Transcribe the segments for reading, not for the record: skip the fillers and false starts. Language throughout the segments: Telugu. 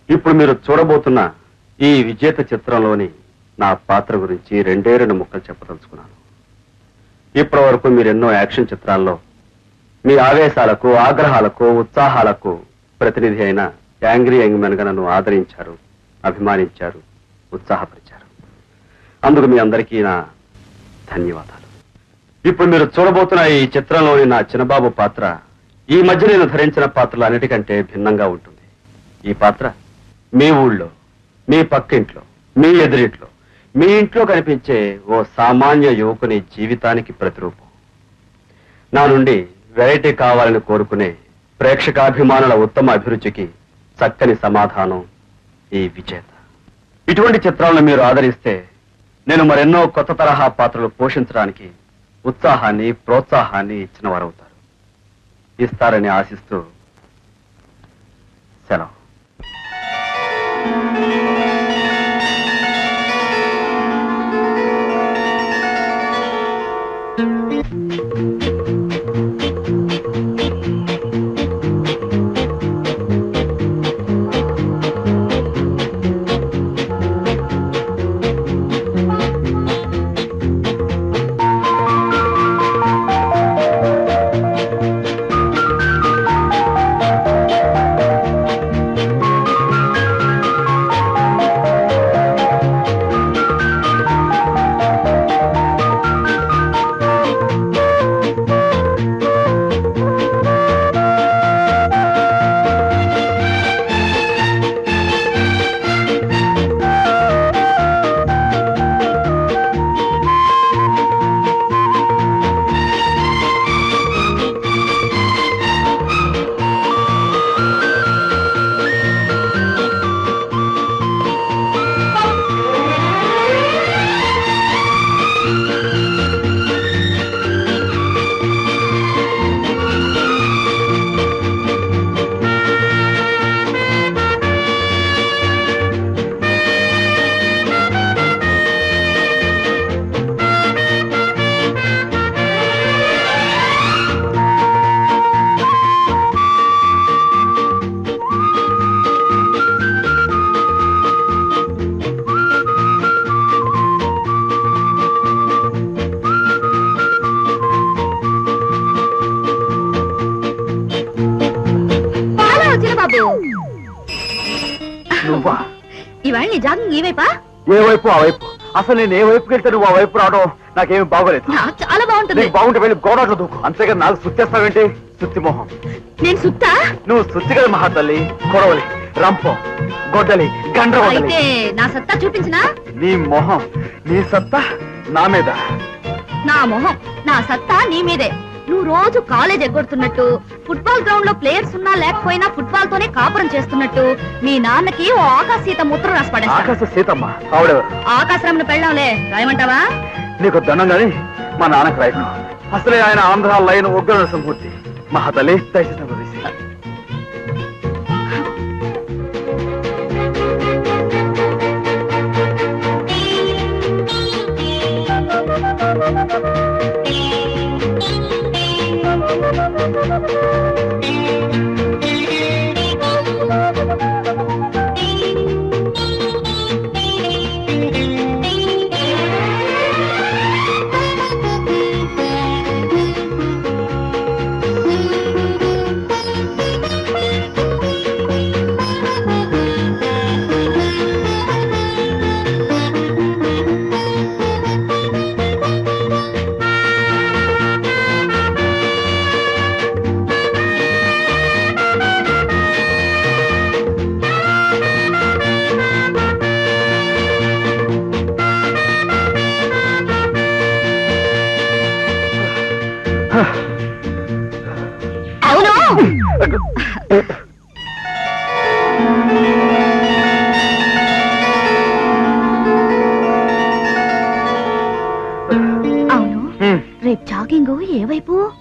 ఇప్పుడు మీరు చూడబోతున్న ఈ విజేత చిత్రంలోని నా పాత్ర గురించి రెండు ముక్కలు చెప్పదలుచుకున్నాను. ఇప్పటి వరకు మీరు ఎన్నో యాక్షన్ చిత్రాల్లో మీ ఆవేశాలకు, ఆగ్రహాలకు, ఉత్సాహాలకు ప్రతినిధి అయిన యాంగ్రీ యంగ్ మెన్ గా నన్ను ఆదరించారు, అభిమానించారు, ఉత్సాహపరిచారు. అందుకు మీ అందరికీ నా ధన్యవాదాలు. ఇప్పుడు మీరు చూడబోతున్న ఈ చిత్రంలోని నా చిన్నబాబు పాత్ర ఈ మధ్య నేను ధరించిన పాత్రలు అన్నిటికంటే భిన్నంగా ఉంటుంది. ఈ పాత్ర మీ ఊళ్ళో, మీ పక్కింట్లో, మీ ఎదురింట్లో, మీ ఇంట్లో కనిపించే ఓ సామాన్య యువకుని జీవితానికి ప్రతిరూపం. నా నుండి వెరైటీ కావాలని కోరుకునే ప్రేక్షకాభిమానుల ఉత్తమ అభిరుచికి చక్కని సమాధానం ఈ విజేత. ఇటువంటి చిత్రాలను మీరు ఆదరిస్తే నేను మరెన్నో కొత్త తరహా పాత్రలు పోషించడానికి ఉత్సాహాన్ని, ప్రోత్సాహాన్ని ఇచ్చిన వారవుతారు. ఇస్తారని ఆశిస్తూ సెలవు. ఇవాళ నీ జాగింగ్ ఈ వైపా? ఏ వైపు ఆ వైపు. అసలు నేను ఏ వైపుకి వెళ్తే నువ్వు ఆ వైపు రావడం నాకేమి బాగోలేదు. చాలా బాగుంటుంది. బాగుంటే వెళ్ళి గోడాట్లో దూకు. అంతేగా నాకు సుత్తేస్తావేంటి? సుత్తి మొహం. నేను సుత్తా? నువ్వు సుత్తి కదా మహాతల్లి. కొడవలి, రంపం, గొడ్డలి, గండ్ర. అయితే నా సత్తా చూపించినా? నీ మొహం, నీ సత్తా నా మీద. నా మొహం, నా సత్తా నీ మీదే. నువ్వు రోజు కాలేజ్ ఎగ్గొడుతున్నట్టు, ఫుట్బాల్ గ్రౌండ్ లో ప్లేయర్స్ ఉన్నా లేకపోయినా ఫుట్బాల్ తోనే కాపురం చేస్తున్నట్టు మీ నాన్నకి ఓ ఆకాశ సీత ముద్ర రాసి పడేస్తా. ఆకాశ సీతమ్మ ఆవిడెవరు? ఆకాశరాముని పెళ్ళంలే, రాయమంటావా? నీకు దండం గాని మా నాన్నకు రాయకు. అసలే ఆయన ఆంధ్ర లైన్ ఉగ్ర నరసింహమూర్తి. మహాతల్లి దయచేసి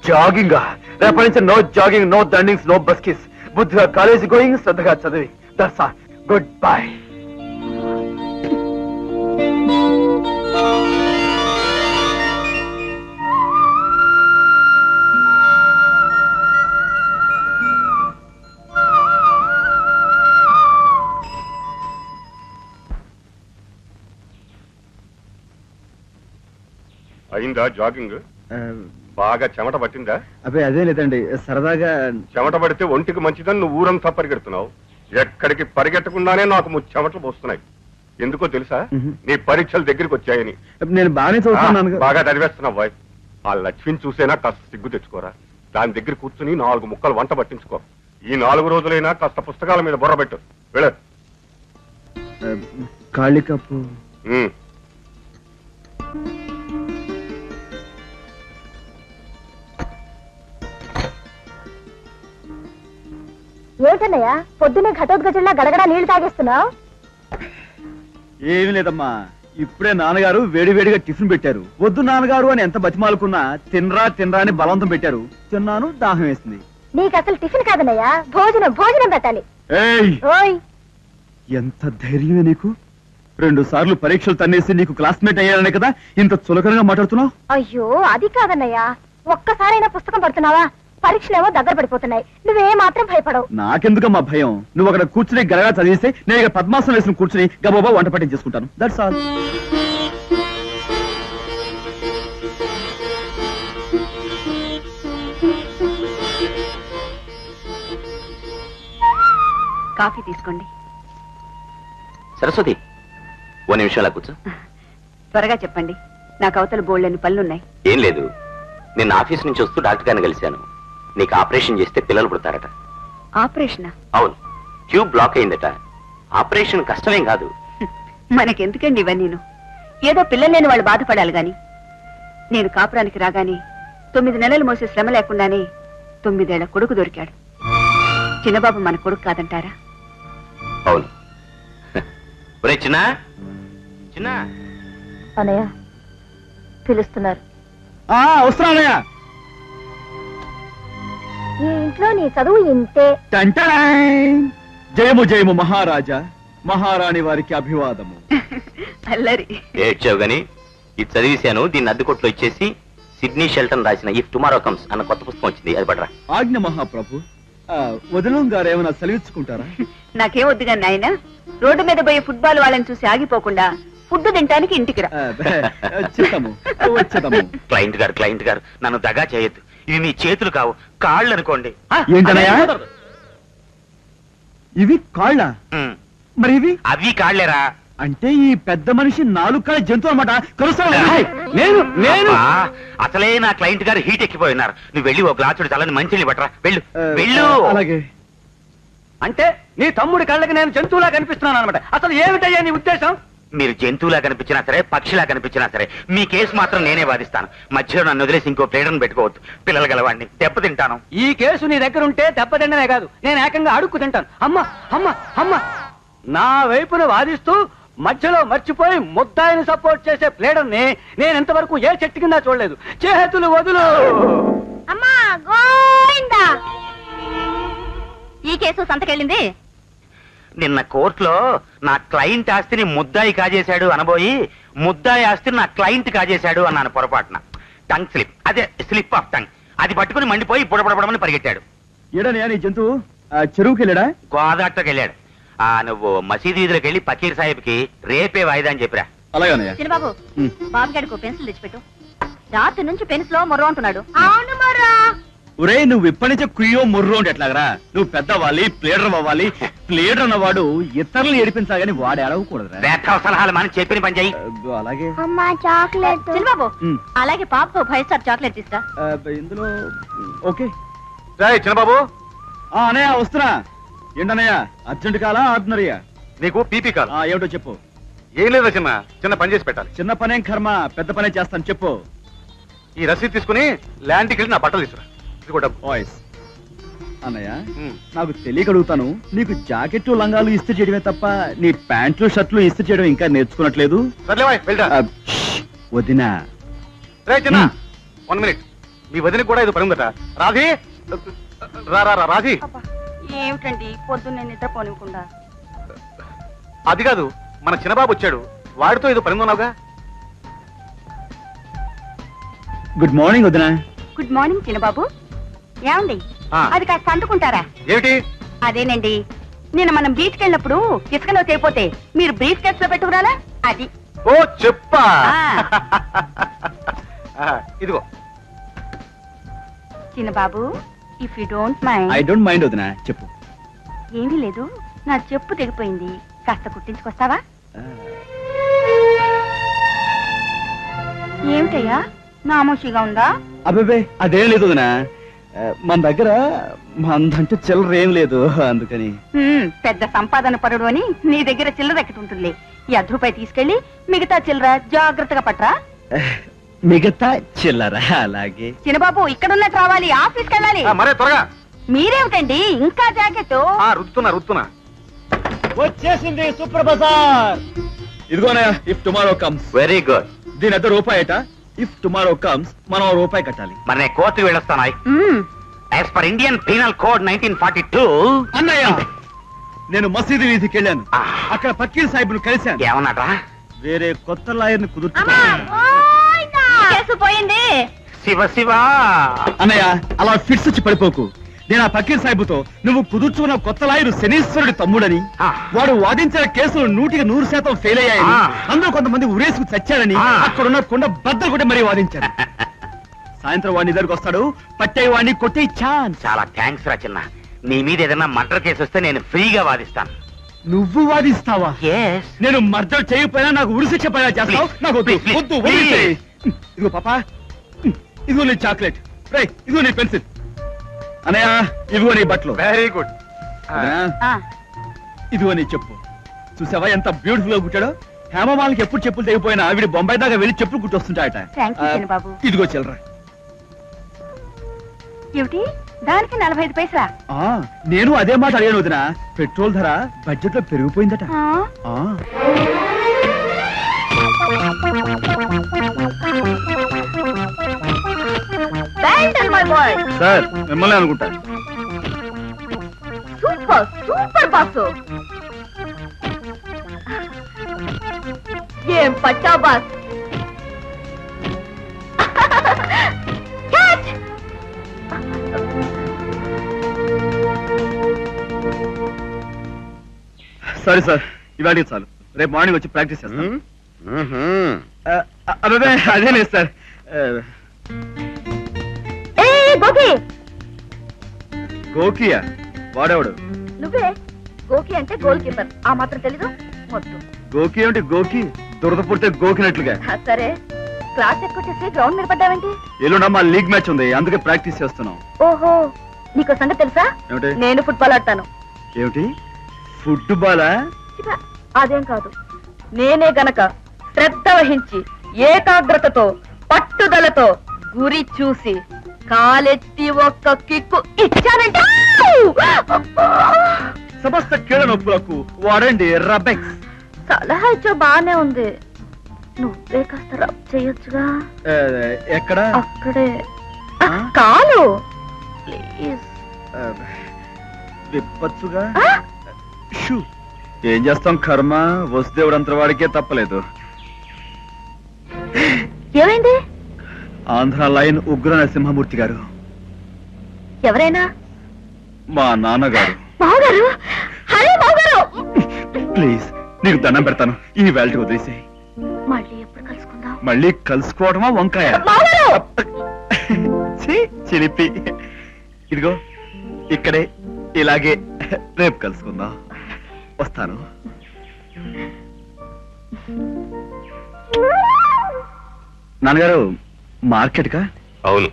జాగింగ్. రేపటి నుంచి నో జాగింగ్, నో దండింగ్స్, నో బస్కిస్. బుద్ధిగా కాలేజీ గోయింగ్, శ్రద్ధగా చదివి. That's all. Good bye. అయిందా జాగింగ్? బాగా చెమట పట్టిందా? అబ్బాయి అదే లేదండి, సరదాగా. చెమట పడితే ఒంటికి మంచిదని నువ్వు ఊరంతా పరిగెడుతున్నావు. ఎక్కడికి పరిగెట్టకుండానే నాకు చెమటలు పోస్తున్నాయి. ఎందుకో తెలుసా? నీ పరీక్షలు దగ్గరికి వచ్చాయని. నేను బాగానే చదువుతున్నాను. బాగా చదివేస్తున్నావు బాయ్. ఆ లక్ష్మిని చూసేనా కాస్త సిగ్గు తెచ్చుకోరా. దాని దగ్గర కూర్చుని 4 ముక్కలు వంట పట్టించుకో. ఈ 4 రోజులైనా కాస్త పుస్తకాల మీద బుర్ర పెట్టు. వెళ్ళ. ఖాళీ కప్పు. ఏమిటన్నయ్యా పొద్దునే ఘటోద్గజంలా గడగడా నీళ్లు తాగేస్తున్నావు? ఏమి లేదమ్మా, ఇప్పుడే నాన్నగారు వేడివేడిగా టిఫిన్ పెట్టారు. వద్దు నాన్నగారు అని ఎంత బతిమాలుకున్నా తినరా తినరా అని బలవంతం పెట్టారు. తిన్నాను, దాహం వేసింది. నీకు అసలు టిఫిన్ కాదన్నయ్యా, భోజనం పెట్టాలి. ఓయ్ ఎంత ధైర్యమే నీకు! 2 సార్లు పరీక్షలు తన్నేసి నీకు క్లాస్మేట్ అయ్యారనే కదా ఇంత చులకనగా మాట్లాడుతున్నావు? అయ్యో అది కాదన్నయ్యా, ఒక్కసారైనా పుస్తకం పడుతున్నావా? పరీక్షలేమో దగ్గర పడిపోతున్నాయి, నువ్వే మాత్రం భయపడవు. నాకెందుకమ్మా భయం? నువ్వు అక్కడ కూర్చుని గరగా చదివిస్తే నేను ఇక్కడ పద్మాసనం వేసుకుని కూర్చుని గబాబా వంట పట్టించేసుకుంటాను. That's all. కాఫీ తీసుకోండి. సరస్వతి, 1 నిమిషం అలా కూర్చో. త్వరగా చెప్పండి, నాకు అవతల బోల్డని పనులున్నాయి. ఏం లేదు, నిన్న ఆఫీస్ నుంచి వస్తూ డాక్టర్ గారిని కలిశాను. నీకు ఆపరేషన్ చేస్తే పిల్లలు పుడతారట. ఆపరేషనా? అవును, ట్యూబ్ బ్లాక్ అయిందట. ఆపరేషన్ కష్టమేం కాదు. మనకెందుకండి ఇవన్నీను? ఏదో పిల్లలు లేని వాళ్ళు బాధపడాలి గాని. నేను కాపురానికి రాగానే 9 నెలలు మోసే శ్రమ లేకుండానే 9 ఏళ్ల కొడుకు దొరికాడు. చిన్నబాబు మన కొడుకు కాదంటారా? అవును. ఒరే చిన్న చిన్న. అన్నయ్య పిలుస్తున్నారు. వస్తున్నానయ్యా. ఈ ఇంట్లో నీ చదువు ఇంతే. జయము జయము మహారాజా, మహారాణి వారికి అభివాదము. అల్లరి ఏడ్చావు గాని ఇది చదివేశాను. దీన్ని అద్దెకొట్లో ఇచ్చేసి సిడ్నీ షెల్టన్ రాసిన ఇఫ్ టుమారో కమ్స్ అన్న కొత్త పుస్తకం వచ్చింది, అది పడరా. ఆజ్ఞ మహాప్రభు. వదనం గారు ఏమైనా సెలవిచ్చుకుంటారా? నాకేం వద్దు గాని నాయన, రోడ్డు మీద పోయే ఫుట్బాల్ వాళ్ళని చూసి ఆగిపోకుండా ఫుడ్ తింటానికి ఇంటికి రా. క్లయింట్ గారు నన్ను దగా చేయొద్దు. ఇవి మీ చేతులు కావు, కాళ్ళు అనుకోండి. ఏంటనయ్యా ఇవి? కాళ్ళ? మరి ఇవి? అవి కాళ్ళేరా. అంటే ఈ పెద్ద మనిషి 4 కాళ్ళ జంతువు అనమాట. నేను అసలే నా క్లయింట్ గారు హీట్ ఎక్కిపోయినారు. నువ్వు వెళ్ళి ఒక గ్లాసుడు చల్లని మంచిని పట్టరా. వెళ్ళు వెళ్ళు. అలాగే. అంటే నీ తమ్ముడి కళ్ళకి నేను జంతువులా కనిపిస్తున్నాను అనమాట. అసలు ఏమిటయ్యా నీ ఉద్దేశం? మీరు జంతువులా కనిపించినా సరే, పక్షిలా కనిపించినా సరే, మీ కేసు మాత్రం నేనే వాదిస్తాను. మధ్యలో నన్ను వదిలేసి ఇంకో ప్లేడర్ని పెట్టుకోవద్దు. పిల్లలు గలవాడిని దెబ్బతింటాను. ఈ కేసు నీ దగ్గర ఉంటే దెబ్బతిండమే కాదు, నేను ఏకంగా అడుక్కు తింటాను. అమ్మ అమ్మ అమ్మ నా వైపున వాదిస్తూ మధ్యలో మర్చిపోయి ముద్దాయిని సపోర్ట్ చేసే ప్లేడర్ని నేను ఇంతవరకు ఏ చెట్టు కింద చూడలేదు. చేతులు వదులు. అమ్మా గోవిందా. ఈ కేసు సంతకెళ్ళింది. నిన్న కోర్టులో నా క్లయింట్ ఆస్తిని ముద్దాయి కాజేశాడు అనబోయి ముద్దాయి ఆస్తిని నా క్లయింట్ కాజేశాడు అన్నాను పొరపాటున. టంగ్ స్లిప్, అదే స్లిప్ ఆఫ్ టంగ్. అది పట్టుకుని మండిపోయి బుడబడబడమని పరిగెట్టాడు. ఏడనయ్యా నీ జంతువు? చెరువుకి వెళ్ళాడా? గోదాట్లోకి వెళ్ళాడు. నువ్వు మసీదు వీధిలోకి వెళ్ళి పకీర్ సాహిబ్కి రేపే వాయిదా అని చెప్పిరా. అలాగనయ్యా. చిన్నబాబు, బాబుగాడికి పెన్సిల్ తెచ్చిపెట్టు. రాత్రి నుంచి పెన్సిల్ మొర్రో అంటున్నాడు. అవును మొర్రా. ఒరే నువ్వు ఇప్పటి నుంచే కుయ్యో ముర్రో అంటే ఎట్లాగరా? నువ్వు పెద్దవ్వాలి, ప్లేడర్ అవ్వాలి. ప్లేడర్ అన్నవాడు ఇతరులు ఏడిపించాలి కానీ వాడు ఏడవకూడదురా. సలహాలు మనం చెప్పిన పని చెయ్యి. అలాగే. అమ్మా చాక్లెట్. చిన్నబాబు అలాగే పాపకు 5 స్టార్ చాక్లెట్ తీసురా. ఇందులో ఓకే. చిన్నబాబు. అనయ్య వస్తున్నా. ఏంటనయ్య అర్జెంట్ కాలా ఆర్డినరీయా? నీకు పీపీ కాల్. ఏమిటో చెప్పు. ఏం లేదా చిన్న పని చేసి పెట్టాలి. చిన్న పనేం కర్మ, పెద్ద పనే చేస్తాను చెప్పు. ఈ రసీదు తీసుకుని ల్యాండ్కి వెళ్ళి నా బట్టలు తీసుకురా. ఇది కూడా వాయిస్. అన్నయ్య నాకు తెలియక అడుగుతాను, నీకు జాకెట్లు లంగాలు ఇస్త్రీ చేయడమే తప్ప నీ ప్యాంట్లు షర్ట్లు ఇస్త్రీ చేయడం ఇంకా నేర్చుకున్నట్లేదు? వదినా. చిన్న 1 మినిట్. మీ వదిన కూడా ఇది పని ఉందట. రాధి రాధి. ఏమిటండి పొద్దున్నే నిద్రపోనివ్వకుండా? అది కాదు, మన చిన్నబాబు వచ్చాడు, వాడితో ఇది పని ఉన్నావుగా. గుడ్ మార్నింగ్ వదినా. గుడ్ మార్నింగ్ చిన్నబాబు. ఏమండి అది కాస్త అందుకుంటారా? ఏమిటి? అదేనండి, నిన్న మనం బీచ్కి వెళ్ళినప్పుడు ఇసుకలో చేయిపోతే మీరు బ్రీఫ్ కేస్ లో పెట్టుకురాలా? అది. ఓ చెప్పా. ఇదిగో. చిన్న బాబు, if you don't mind. I don't mind వదినా, చెప్పు. ఏమీ లేదు, నా చెప్పు తెగిపోయింది, కాస్త కుట్టించుకొస్తావా? ఏమిటయ్యా, నామోషిగా ఉందా? అబ్బాబే అదేం లేదు వదినా, మన దగ్గర మందంటే చిల్లర ఏం లేదు, అందుకని. పెద్ద సంపాదన పరుడు అని నీ దగ్గర చిల్లర ఎక్కటి ఉంటుంది. ఈ రూపాయి తీసుకెళ్లి మిగతా చిల్లర జాగ్రత్తగా పట్రా. మిగతా చిల్లర అలాగే. చిన్నబాబు, ఇక్కడ ఉన్నట్టు రావాలి, ఆఫీస్కి వెళ్ళాలి. మరే త్వరగా. మీరేమిటండి ఇంకా జాకెట్? రుతున్నా. వచ్చేసింది సూపర్ బజార్. ఇదిగోనా, if tomorrow comes. Very good. దీని అద్దె రూపాయట. ఇఫ్ టుమారో కమ్స్ మనం రూపాయి కట్టాలి. మరి నేను కోర్టుకు వెళ్ళొస్తాను. As per Indian penal code 1942. అన్నయ్య, నేను మసీదు వీధికి వెళ్ళాను. అక్కడ పక్కీర్ సాహిబ్ ను కలిశాను. ఏమన్నాడ్రా? వేరే కొత్త లాయర్ ని కేసు పోయింది. శివ శివ. అన్నయ్య, అలా ఫిట్స్ వచ్చి పడిపోకు. నేను ఆ పక్కీర్ సాహిబుతో నువ్వు కుదుర్చుకున్న కొత్త లాయరు శనీశ్వరుడి తమ్ముడని, వాడు వాదించిన కేసులు 100% ఫెయిల్ అయ్యాయని, అందులో కొంతమంది ఉరేసుకు చచ్చారని అక్కడున్న కొండ బద్దలు కూడా మరీ వాదించారు. సాయంత్రం వాడిని దగ్గరకు వస్తాడు, పట్టే వాడిని కొట్టే ఛాన్స్. చాలా థ్యాంక్స్ రా చిన్న. నీ మీద ఏదైనా మర్డర్ కేసు వస్తే నేను ఫ్రీగా వాదిస్తాను. నువ్వు వాదిస్తావా? నేను మర్డర్ చేయకపోయినా నాకు ఉరిశిక్ష పైన చేస్తావు. నాకు వద్దు, వద్దు, వదిలేసేయ్. ఇదిగో పాపా, ఇదిగో నీ చాక్లెట్, ఇదిగో నీ పెన్సిల్. అన్నయ్య, ఇదిగో నీ బట్టలు. Very good. ఇదిగో నీ చెప్పు. చూసావా ఎంత బ్యూటిఫుల్ గా కుట్టాడో? హేమమాలకి ఎప్పుడు చెప్పులు తెగిపోయినా వీడి బొంబాయి దాకా వెళ్ళి చెప్పులు కుట్టొస్తుంటాయట. ఇదిగో చిల్లరా. ఏమిటి, దానికి 45 పైసలా? నేను అదే మాట అడిగాను వదినా. పెట్రోల్ ధర బడ్జెట్ లో పెరిగిపోయిందట. సార్, మిమ్మల్ని అనుకుంటా. Super super boss. ఏం పచ్చా బాస్. సరే సార్, ఇవాళ చాలు. రేపు మార్నింగ్ వచ్చి ప్రాక్టీస్ చేస్తాను. అదే అదే లేదు సార్. గోకియా? వాడేవాడు? నువ్వే. గోకి అంటే గోల్ కీపర్, ఆ మాత్రం తెలీదు? వద్దు. గోకి ఏమిటి? గోకి దురద పుడితే గోకినట్లుగా. సరే, క్లాస్ ఎక్కువ గ్రౌండ్ మీద పడ్డావేంటి? ఎల్లుండి మా లీగ్ మ్యాచ్ ఉంది, అందుకే ప్రాక్టీస్ చేస్తున్నాం. ఓహో, నీకు సంగతి తెలుసా? ఏమిటి? నేను ఫుట్బాల్ ఆడతాను. ఏమిటి, ఫుట్బాలా? అదేం కాదు, నేనే గనక శ్రద్ధ వహించి ఏకాగ్రతతో పట్టుదలతో గురి చూసి కాలెత్తి ఒక్క కిక్కు ఇచ్చానంటే సమస్త కీళ్ళ నొప్పులకు వాడండి రబెక్స్. సలహా ఇచ్చా బానే ఉంది, నువ్వే కాస్త రబ్ చేయొచ్చుగా. ఎక్కడ? అక్కడే. కాలు ప్లీజ్. విప్పచ్చుగా. ఏం చేస్తాం, కర్మ వసుదేవుడు అంత వాడికే తప్పలేదు. ఏమైంది? ఆంధ్ర లైన్ ఉగ్ర నరసింహమూర్తి గారు. ఎవరైనా? మా నాన్నగారు. మావగారు? హరే మావగారు, ప్లీజ్ నీకు దండం పెడతాను, ఈ వేల్టీ వదిలేసి. మళ్ళీ ఎప్పుడు కలుసుకుందాం? మళ్ళీ కలుసుకోవడమా వంకాయ? చిలిపి. ఇదిగో ఇక్కడే, ఇలాగే రేపు కలుసుకుందాం. వస్తాను. నాన్నగారు, మార్కెట్ కా? అవును,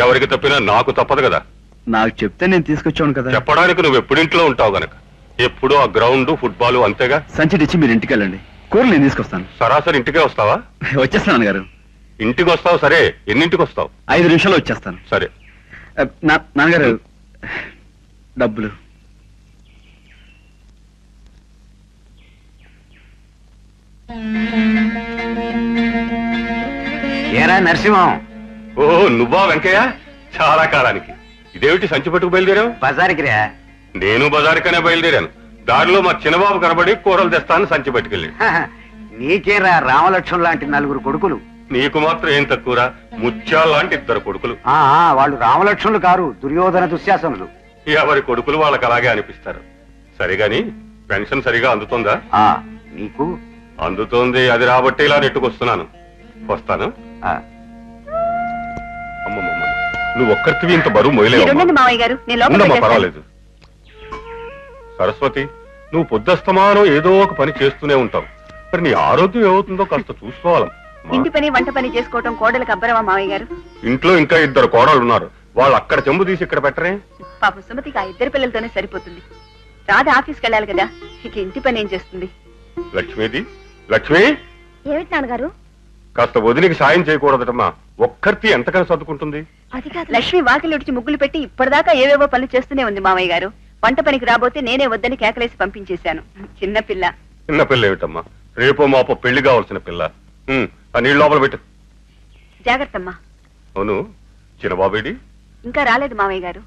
ఎవరికి తప్పినా నాకు తప్పదు కదా. నాకు చెప్తే నేను తీసుకొచ్చాను కదా. చెప్పడానికి నువ్వు ఎప్పుడు ఇంట్లో ఉంటావు గనక. ఎప్పుడు ఆ గ్రౌండ్ ఫుట్బాల్ అంతేగా. సంచి తెచ్చి మీరు ఇంటికి వెళ్ళండి, కూరలు నేను తీసుకొస్తాను. సరాసరి ఇంటికే వస్తావా? వచ్చేస్తాను నాన్నగారు. ఇంటికి వస్తావు, సరే. ఎన్నింటికి వస్తావు? 5 నిమిషాల్లో వచ్చేస్తాను. సరే. నాన్నగారు, డబ్బులు. ఏరా నరసింహం? ఓ, నువ్వా వెంకయ్య? చాలా కాలానికి. ఇదేమిటి సంచి పట్టుకు బయలుదేరావు? బజార్కి రా. నేను బజారుకనే బయలుదేరాను. దారిలో మా చిన్నబాబు కనబడి కూరలు తెస్తాను సంచి పట్టుకెళ్ళి. నీకేరా రామలక్ష్మణ్ లాంటి 4 కొడుకులు. నీకు మాత్రం ఏం తక్కువరా, ముత్యాల లాంటి 2 కొడుకులు. వాళ్ళు రామలక్ష్మణులు కారు, దుర్యోధన దుశ్శాసనులు. ఎవరి కొడుకులు వాళ్ళకి అలాగే అనిపిస్తారు. సరిగాని పెన్షన్ సరిగా అందుతుందా? నీకు అందుతోంది, అది రాబట్టి ఇలా నెట్టుకొస్తున్నాను. వస్తాను. నువ్వు ఒక్కరివి ఇంత బరువు మీరుండండి మొయలేవు. మావయ్య గారు, నేను లోపలికి ఉండమ్మా, వెళ్ళేస్తాను. పర్వాలేదు. సరస్వతి, నువ్వు పొద్దుస్తమానం ఏదో ఒక పని చేస్తూనే ఉంటావు. మరి నీ ఆరోగ్యం ఏమవుతుందో కాస్త చూసుకోవాలమ్మా. ఇంటి పని వంట పని చేసుకోవటం కోడలకు అబ్బరమా మావయ్య గారు? ఇంట్లో ఇంకా 2 కోడళ్ళు ఉన్నారు. వాళ్ళు అక్కడ చెంబు తీసి ఇక్కడ పెట్టరే. పాపం సుమతికి ఆ 2 పిల్లలతోనే సరిపోతుంది. రాధ ఆఫీస్కి వెళ్ళాలి కదా, ఇక ఇంటి పని ఏం చేస్తుంది? లక్ష్మీది, లక్ష్మి ఏమిటి నాన్నగారు? కాస్త వదినికి సాయం చేయకూడదటమ్మా. ఒక్కరితి ఎంతకని సర్దుకుంటుంది. అది కాదు. లక్ష్మి వాకిలి ఉడిచి ముగ్గులు పెట్టి ఇప్పటిదాకా ఏవేవో పనులు చేస్తూనే ఉంది మావయ్య గారు. వంట పనికి రాబోతే నేనే వద్దని కేకలేసి పంపించేశాను. చిన్నపిల్ల. చిన్న పిల్ల ఏమిటమ్మా, రేపో మాపో పెళ్లి కావాల్సిన పిల్ల. ఆ నీళ్ళు లోపల పెట్టు. జాగ్రత్తమ్మా. అవును, చిన్నబాబేడి? ఇంకా రాలేదు మావయ్య గారు.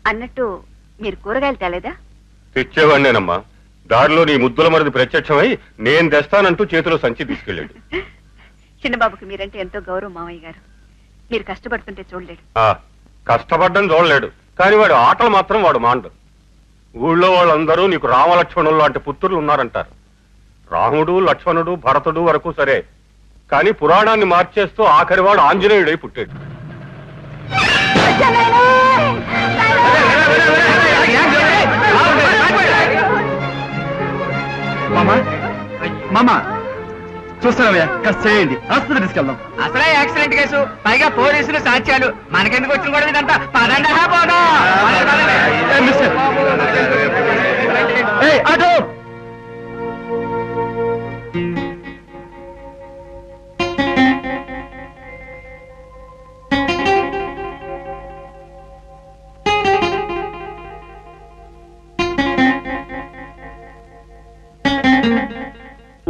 అన్నట్టు మీరు కూరగాయలు తేలేదా? తెచ్చేవాడినేనమ్మా. దారిలో నీ ముద్దుల మరిది ప్రత్యక్షమై నేను తెస్తానంటూ చేతిలో సంచి తీసుకెళ్ళాడు. చిన్నబాబుకి మీరంటే ఎంతో గౌరవం మావయ్య గారు. మీరు కష్టపడుతుంటే చూడలేడు. కష్టపడ్డం చూడలేడు, కానీ వాడు ఆటలు మాత్రం వాడు మాండు. ఊళ్ళో వాళ్ళందరూ నీకు రామలక్ష్మణులు లాంటి పుత్రులు ఉన్నారంటారు. రాముడు, లక్ష్మణుడు, భరతుడు వరకు సరే, కానీ పురాణాన్ని మార్చేస్తూ ఆఖరివాడు ఆంజనేయుడై పుట్టాడు. మామా చూస్తానయ్యా, కాస్త చేయండి, ఆసుపత్రి తీసుకెళ్దాం. అసలే యాక్సిడెంట్ కేసు, పైగా పోలీసులు సాక్ష్యాలు, మనకెందుకు వచ్చిన కూడా ఇదంతా? పదండి పోదా. అటు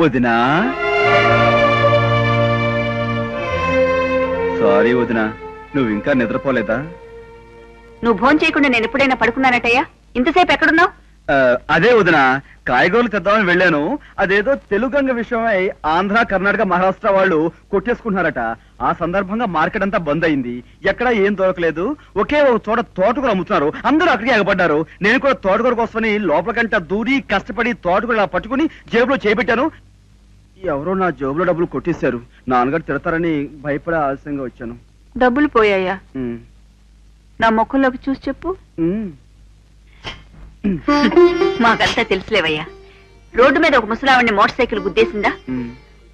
వదినా. సారీ వదినా, నువ్వు ఇంకా నిద్రపోలేదా? నువ్వు భోజనం చేయకుండా నేను ఎప్పుడైనా పడుకున్నానటయ్యా? ఇంతసేపు ఎక్కడున్నావు? అదే వదినా, కాయగూరలు తెద్దామని వెళ్ళాను. అదేదో తెలుగంగ విషయమై ఆంధ్ర, కర్ణాటక, మహారాష్ట్ర వాళ్ళు కొట్టేసుకుంటున్నారట. ఆ సందర్భంగా మార్కెట్ అంతా బంద్ అయింది. ఎక్కడా ఏం దొరకలేదు. ఒకే ఒక చోట తోటకూర అమ్ముతున్నారు. అందరూ అక్కడికి ఎగబడ్డారు. నేను కూడా తోటకూర కోసమని లోపలికంట దూరి కష్టపడి తోటకూర పట్టుకుని జేబులో చేపెట్టాను. ఎవరో నా జేబులో డబ్బులు కొట్టేశారు. నాన్నగారు తిడతారని భయపడే ఆలస్యంగా వచ్చాను. డబ్బులు పోయాయా? నా ముఖంలోకి చూసి చెప్పు. మాకంతా తెలుసులేవయ్యా. రోడ్డు మీద ఒక ముసలావిడ్ని మోటార్ సైకిల్ గుద్దేసిందా?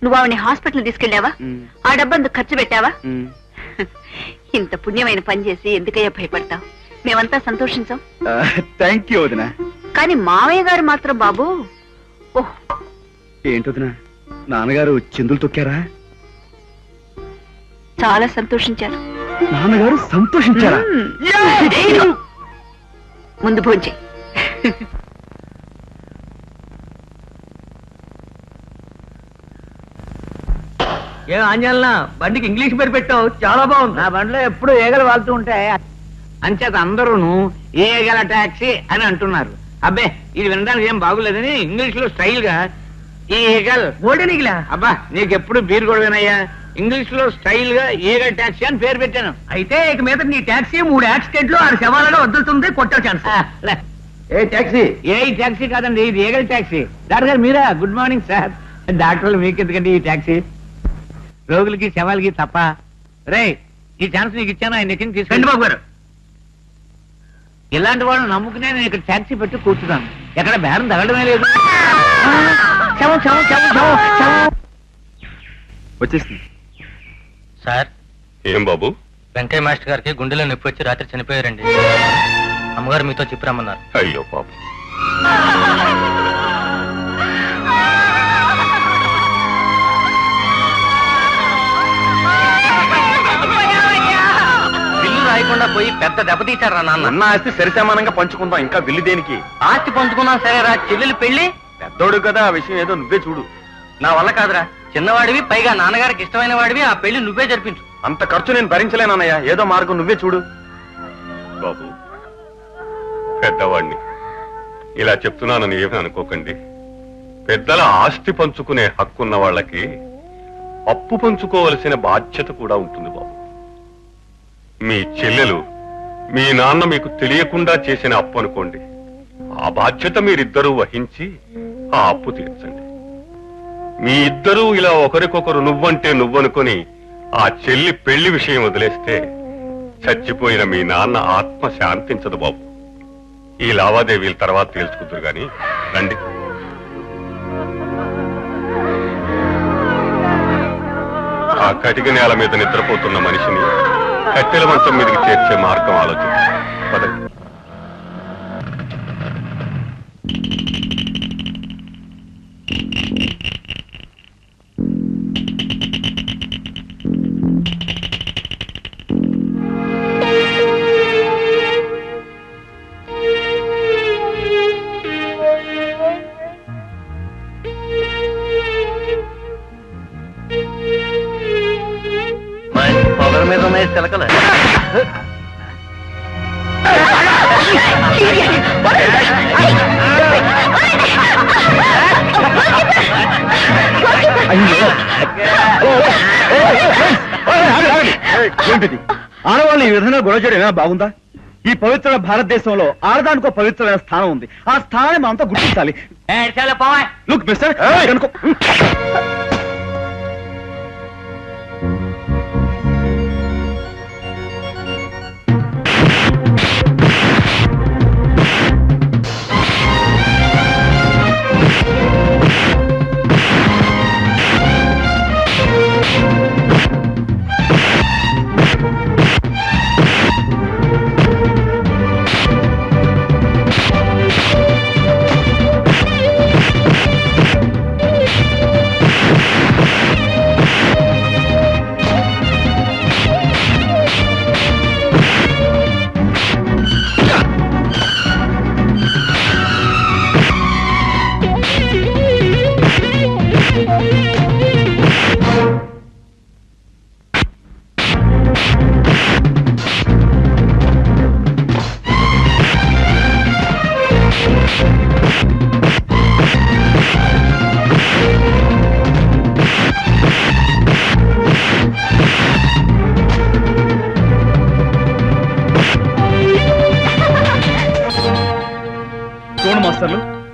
నువ్వు ఆవిడ్ని హాస్పిటల్ తీసుకెళ్లావా? ఆ డబ్బందుకు ఖర్చు పెట్టావా? ఇంత పుణ్యమైన పని చేసి ఎందుకయ్యా భయపడతావు? మేమంతా సంతోషించాం. థ్యాంక్ యూ వదినా. కానీ మావయ్య గారు మాత్రం బాబు, ఓహ్, ఏంటొదినా, నాన్నగారు చిందులు తొక్కారా? చాలా సంతోషించారు. నాన్నగారు సంతోషించారా? ముందు భోంచే. ఏం ఆంజలనా, బండికి ఇంగ్లీష్ పేరు పెట్టావు, చాలా బాగుంది. నా బండిలో ఎప్పుడు ఏగలు వాళ్తూ ఉంటాయి. అంచేత అందరూను ఏగల టాక్సీ అని అంటున్నారు. అబ్బే, ఇది వినడానికి ఏం బాగులేదని ఇంగ్లీష్ లో స్టైల్ గా ఈగల్ గోల్డెన్ ఈగలా. అబ్బా, నీకెప్పుడు బీర్ గొడవేనయ్యా. ఇంగ్లీష్ లో స్టైల్ గా ఈగల్ టాక్సీ అని పేరు పెట్టాను. అయితే ఇక మీద నీ టాక్సీ 3 యాక్సిడెంట్లు 6 శవాలలో వదులుతుంది. కొట్టే ఛాన్స్. ఏ టాక్సీ? ఏ టాక్సీ కాదండి, ఇది ఈగల్ టాక్సీ. డాక్టర్ గారు మీరా? Good morning sir. డాక్టర్లు మీకు ఎందుకండి ఈ టాక్సీ? రోగులకి శవాలకి తప్ప. రే, ఈ ఛాన్స్ నీకు ఇచ్చాను, ఆయన ఎక్కింది తీసుకెళ్ళి. బాబు గారు, ఇలాంటి వాళ్ళని నమ్ముకునే నేను ఇక్కడ టాక్సీ పెట్టి కూర్చున్నాను. ఎక్కడ బేరం తగలడమే లేదు. వచ్చేసింది సార్. ఏం బాబు? వెంకయ్య మాస్టర్ గారికి గుండెలో నొప్పి వచ్చి రాత్రి చనిపోయారండి. అమ్మగారు మీతో చెప్పరమ్మన్నారు. అయ్యో పాపం. బిల్లు రాయకుండా పోయి పెద్ద దెబ్బతీశారా నాన్న? అన్న ఆస్తి సరిసమానంగా పంచుకుందాం, ఇంకా బిల్లు దేనికి? ఆస్తి పంచుకున్నా సరేరా, చెల్లెలు పెళ్లి. పెద్దోడు కదా, ఆ విషయం ఏదో నువ్వే చూడు. నా వల్ల కాదురా, చిన్నవాడివి, పైగా నాన్నగారికి ఇష్టమైన వాడివి. ఆ పెళ్లి నువ్వే జరిపించు. అంత ఖర్చు నేను భరించలేనన్నయ్య, ఏదో మార్గం నువ్వే చూడు. బాబు, పెద్దవాడిని ఇలా చెప్తున్నానని ఏమీ అనుకోకండి. పెద్దల ఆస్తి పంచుకునే హక్కున్న వాళ్ళకి అప్పు పంచుకోవలసిన బాధ్యత కూడా ఉంటుంది బాబు. మీ చెల్లెలు మీ నాన్న మీకు తెలియకుండా చేసిన అప్పు అనుకోండి. ఆ బాధ్యత మీరిద్దరూ వహించి ఆ అప్పు తీర్చండి. మీ ఇద్దరూ ఇలా ఒకరికొకరు నువ్వంటే నువ్వనుకొని ఆ చెల్లి పెళ్లి విషయం వదిలేస్తే చచ్చిపోయిన మీ నాన్న ఆత్మ శాంతించదు బాబు. ఈ లావాదేవీల తర్వాత తేల్చుకుంటారు గాని రండి. ఆ కటిక నేల మీద నిద్రపోతున్న మనిషిని కట్టెల మంచం మీదకి చేర్చే మార్గం ఆలోచించు. పదండి. పొగల మీద ఉన్నాయి చిలకలు. ఏంటిది? ఆడవాళ్ళు ఈ విధంగా గొడవ చేయడం ఏమైనా బాగుందా? ఈ పవిత్ర భారతదేశంలో ఆడదానికి పవిత్రమైన స్థానం ఉంది. ఆ స్థానాన్ని మనంతా గుర్తించాలి. లుక్ మిస్టర్,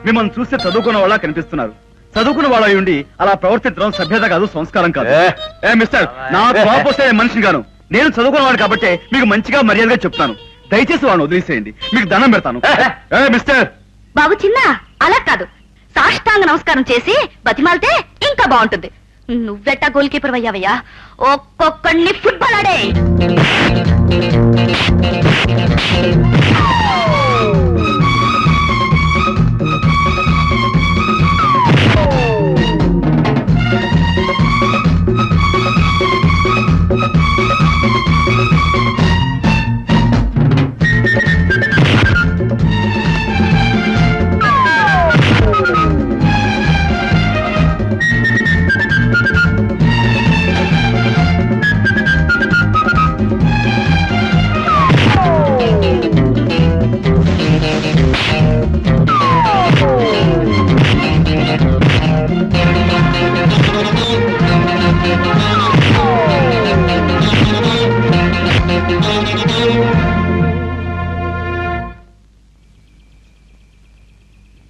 మిమ్మల్ని చూస్తే చదువుకున్న వాళ్ళ కనిపిస్తున్నారు. చదువుకున్న వాళ్ళ ఉండి అలా ప్రవర్తించడం సభ్యత కాదు, సంస్కారం కాదు. మిస్టర్, నా కోపొస్తే మనిషిని గాను. నేను చదువుకున్నవాడు కాబట్టి మీకు మంచిగా మర్యాదగా చెప్తాను. దయచేసి వాళ్ళని వదిలేసేయండి. మీకు దండం పెడతాను. మిస్టర్ బాబు చిన్న అలా కాదు, సాష్టాంగ నమస్కారం చేసి బతిమాలితే ఇంకా బాగుంటుంది. నువ్వెట్టా గోల్ కీపర్ అయ్యావయ్యా? ఒక్కొక్కడిని ఫుట్బాల్ ఆడే.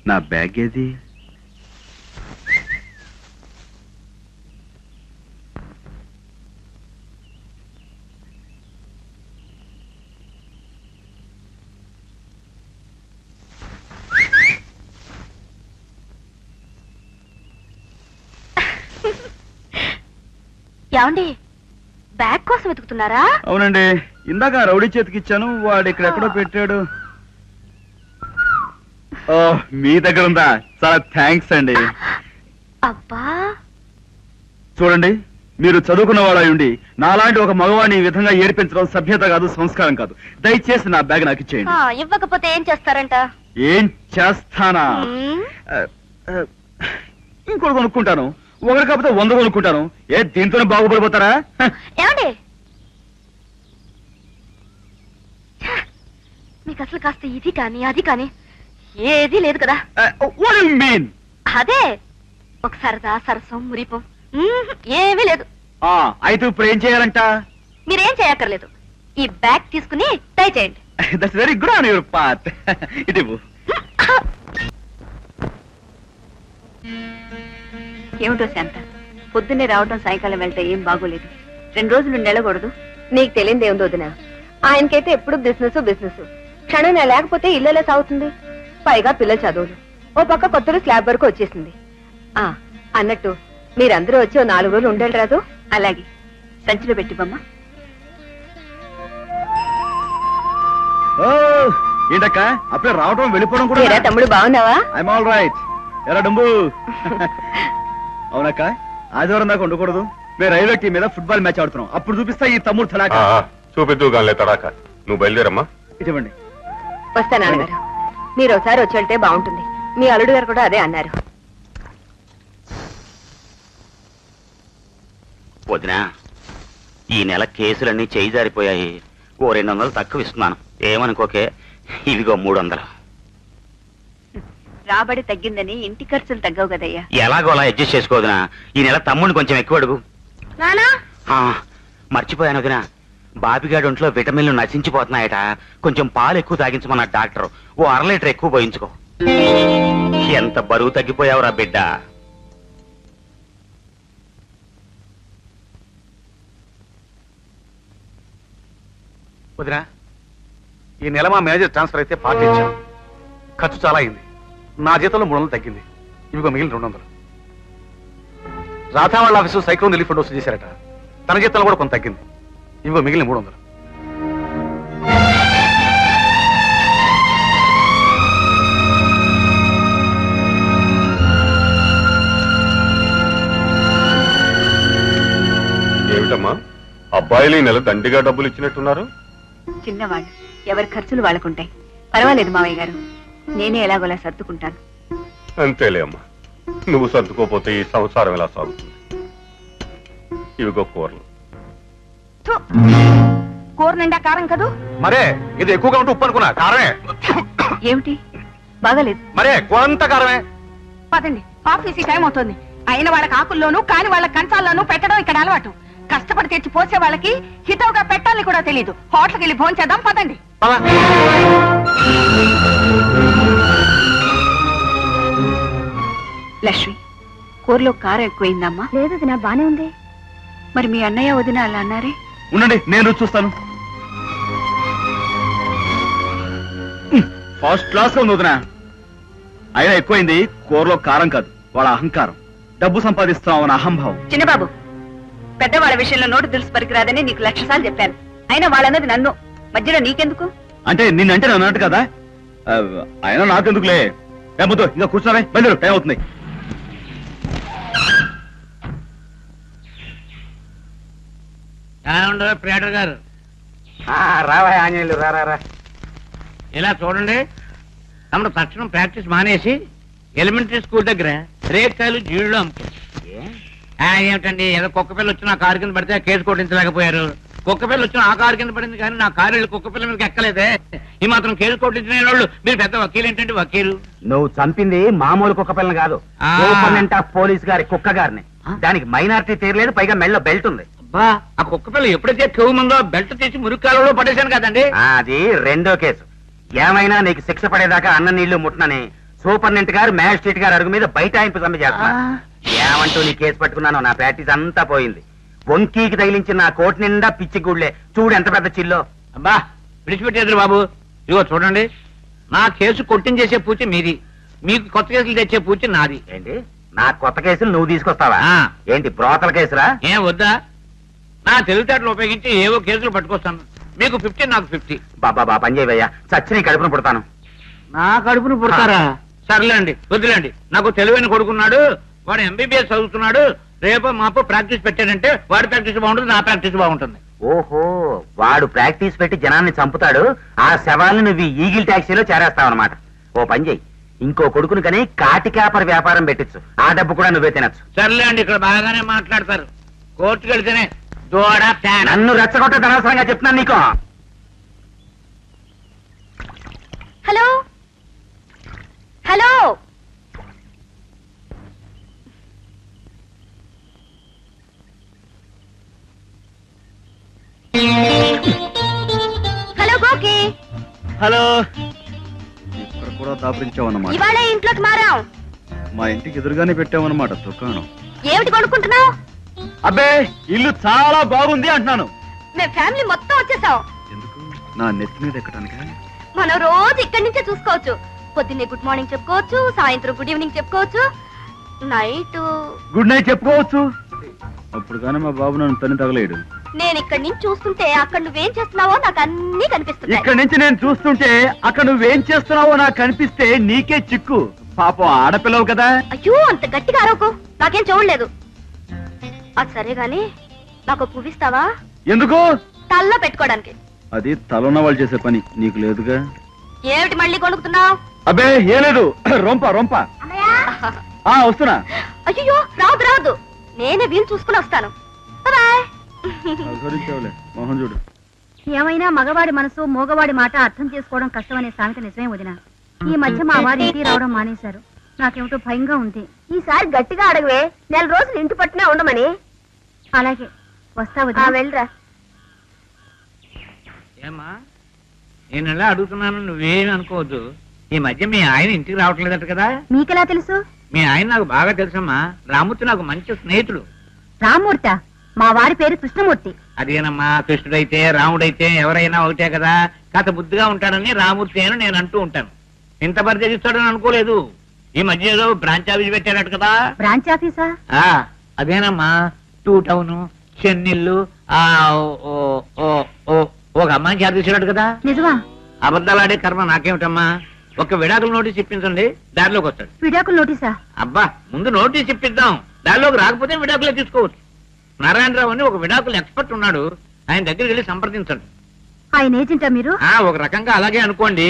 నా బ్యాగ్ ఏది? ఏమండి, బ్యాగ్ కోసం వెతుకుతున్నారా? అవునండి, ఇందాక రౌడీ చేతికి ఇచ్చాను, వాడు ఇక్కడెక్కడో పెట్టాడు. ఓ, మీ దగ్గర ఉందా? చాలా థ్యాంక్స్ అండి. అబ్బా, చూడండి, మీరు చదువుకున్న వాళ్ళ నాలాంటి ఒక మగవాడిని ఈ విధంగా ఏడిపించడం సభ్యత కాదు, సంస్కారం కాదు. దయచేసి నా బ్యాగ్ నాకు ఇచ్చేయండి. ఇవ్వకపోతే ఏం చేస్తారంట? ఏం చేస్తానా? ఇంకోటి కొనుక్కుంటాను. ఒకటి కాకపోతే 100 కొనుక్కుంటాను. దీంతోనే బాగుపడిపోతారా? ఏమండి, మీకు అసలు కాస్త ఇది కానీ అది కానీ ఏది లేదు కదా? What do you mean? అదే ఒక సరదా సరసం మురిపం ఏమీ లేదు. అయితే ఇప్పుడు ఏం చేయాలంట? మీరేం చేయక్కర్లేదు. ఈ బ్యాగ్ తీసుకుని దయచేయండి. That's very good on your part. It ఇవ్వు. ఏమిటో శాంత, పొద్దున్నే రావడం సాయంకాలం వెళ్తే ఏం బాగోలేదు. 2 రోజులు నెలకూడదు. నీకు తెలియదేముందో వదినా, ఆయనకైతే ఎప్పుడు బిజినెస్ బిజినెస్. క్షణం లేకపోతే ఇల్లెలా సాగుతుంది? పైగా పిల్లల చదువులు, ఓ పక్క కొత్తలో స్లాబ్ వరకు వచ్చేసింది. అన్నట్టు మీరందరూ వచ్చి 4 రోజులు ఉండాలి రాదు? అలాగే, సంచిలో పెట్టి బొమ్మ. ఏంటక్క అప్పుడే రావడం వెళ్ళిపోవడం కూడా? ఏరా తమ్ముడు, బాగున్నావా? I'm all right. ఎరా డంబు. అవునక్క, ఆదివారం దాకా ఉండకూడదు. మేము రైల్వే టీం మీద ఫుట్బాల్ మ్యాచ్ ఆడుతున్నాం. అప్పుడు చూపిస్తా ఈ తమ్ముడు తడాక. చూపిద్దు గాలే తడాక. నువ్వు బయలుదేరమ్మా. ఇటువంటి వస్తా నాన్నగారు. మీరు ఒకసారి వచ్చి వెళ్తే బాగుంటుంది. మీ అల్లుడు గారు కూడా అదే అన్నారు. వదినా, ఈ నెల కేసులన్నీ చేయి జారిపోయాయి. ఓ 200 తక్కువ ఇస్తున్నాను, ఏమనుకోకే. ఇవిగో 300. రాబడి తగ్గిందని ఇంటి ఖర్చులు తగ్గవు కదయ్యా. ఎలాగోలా అడ్జస్ట్ చేసుకోదునా. ఈ నెల తమ్ముడిని కొంచెం ఎక్కువ అడుగు. మర్చిపోయాను వదినా, బాబిగాడి ఒంట్లో విటమిన్లు నశించిపోతున్నాయట. కొంచెం పాలు ఎక్కువ తాగించమన్న డాక్టర్. ఓ 1/2 లీటర్ ఎక్కువ పోయించుకో. ఎంత బరువు తగ్గిపోయావురా బిడ్డ. వదినా, ఈ నెల మా మేనేజర్ ట్రాన్స్ఫర్ అయితే పార్టీ ఇచ్చాను. ఖర్చు చాలా అయింది. నా జీతంలో 300 తగ్గింది. ఇవిగో మిగిలిన 200. రాధా వాళ్ళ ఆఫీసు సైక్లోన్ రిలీఫ్ ఫండ్ వసూలు చేశారట. తన జీతంలో కూడా కొంత తగ్గింది. ఇవిగో మిగిలిన 300. ఏమిటమ్మా, అబ్బాయిలు ఈ నెల దండిగా డబ్బులు ఇచ్చినట్టున్నారు? చిన్నవాళ్ళు, ఎవరి ఖర్చులు వాళ్ళకుంటాయి. పర్వాలేదు మావయ్య గారు, నేనే ఎలాగోలా సర్దుకుంటాను. అంతేలే అమ్మా, నువ్వు సర్దుకోపోతే ఈ సంసారం ఎలా సాగుతుంది? ఇవిగో కూరలు. కూర నిండా కారం కదూ? మరే ఇది ఎక్కువగా ఉంటే ఉప్పు అనుకున్నా. కారమే. ఏమిటి బాగాలేదు? మరే కూరంతా కారమే. పదండి, ఆఫీస్ టైం అవుతుంది. అయిన వాళ్ళకి ఆకుల్లోనూ కాని వాళ్ళ కంచాల్లోనూ పెట్టడం ఇక్కడ అలవాటు. కష్టపడి తెచ్చి పోసే వాళ్ళకి హితవుగా పెట్టాలని కూడా తెలియదు. హోటల్కి వెళ్ళి భోంచేద్దాం పదండి. లక్ష్మి, కూరలో కారం ఎక్కువైందమ్మా. లేదు నా బానే ఉంది. మరి మీ అన్నయ్య వదిన అలా అన్నారే? ఉండండి, నేను చూస్తాను. ఫస్ట్ క్లాస్ లో ఉంది వదినా. అయినా ఎక్కువైంది కూరలో కారం కాదు, వాళ్ళ అహంకారం. డబ్బు సంపాదిస్తామని అహంభావం. చిన్నబాబు, పెద్దవాళ్ళ విషయంలో నోటు తెలుసు పనికిరాదని నీకు 1,00,000 సార్లు చెప్పాను. అయినా వాళ్ళన్నది నన్ను, మధ్యలో నీకెందుకు? అంటే నిన్నంటే నేను అన్నట్టు కదా. అయినా నాకెందుకులే. ఏమొద్దు, ఇంకా కూర్చోవే, బయలుదేరు, టైం అవుతుంది. ప్రేటర్ గారు రావా ఆంజనేయులు, రా. ఇలా చూడండి, తమను తక్షణం ప్రాక్టీస్ మానేసి ఎలిమెంటరీ స్కూల్ దగ్గర రేకాయలు జీళ్ళు అమ్ముతారు. ఏమిటండి, ఏదో కుక్క పిల్ల వచ్చి నా కారు కింద పడితే కేసు కొట్టించలేకపోయారు. కుక్క పిల్ల వచ్చి నా కారు కింద పడింది కానీ నా కారు వెళ్ళి కుక్క పిల్ల మీదకి ఎక్కలేదే. ఈ మాత్రం కేసు కొట్టించిన వాళ్ళు మీరు పెద్ద వకీలు ఏంటంటే వకీలు. నువ్వు చంపింది మామూలు కుక్క పిల్లని కాదు, సూపరింటెండెంట్ ఆఫ్ పోలీస్ గారి కుక్క గారిని. దానికి మైనారిటీ తీరలేదు, పైగా మెళ్ళో బెల్ట్ ఉంది. అబ్బా, ఆ కుక్క పిల్ల ఎప్పుడైతే చెవు ముందో బెల్ట్ తీసి మురికాలలో పడేశాను కదండి. అది రెండో కేసు. ఏమైనా నీకు శిక్ష పడేదాకా అన్న నీళ్లు ముట్టనని సూపరింటెండెంట్ గారు మ్యాజిస్ట్రేట్ గారు అడుగు మీద బైఠాయింపు సమ్మె చేస్తున్నారు. ఏమంటూ నీ కేసు పట్టుకున్నాను, నా ప్రాక్టీస్ అంతా పోయింది. వంకీకి తగిలించిన నా కోటి నిండా పిచ్చి గుళ్ళే. చూడు ఎంత పెద్ద చిల్లో. అబ్బా, విడిచిపెట్టేద్దరు బాబు. ఇదిగో చూడండి, నా కేసు కొట్టించేసే పూచి మీది, మీకు కొత్త కేసులు తెచ్చే పూచి నాది. ఏంటి, నా కొత్త కేసులు నువ్వు తీసుకొస్తావా? ఏంటి బ్రోతల కేసురా? ఏం వద్దా, నా తెలివితేటలు ఉపయోగించి ఏవో కేసులు పట్టుకొస్తాను. మీకు 50, నాకు 50. బాబా పని చేయవయ్యా, చచ్చి నీ కడుపును పుడతాను. నా కడుపును పుడతారా? సర్లేండి, వద్దులేండి. నాకు తెలివైన కొడుకున్నాడు, వాడు MBBS చదువుతున్నాడు. రేపు మాపు ప్రాక్టీస్ పెట్టాడంటే వాడి ప్రాక్టీస్ బాగుంటుంది, నా ప్రాక్టీస్ బాగుంటుంది. ఓహో, వాడు ప్రాక్టీస్ పెట్టి జనాన్ని చంపుతాడు, ఆ శవాలను నువ్వు ఈగిల్ టాక్సీలో చేరేస్తావు అనమాట. ఓ పని చెయ్యి, ఇంకో కొడుకుని కని కాటికాపర్ వ్యాపారం పెట్టచ్చు, ఆ డబ్బు కూడా నువ్వే తినచ్చు. సర్లేండి, ఇక్కడ బాగానే మాట్లాడతారు. కోర్టుకు వెళ్తేనే దూడ ఫ్యాన్. నన్ను రెచ్చగొట్టే అనవసరంగా చెప్తున్నాను నీకు. హలో హలో, హలో గోకి. హలో. ఇక్కడ కూడా దాపరించావన్నమాట. ఇవాళ ఇంట్లోకి మారాం. మా ఇంటికి ఎదురుగానే పెట్టామన్నమాట దుకాణం. ఏమిటి కొనుక్కుంటున్నావు? అబ్బే, ఇల్లు చాలా బాగుంది అంటున్నాను. మేము ఫ్యామిలీ మొత్తం వచ్చేసాం. ఎందుకు? నా నెత్తి మీద ఎక్కడానికా? మనం రోజు ఇక్కడి నుంచే చూసుకోవచ్చు. పొద్దున్నే గుడ్ మార్నింగ్ చెప్పుకోవచ్చు, సాయంత్రం గుడ్ ఈవినింగ్ చెప్పుకోవచ్చు, నైట్ గుడ్ నైట్ చెప్పుకోవచ్చు. అప్పుడు కానీ మా బాబు నన్ను తన్ని తగలేడు. నేను ఇక్కడి నుంచి చూస్తుంటే అక్కడ నువ్వేం చేస్తున్నావో నాకు అన్ని కనిపిస్తుంది. ఇక్కడి నుంచి నేను చూస్తుంటే అక్కడ నువ్వేం చేస్తున్నావో నాకు కనిపిస్తే నీకే చిక్కు. పాపం ఆడపిల్లవు కదా. అయ్యో అంత గట్టిగా అరవకు, నాకేం చూడలేదు. అది సరే గాని నాకు పువ్విస్తావా? ఎందుకు? తల్లో పెట్టుకోవడానికి. అది తలున్న వాళ్ళు చేసే పని, నీకు లేదుగా. ఏమిటి మళ్ళీ కొనుక్కుతున్నావు? అబ్బే ఏ లేదు, రొంప రొంప. వస్తున్నా. అయ్యో రాదు రాదు, నేనే వీలు చూసుకుని వస్తాను. బాయ్. మోహన్ చూడు. ఏమైనా మగవాడి మనసు మోగవాడి మాట అర్థం చేసుకోవడం కష్టమనే సామెత నిజమే వదిన. ఈ మధ్య మా వారి ఇంటికి రావడం మానేశారు. నాకేమిటో భయంగా ఉంది. ఈసారి గట్టిగా అడగవే, 4 రోజులు ఇంటి పట్టునే ఉండమని. అలాగే వస్తా వదిన. వెళ్ళరా. ఏమా నేను ఎలా అడుగుతున్నాను, నువ్వేమి అనుకోవద్దు. ఈ మధ్య మీ ఆయన ఇంటికి రావట్లేదట కదా? మీకెలా తెలుసు? మీ ఆయన నాకు బాగా తెలుసమ్మా. రామూర్తి నాకు మంచి స్నేహితుడు. రామూర్త? మా వారి పేరు కృష్ణమూర్తి. అదేనమ్మా, కృష్ణుడైతే రాముడైతే ఎవరైనా ఒకటే కదా. కథ బుద్ధిగా ఉంటాడని రామూర్తి అని నేను అంటూ ఉంటాను. ఇంత పరిచయిస్తాడని అనుకోలేదు. ఈ మధ్య ఏదో బ్రాంచ్ ఆఫీస్ పెట్టాడట కదా? బ్రాంచ్ ఆఫీసా? అదేనమ్మా, 2 టౌన్ చెన్నెల్లు ఒక అమ్మాయిని చేర్చేసాడు కదా? నిజమా? అబద్ధాలాడే కర్మ నాకేమిటమ్మా. ఒక విడాకుల నోటీస్ ఇప్పించండి, దారిలోకి వస్తాడు. విడాకుల నోటీసా? అబ్బా, ముందు నోటీస్ ఇప్పిద్దాం, దారిలోకి రాకపోతే విడాకులే తీసుకోవచ్చు. నారాయణరావు అని ఒక విడాకులు ఎక్స్పర్ట్ ఉన్నాడు, ఆయన దగ్గరికి వెళ్ళి సంప్రదించండి. ఆయన ఏజెంటా మీరు? ఒక రకంగా అలాగే అనుకోండి.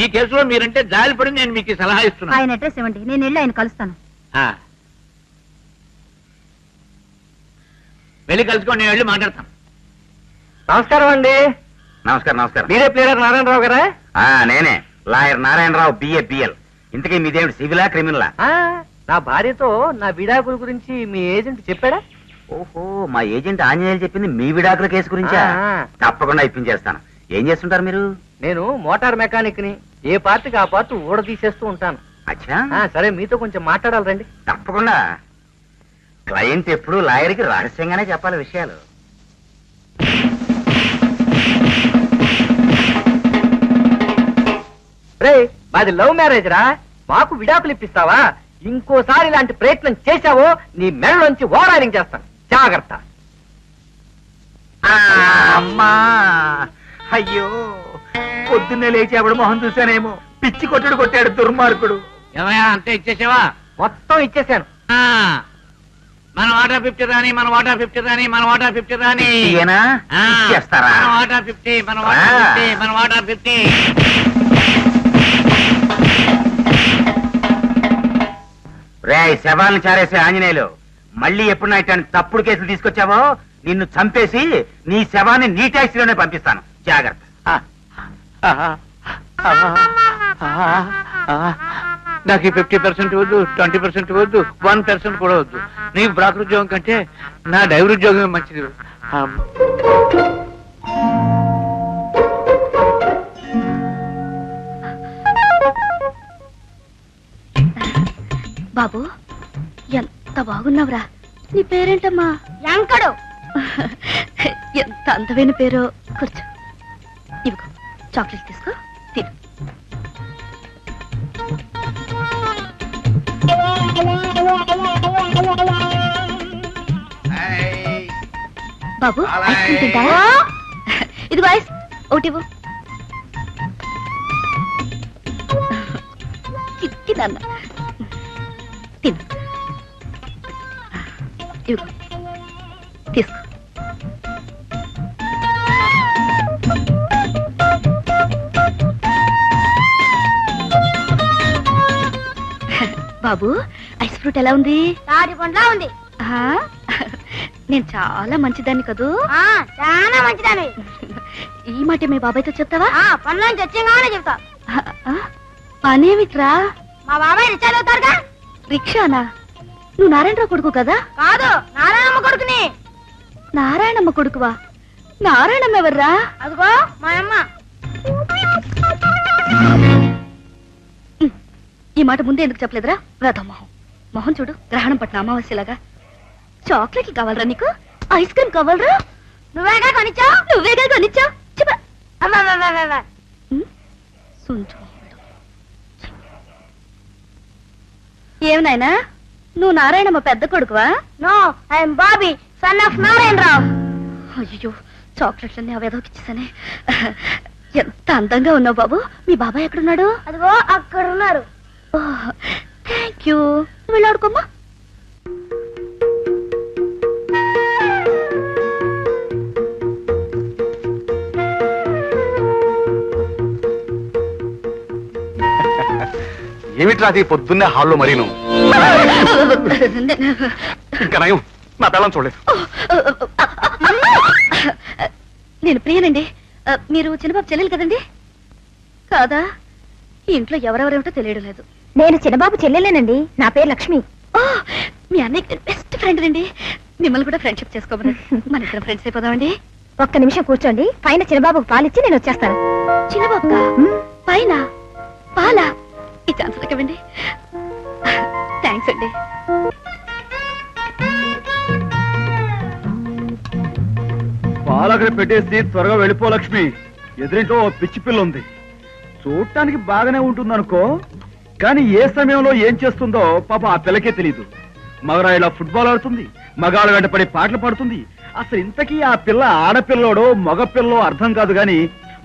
ఈ కేసులో మీరంటే జాలిపడి నేను మీకు సలహా ఇస్తున్నాను. ఆయన అడ్రస్ ఇవ్వండి, నేను వెళ్ళి ఆయన కలుస్తాను. వెళ్ళి కలుసుకోండి, నేను వెళ్ళి మాట్లాడతాను. నమస్కారం అండి. నమస్కారం. నమస్కారం. మీరే ప్లేయర్ నారాయణరావు గారా? నేనే లాయర్ నారాయణరావు, బిఏ. ఇంతకీ మీదేమిటి, సివిలా క్రిమినలా? నా భార్యతో నా విడాకుల గురించి మీ ఏజెంట్ చెప్పాడా? ఓహో, మా ఏజెంట్ ఆంజనేయులు చెప్పింది మీ విడాకుల కేసు గురించా? తప్పకుండా ఇప్పించేస్తాను. ఏం చేస్తుంటారు మీరు? నేను మోటార్ మెకానిక్ ని. ఏ పార్టీకి ఆ పార్టీ ఊడ తీసేస్తూ ఉంటాను. అచ్చా, సరే మీతో కొంచెం మాట్లాడాలి రండి. తప్పకుండా. క్లయింట్ ఎప్పుడు లాయర్కి రహస్యంగానే చెప్పాలి విషయాలు. రే, మాది లవ్ మ్యారేజ్ రా. మాకు విడాకులు ఇప్పిస్తావా? ఇంకోసారి ఇలాంటి ప్రయత్నం చేశావో నీ మెడలోంచి ఓవరాలింగ్ చేస్తాను, జాగ్రత్త. అమ్మా, అయ్యో, పొద్దున్నే లేచి ఆవిడ మొహం చూశానేమో. పిచ్చి కొట్టాడు దుర్మార్గుడు. ఏమయ్యా, అంతే ఇచ్చేసావా? మొత్తం ఇచ్చేసాను. మన వాటా 50 రాని, మన వాటా 50 రాని, మన వాటా 50 రాని. ఇచ్చేస్తారా? మన వాటా 50, మన వాటా 50, మన వాటా 50. రేయ్, శవాలను చారేసే ఆంజనేయులు, మళ్ళీ ఎప్పుడు ఇట్లాంటి తప్పుడు కేసులు తీసుకొచ్చావో నిన్ను చంపేసి నీ శవాన్ని నీ ట్యాక్సీలోనే పంపిస్తాను, జాగ్రత్త. నాకు 50% వద్దు, 20% వద్దు, 1% కూడా వద్దు. నీ బ్రాకర్ ఉద్యోగం కంటే నా డ్రైవర్ ఉద్యోగమే మంచిది. బాబు, ఎంత బాగున్నావురా. నీ పేరేంటమ్మా? వెంకడు. ఎంత అందమైన పేరు. కూర్చో, ఇవిగో చాక్లెట్ తీసుకో, తిను. బాబు, ఐస్ క్రీమ్ తింటావా? ఇదిగో ఐస్, ఒకటివ్వు. చిక్కి నాన్న, తిను. ఇదిగో తీసుకో. బాబు, ఐస్ ఫ్రూట్ ఎలా ఉంది? తాడి పండ్లా ఉంది. నేను చాలా మంచిదాన్ని కదూ? చాలా మంచిదాన్ని. ఈ మాట మీ బాబాయ్తో చెప్తావా? పనులను చచ్చింగానే చెప్తా. పనేమిట్రా? మా బాబాయ్ రిక్షా చదువుతారుగా. రిక్షానా? నువ్వు నారాయణరావు కొడుకు కదా? కాదు, నారాయణమ్మ కొడుకుని. నారాయణమ్మ కొడుకువా? నారాయణమ్మ ఎవర్రా? అదిగో మా అమ్మ. ఈ మాట ముందే ఎందుకు చెప్పలేదురా? రథం మొహం. మొహం చూడు, గ్రహణం పట్టిన అమావాస్యలాగా. చాక్లెట్లు కావాలరా నీకు? ఐస్ క్రీమ్ కావాలరా? నువ్వేగా కొనిచ్చావు. నువ్వేగా కొనిచ్చావు. ఏమి నాయనా నువ్వు నారాయణమ్మ పెద్ద కొడుకువా? No I'm Bobby son of Narayanarao. అయ్యో చాక్లెట్లన్నీ అవేదోకి ఇచ్చేసానే. ఎంత అందంగా ఉన్నావు బాబు. మీ బాబాయ్ ఎక్కడున్నాడు? అదిగో అక్కడ ఉన్నారు. Thank you. వెళ్ళాడుకోమ్మా. ఏమిట్రా అది పొద్దున్నే హాల్లో మరీను? ఇంకా నయం, నా పిల్లని చూడలేదు. నేను ప్రియనండి. మీరు చిన్నబాబు చెల్లెలు కదండి? కాదా? ఈ ఇంట్లో ఎవరెవరేమిటో తెలియడం లేదు. నేను చిన్నబాబు చెల్లెలేనండి. నా పేరు లక్ష్మి. మీ అన్నయ్యకి బెస్ట్ ఫ్రెండ్ అండి. మిమ్మల్ని కూడా ఫ్రెండ్షిప్ చేసుకోమని. మన ఇద్దరం ఫ్రెండ్స్ అయిపోదామండి. ఒక్క నిమిషం కూర్చోండి. పైన చిన్నబాబుకు పాలిచ్చి నేను వచ్చేస్తాను. చిన్నబాబు పైన పాలా? ఈ ఛాన్స్ ఇవ్వండి. థ్యాంక్స్ అండి. పాలక్కడ పెట్టేసి త్వరగా వెళ్ళిపో లక్ష్మి. ఎదురింట్లో ఓ పిచ్చి పిల్ల ఉంది. చూడటానికి బాగానే ఉంటుంది అనుకో, కానీ ఏ సమయంలో ఏం చేస్తుందో పాప ఆ పిల్లకే తెలీదు. మగరాయిలా ఫుట్బాల్ ఆడుతుంది, మగాళ్ళ వెంట పడి పాటలు పాడుతుంది. అసలు ఇంతకీ ఆ పిల్ల ఆడపిల్లోడో మగపిల్లో అర్థం కాదు, గాని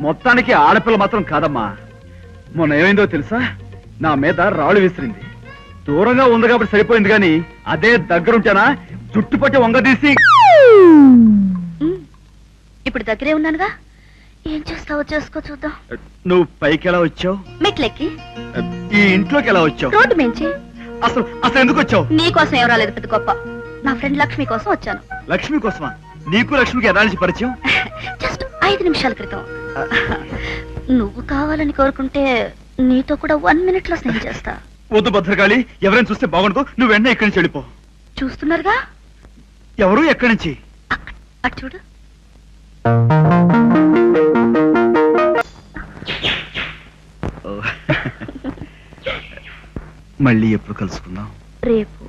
మొత్తానికి ఆడపిల్ల మాత్రం కాదమ్మా. మొన్న ఏమైందో తెలుసా? నా మీద రాళ్ళు విసిరింది. దూరంగా ఉంది కాబట్టి సరిపోయింది, గాని అదే దగ్గరుంటేనా జుట్టు పట్టి వంగదీసి. ఇప్పుడు దగ్గరే ఉన్నానుగా, ఏం చేస్తావో చేసుకో చూద్దాం. నువ్వు పైకి ఎలా వచ్చావు? మెట్లెక్కి. ఈ ఇంట్లోకి ఎలా వచ్చావు? రోడ్డు మించి. అసలు అసలు ఎందుకు వచ్చావు? నీకోసం ఏం రాలేదు పెద్ద గొప్ప. నా ఫ్రెండ్ లక్ష్మి కోసం వచ్చాను. లక్ష్మి కోసమా? నీకు లక్ష్మికి ఎలా నుంచి పరిచయం? జస్ట్ 5 నిమిషాల క్రితం. నువ్వు కావాలని కోరుకుంటే నీతో కూడా 1 minute లో స్నేహం చేస్తా. వద్దు భద్రకాళి, ఎవరైనా చూస్తే బాగుండదు. నువ్వు వెంటనే ఇక్కడి నుంచి వెళ్ళిపో. చూస్తున్నారుగా ఎవరు? ఎక్కడి నుంచి? అటు చూడు. మళ్ళీ ఎప్పుడు కలుసుకుందాం? రేపు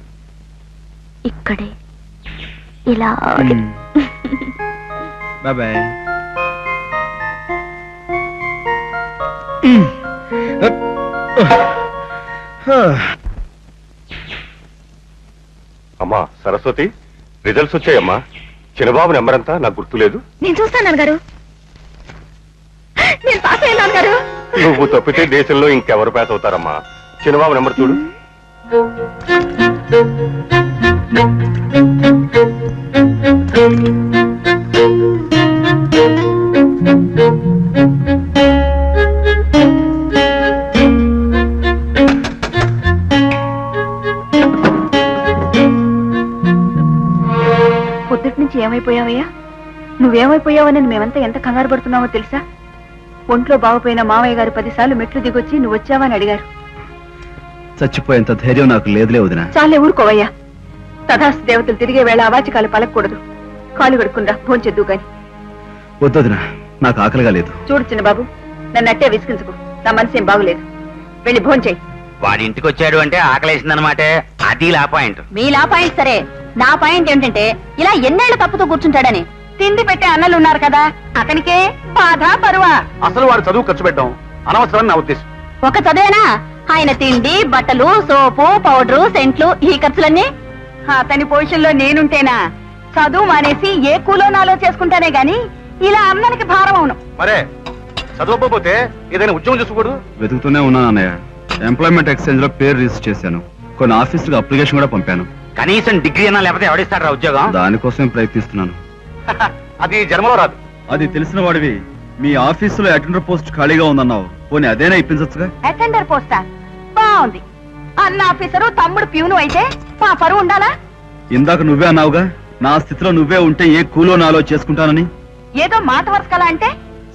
ఇక్కడే ఇలా. బాయ్. అమ్మా సరస్వతి, రిజల్ట్స్ వచ్చాయమ్మా. చిన్నబాబు నెంబర్ అంతా నాకు గుర్తులేదు. నేను చూస్తాను నాన్నగారు. నేను పాస్ అయ్యాను నాన్నగారు. నువ్వు తప్పితే దేశంలో ఇంకెవరు పాస్ అవుతారమ్మా. చిన్నబాబు నెంబర్ చూడు. పొద్దుటి నుంచి ఏమైపోయావయ్యా? నువ్వేమైపోయావని మేమంతా ఎంత కంగారు పడుతున్నావో తెలుసా? ఒంట్లో బాగుపోయిన మావయ్య గారు 10 సార్లు మెట్లు దిగొచ్చి నువ్వు వచ్చావని అడిగారు. చచ్చిపోయేంత ధైర్యం నాకు లేదులే వదినా. చాలే ఊరుకోవయ్యా. తథాస్తు దేవతలు తిరిగే వేళ అవాచికాలు పలకూడదు. కాలు కడుక్కుందా, భోంచెద్దు గాని. వద్దొదినా, నాకు ఆకలిగా లేదు. చూడు చిన్న బాబు, నన్ను అట్టే విసిగించుకో. నా మనసేం బాగులేదు. వెళ్ళి భోంచేయి. వాడి ఇంటికి వచ్చాడు అంటే ఆకలేసిందనమాట. అది లా పాయింట్. మీ లా పాయింట్ సరే, నా పాయింట్ ఏంటంటే ఇలా ఎన్నేళ్లు తప్పుతూ కూర్చుంటాడని. తిండి పెట్టే అన్నలు ఉన్నారు కదా, అతనికే బాధ బరువా. అసలు వాడు చదువు ఖర్చు పెట్టడం అనవసరమని నా ఉద్దేశం. ఒక చదివేనా? ఆయన తిండి, బట్టలు, సోపు, పౌడరు, సెంట్లు, ఈ ఖర్చులన్నీ. అతని పొజిషన్ లో నేనుంటేనా చదువు మానేసి ఏ కూలోనాలో చేసుకుంటానే గాని ఇలా అన్ననికి భారం అవును. మరే చదవకపోతే ఏదైనా ఉద్యోగం చేసుకోకూడదు. వెతుకుతూనే ఉన్నాను అన్నయ్య. ఎంప్లాయ్మెంట్ ఎక్స్చేంజ్ లో పేరు రిజిస్టర్ చేశాను. కొన్ని ఆఫీసులకు అప్లికేషన్ కూడా పంపాను. కనీసం డిగ్రీ అన్నా లేకపోతే ఎవడిస్తారా ఉద్యోగం? దానికోసమే ప్రయత్నిస్తున్నాను. అది జన్మలో రాదు. అది తెలిసిన వాడివి. మీ ఆఫీసులో అటెండర్ పోస్ట్ ఖాళీగా ఉందన్నావు. పోనీ అదేనా ఇప్పించచ్చుగా? అటెండర్ పోస్టా? బాగుంది. అన్న ఆఫీసరు తమ్ముడు ప్యూను అయితే మా పరువు ఉండాలా? ఇందాక నువ్వే అన్నావుగా, నా స్థితిలో నువ్వే ఉంటే ఏ కూలో నాలో చేసుకుంటానని. ఏదో మాట వరుసకలా అంటే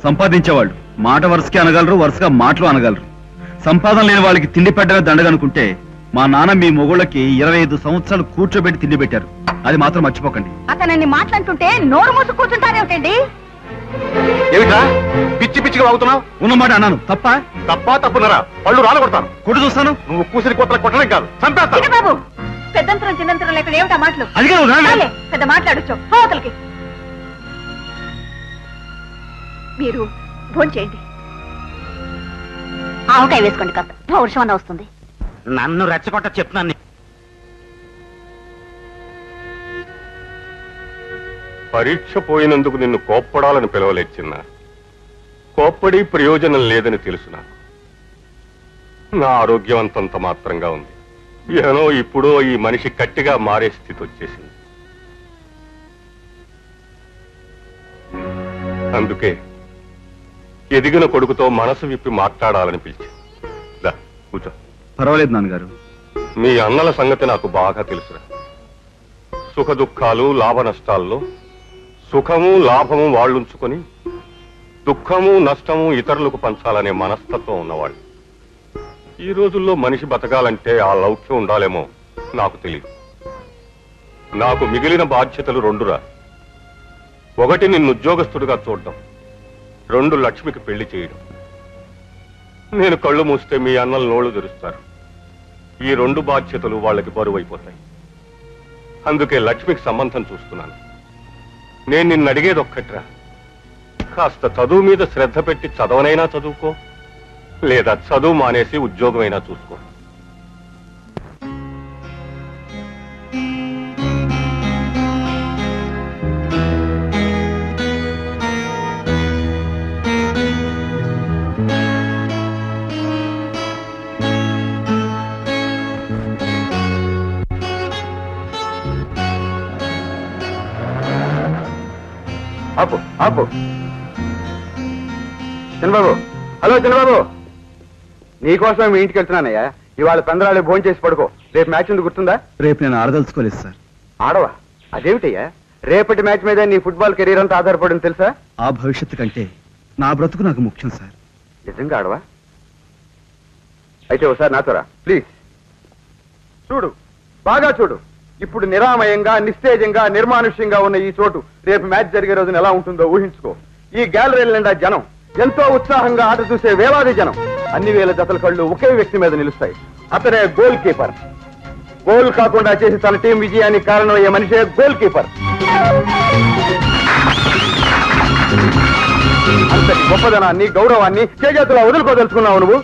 సంపాదించేవాళ్ళు మాట వరుసకి అనగలరు, వరుసగా మాటలు అనగలరు. సంపాదన లేని వాళ్ళకి తిండి పెట్టడమే దండగనుకుంటే మా నాన్న మీ మొగుళ్ళకి 25 సంవత్సరాలు కూర్చోబెట్టి తిండి పెట్టారు. అది మాత్రం మర్చిపోకండి. అతనన్ని మాట్లాడుతుంటే నోరు మూసు కూర్చుంటారేమిటండి? ఏమిట్రా పిచ్చి పిచ్చిగా వాగుతున్నావు? ఉన్నమాట అన్నాను. తప్ప తప్పునరా? పళ్ళు రాలు కొడతాను. కొడు చూస్తాను. నువ్వు కూసిరి కొత్తలు కొట్టడం కాదు, చంపేస్తాను. బాబు, పెద్దంతరం చిన్నంతరం లేకుండా ఏమిటా మాటలు? అదిగే చాలే, పెద్ద మాట్లాడొచ్చు. హోటల్కి మీరు భోజనం చేయండి. ఆవకాయ వేసుకోండి కాస్త పౌరుషం అన్న వస్తుంది. నన్ను రెచ్చగొట్ట చెప్తున్నాను. పరీక్ష పోయినందుకు నిన్ను కోప్పడాలని పిలవలేదు చిన్న. కోప్పడి ప్రయోజనం లేదని తెలుసు నాకు. నా ఆరోగ్యం అంతంత మాత్రంగా ఉంది. ఏనో ఇప్పుడో ఈ మనిషి గట్టిగా మారే స్థితి వచ్చేసింది. అందుకే ఎదిగిన కొడుకుతో మనసు విప్పి మాట్లాడాలని పిలిచాను. కూర్చో. పర్వాలేదు నాన్నగారు. మీ అన్నల సంగతి నాకు బాగా తెలుసురా. సుఖ దుఃఖాలు లాభ నష్టాల్లో సుఖము లాభము వాళ్ళుంచుకొని దుఃఖము నష్టము ఇతరులకు పంచాలనే మనస్తత్వం ఉన్నవాళ్ళు. ఈ రోజుల్లో మనిషి బతకాలంటే ఆ లౌక్యం ఉండాలేమో నాకు తెలియదు. నాకు మిగిలిన బాధ్యతలు రెండురా. ఒకటి నిన్ను ఉద్యోగస్తుడిగా చూడడం, 2 లక్ష్మికి పెళ్లి చేయడం. నేను కళ్ళు మూస్తే మీ అన్నలు నోళ్లు తెరుస్తారు. ఈ 2 బాధ్యతలు వాళ్ళకి బరువైపోతాయి. అందుకే లక్ష్మికి సంబంధం చూస్తున్నాను. నేను నిన్ను అడిగేది ఒక్కట్రా, కాస్త చదువు మీద శ్రద్ధ పెట్టి చదవనైనా చదువుకో, లేదా చదువు మానేసి ఉద్యోగమైనా చూసుకో. ఆపు ఆపు. చంద్రబాబు, హలో చంద్రబాబు, నీకోసం మీ ఇంటికి వెళ్తున్నానయ్యా. ఇవాళ పెందరాళి భోజనం చేసి పడుకో. రేపు మ్యాచ్ ఉంది, గుర్తుందా? రేపు నేను ఆడదలుచుకోలేదు సార్. ఆడవా? అదేమిటయ్యా, రేపటి మ్యాచ్ మీద నీ ఫుట్బాల్ కెరీర్ అంతా ఆధారపడింది తెలుసా? ఆ భవిష్యత్తు కంటే నా బ్రతుకు నాకు ముఖ్యం సార్. నిజంగా ఆడవా? అయితే ఒకసారి నాతో రా ప్లీజ్. చూడు, బాగా చూడు. ఇప్పుడు నిరామయంగా నిస్తేజంగా నిర్మానుష్యంగా ఉన్న ఈ చోటు రేపు మ్యాచ్ జరిగే రోజున ఎలా ఉంటుందో ఊహించుకో. ఈ గ్యాలరీల నిండా జనం, ఎంతో ఉత్సాహంగా ఆట చూసే వేలాది జనం. అన్ని వేల జతల కళ్ళు ఒకే వ్యక్తి మీద నిలుస్తాయి. అతనే గోల్ కీపర్. గోల్ కాకుండా చేసి తన టీం విజయానికి కారణమయ్యే మనిషే గోల్ కీపర్. అంతటి గొప్పదనాన్ని గౌరవాన్ని చేజేతులా వదులుకోదలుచుకున్నావు నువ్వు.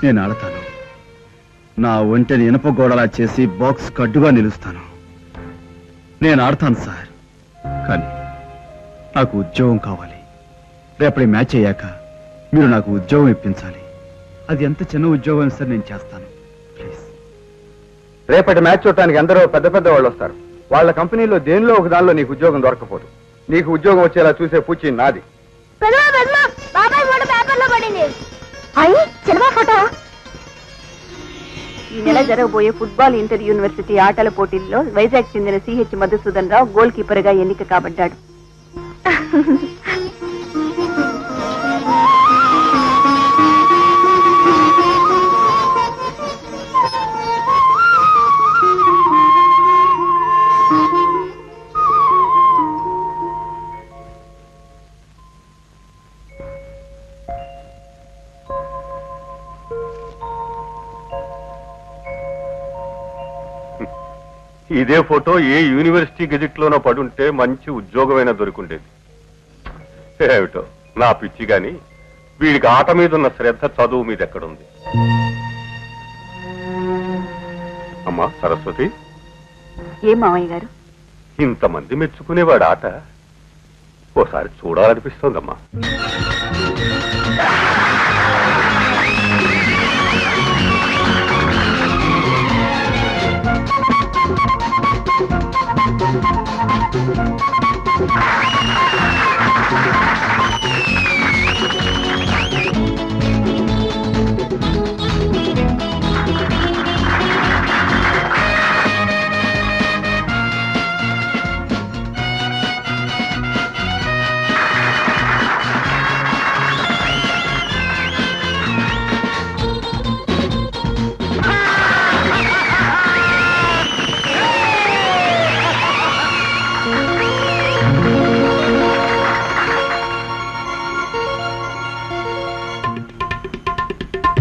నేను ఆడతాను. నా ఒంటెని ఇనప గోడలా చేసి బాక్స్ కడ్డుగా నిలుస్తాను. నేను ఆడతాను సార్. కానీ నాకు ఉద్యోగం కావాలి. రేపటి మ్యాచ్ అయ్యాక మీరు నాకు ఉద్యోగం ఇప్పించాలి. అది ఎంత చిన్న ఉద్యోగం సార్, నేను చేస్తాను ప్లీజ్. రేపటి మ్యాచ్ చూడటానికి ఎందరో పెద్ద పెద్ద వాళ్ళు వస్తారు. వాళ్ళ కంపెనీలో దేనిలో ఒక దానిలో నీకు ఉద్యోగం దొరకపోదు. నీకు ఉద్యోగం వచ్చేలా చూసే పూచి నాది. ఈ నెల జరగబోయే ఫుట్బాల్ ఇంటర్ యూనివర్సిటీ ఆటల పోటీల్లో వైజాగ్ చెందిన సిహెచ్ మధుసూదన్ రావు గోల్ కీపర్ గా ఎన్నిక కాబడ్డాడు. ఇదే ఫోటో ఏ యూనివర్సిటీ గెజిట్ లోనో పడుంటే మంచి ఉద్యోగమైనా దొరికిండేది. ఏమిటో నా పిచ్చి గాని వీడికి ఆట మీద ఉన్న శ్రద్ధ చదువు మీద ఎక్కడుంది? అమ్మా సరస్వతి, ఏం మామయ్య గారు? ఇంతమంది మెచ్చుకునేవాడు ఆట ఓసారి చూడాలనిపిస్తోందమ్మా.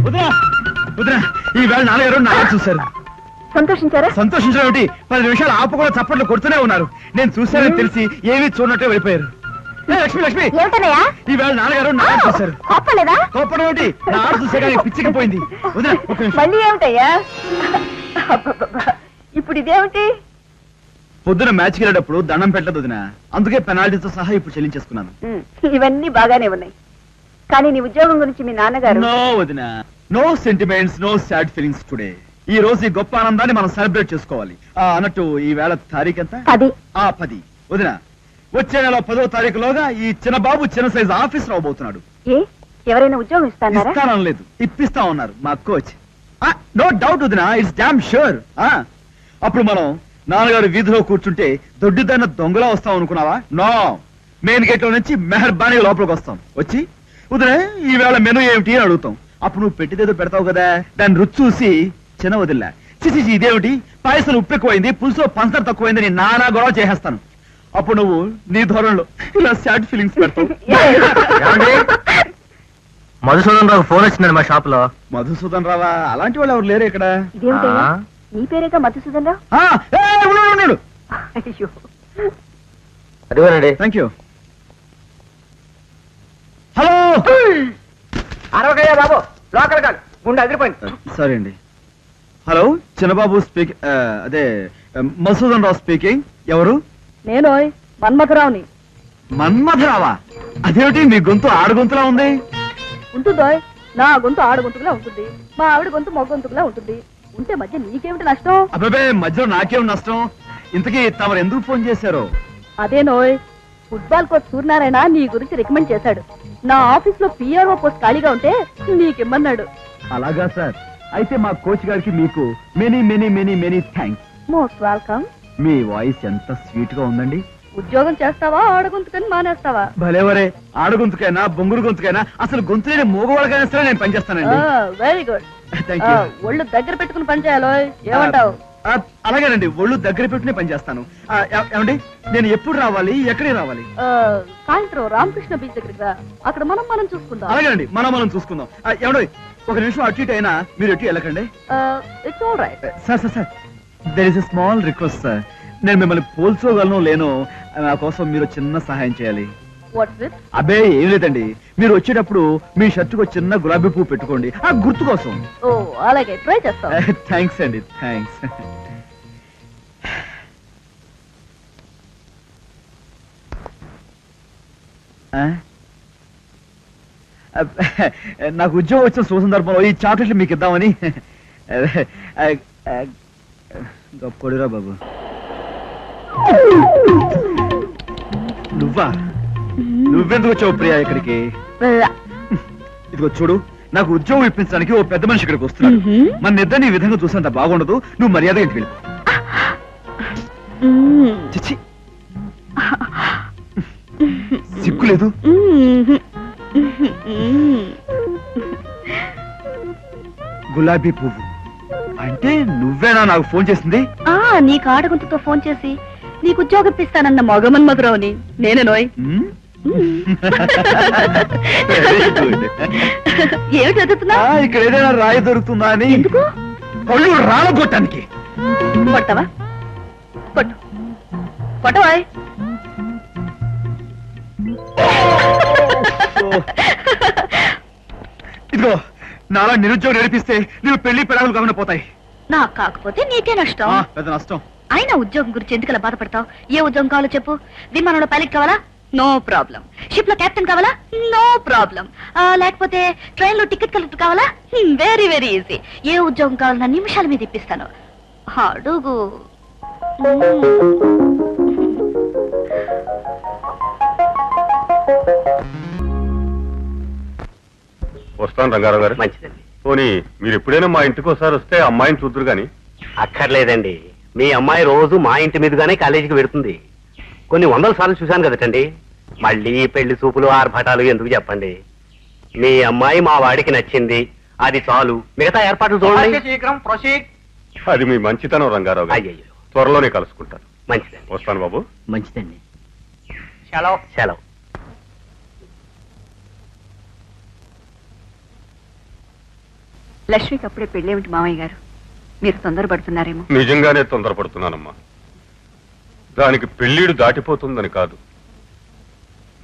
వదినా వదినా ఈవేళ నాన్నగారు నాన్న చూశారు. సంతోషించారా? సంతోషించడం ఏమిటి, 10 నిమిషాలు ఆపుకుండా చప్పట్లు కొడుతూనే ఉన్నారు. నేను చూశానని తెలిసి ఏమీ చూడనట్టే వెళ్ళిపోయారు. లక్ష్మి లక్ష్మి ఏమిటనయ్యా? ఈవేళ నాన్నగారు నాన్న చూశారు. కోపలేదా? కోపడం ఏమిటి, నా ఆడ చూసే కానీ పిచ్చికిపోయింది. వదినా ఒక నిమిషం. మళ్ళీ ఏమిటయ్యా? ఇప్పుడు ఇదేమిటి? పొద్దున మ్యాచ్కి వెళ్ళేటప్పుడు దండం పెట్టదు వదినా, అందుకే పెనాల్టీతో సహా ఇప్పుడు చెల్లించేసుకున్నాను. ఇవన్నీ బాగానే ఉన్నాయి, కానీ నీ ఉద్యోగం గురించి మీ నాన్నగారు. నో వదినా, no sentiments, no sad feelings today. ఈ రోజు ఈ గొప్ప ఆనందాన్ని మనం సెలబ్రేట్ చేసుకోవాలి. అన్నట్టు ఈ వేళ తారీఖు ఎంత? 10. 10 వదినా, వచ్చే నెల 10వ తారీఖులోగా ఈ చిన్న బాబు చిన్న సైజ్ ఆఫీస్ రాబోతున్నాడు. ఏ ఎవరైనా ఉద్యోగం ఇస్తానారా? ఇస్తానలేదు, ఇప్పిస్తా ఉన్నారు మా కోచ్. నో డౌట్ వదినా, ఇట్స్ డామ్ ష్యూర్. అప్పుడు మనం నాన్నగారు వీధిలో కూర్చుంటే దొడ్డిదన్న దొంగలా వస్తాం అనుకున్నావా? నో, మెయిన్ గేట్ లో నుంచి మెహర్బానీ లోపలికి వస్తాం. వచ్చి వదిలే ఈవేళ మెను ఏమిటి అని అడుగుతాం. అప్పుడు నువ్వు పెట్టిదేదో పెడతావు కదా, దాన్ని రుచి చూసి చిన్న వదిలే చిచి ఇదేమిటి, పాయసం ఉప్పు ఎక్కువైంది, పులుసులో పంచదార తక్కువైందని నానా గొడవ చేసేస్తాను. అప్పుడు నువ్వు నీ ధోరణిలో ఇలా సాడ్ ఫీలింగ్స్ పెడతావు. మధుసూదన్ రావు ఫోన్ వచ్చిందండి మా షాప్ లో. మధుసూదన్ రావా? అలాంటి వాళ్ళు ఎవరు లేరు ఇక్కడ. ఇదేమిటయ్యా? నీ పేరేగా మధుసూదన్ రావు? ఉన్నాడు. అయ్యో, అదిగోనండి. Thank you. హలో. అరవకయ్యా బాబు, లోకల్ కాదు, గుండె అదిరిపోయింది. సరే అండి. Hello, Chinnababu speaking. అదే మధుసూదన్ రావు స్పీకింగ్. ఎవరు? నేను మన్మథరావుని. మన్మథరావా? అదేమిటి మీ గొంతు ఆడ గొంతులా ఉంది? ఉంటుందో, నా గొంతు ఆడ గొంతుకులా ఉంటుంది, మా ఆవిడ గొంతు మగ గొంతుకులా ఉంటుంది. ఉంటే మధ్య నీకేమిటి నష్టం? అబ్బాబే, మధ్యలో నాకేం నష్టం. ఇంతకీ తమరు ఎందుకు ఫోన్ చేశారు? అదేనోయ్, ఫుట్బాల్ కోచ్ సూర్యనారాయణ నీ గురించి రికమెండ్ చేశాడు. నా ఆఫీస్ లో పిఆర్ఓ పోస్ట్ ఖాళీగా ఉంటే నీకిమ్మన్నాడు. అలాగా సార్, అయితే మా కోచ్ గారికి మీకు many many many many thanks. Most welcome. మీ వాయిస్ ఎంత స్వీట్ గా ఉందండి. ఉద్యోగం చేస్తావా, ఆడగొంతుకని మానేస్తావా? భలేవరే, ఆడగొంతుకైనా బొంగురు గొంతుకైనా అసలు గొంతు లేని మూగవాళ్ళకైనా సరే నేను పనిచేస్తానండి. Very good. Thank you. ఒళ్ళు దగ్గర పెట్టుకుని పని చేయాలో, ఏమంటావు? అలాగేనండి, ఒళ్ళు దగ్గర పెట్టుకునే పని చేస్తాను. ఏమండి, నేను ఎప్పుడు రావాలి, ఎక్కడికి రావాలి? సాయంత్రం రామకృష్ణ బీచ్ దగ్గరికి రా, అక్కడ మనం చూసుకుందాం. అలాగేనండి, మనం చూసుకుందాం. ఏమండి, ఒక నిమిషం అటు ఇటు అయినా మీరు ఎటు వెళ్ళకండి. It's all right. Sir there is a small request sir. నేను మిమ్మల్ని పోల్చోగలను లేను, నా కోసం మీరు చిన్న సహాయం చేయాలి. What's it? అబ్బే ఏం లేదండి, మీరు వచ్చేటప్పుడు మీ షర్టుకు చిన్న గులాబీ పువ్వు పెట్టుకోండి, ఆ గుర్తు కోసం. ఓ అలాగే, ట్రై చేస్తాం. థ్యాంక్స్ అండి, థ్యాంక్స్. నాకు ఉద్యోగం వచ్చిన శుభ సందర్భంలో ఈ చాక్లెట్లు మీకు ఇద్దామని. గొప్పడిరా బాబు. నువ్వెందుకు వచ్చావు ప్రియా ఇక్కడికి? ఇదిగో చూడు, నాకు ఉద్యోగం ఇప్పించడానికి ఓ పెద్ద మనిషి ఇక్కడికి వస్తున్నాడు. మన ఇద్దరిని ఈ విధంగా చూసినంత బాగుండదు, నువ్వు మర్యాద ఇంటికి వెళ్ళు. చిచ్చి, సిగ్గులేదు. గులాబీ పువ్వు అంటే నువ్వేనా నాకు ఫోన్ చేసింది? నీకు ఆడగుంటుతో ఫోన్ చేసి నీకు ఉద్యోగం ఇప్పిస్తానన్న మగమన్ మధురావుని నేనే నోయ్. ఏమిటి చదువుతున్నా? ఇక్కడ ఏదైనా రాయి దొరుకుతుందా అని. ఎందుకు? పళ్ళు రాలగొట్టడానికి. కొట్టవా? కొట్టు కొట్టవాయ్. ఇదిగో, నాలా నిరుద్యోగం నేర్పిస్తే నువ్వు పెళ్లి పెడాకులు గమన పోతాయి. నాకు కాకపోతే నీకే నష్టం. పెద్ద నష్టం. అయినా ఉద్యోగం గురించి ఎందుకలా బాధపడతావు? ఏ ఉద్యోగం కావాలో చెప్పు. విమానంలో పైలట్ కావాలా? No problem. షిప్ లో కెప్టెన్ కావాలా? No problem. లేకపోతే ట్రైన్ లో టికెట్ కలెక్టర్ కావాలా? Very very easy. ఏ ఉద్యోగం కావాలన్నా నిమిషాల మీద ఇప్పిస్తాను. అడుగు. వస్తాను రంగారావు గారు. మంచిదండి. పోనీ మీరు ఎప్పుడైనా మా ఇంటికి ఒకసారి వస్తే అమ్మాయిని చూద్దరు గాని. అక్కర్లేదండి, మీ అమ్మాయి రోజు మా ఇంటి మీదుగానే కాలేజీకి వెడుతుంది. కొన్ని 100 సార్లు చూశాను కదటండి. మళ్ళీ పెళ్లి చూపులు ఆర్భటాలు ఎందుకు చెప్పండి? మీ అమ్మాయి మా వాడికి నచ్చింది, అది చాలు. మిగతా ఏర్పాట్లు చూడండి. శీఘ్రం ప్రొసీడ్. అది మీ మంచితనం రంగారావు గారు. అయ్యయ్యో, త్వరలోనే కలుసుకుంటాను. మంచిదండి. వస్తాను బాబు. మంచిదండి. సెలవు. సెలవు. లక్ష్మికి అప్పుడే పెళ్ళేమిటి మామయ్య గారు? మీరు తొందరపడుతున్నారేమో. నిజంగానే తొందరపడుతున్నానమ్మా. దానికి పెళ్ళిడు దాటిపోతుందని కాదు,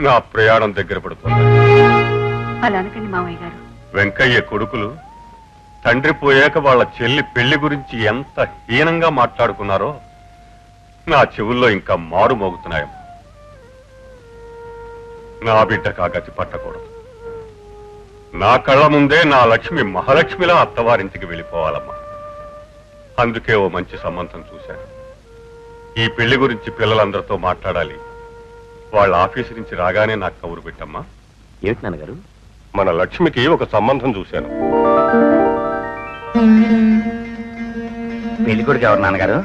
నా ప్రయాణం దగ్గర పడుతుంది. అలా అనకండి మామయ్య గారు. వెంకయ్య కొడుకులు తండ్రి పోయాక వాళ్ళ చెల్లి పెళ్లి గురించి ఎంత హీనంగా మాట్లాడుకున్నారో నా చెవుల్లో ఇంకా మారు మోగుతున్నాయమ్మా. నా బిడ్డకు ఆ గతి పట్టకూడదు. నా కళ్ళ ముందే నా లక్ష్మి మహాలక్ష్మిలా అత్తవారింటికి వెళ్ళిపోవాలమ్మా. అందుకే ఓ మంచి సంబంధం చూశాను. ఈ పెళ్లి గురించి పిల్లలందరితో మాట్లాడాలి. వాళ్ళ ఆఫీసు నుంచి రాగానే నాకు కబురు పెట్టమ్మా. ఏమిటి నాన్నగారు? మన లక్ష్మికి ఒక సంబంధం చూశాను. పెళ్లి కొడుకు ఎవరు నాన్నగారు?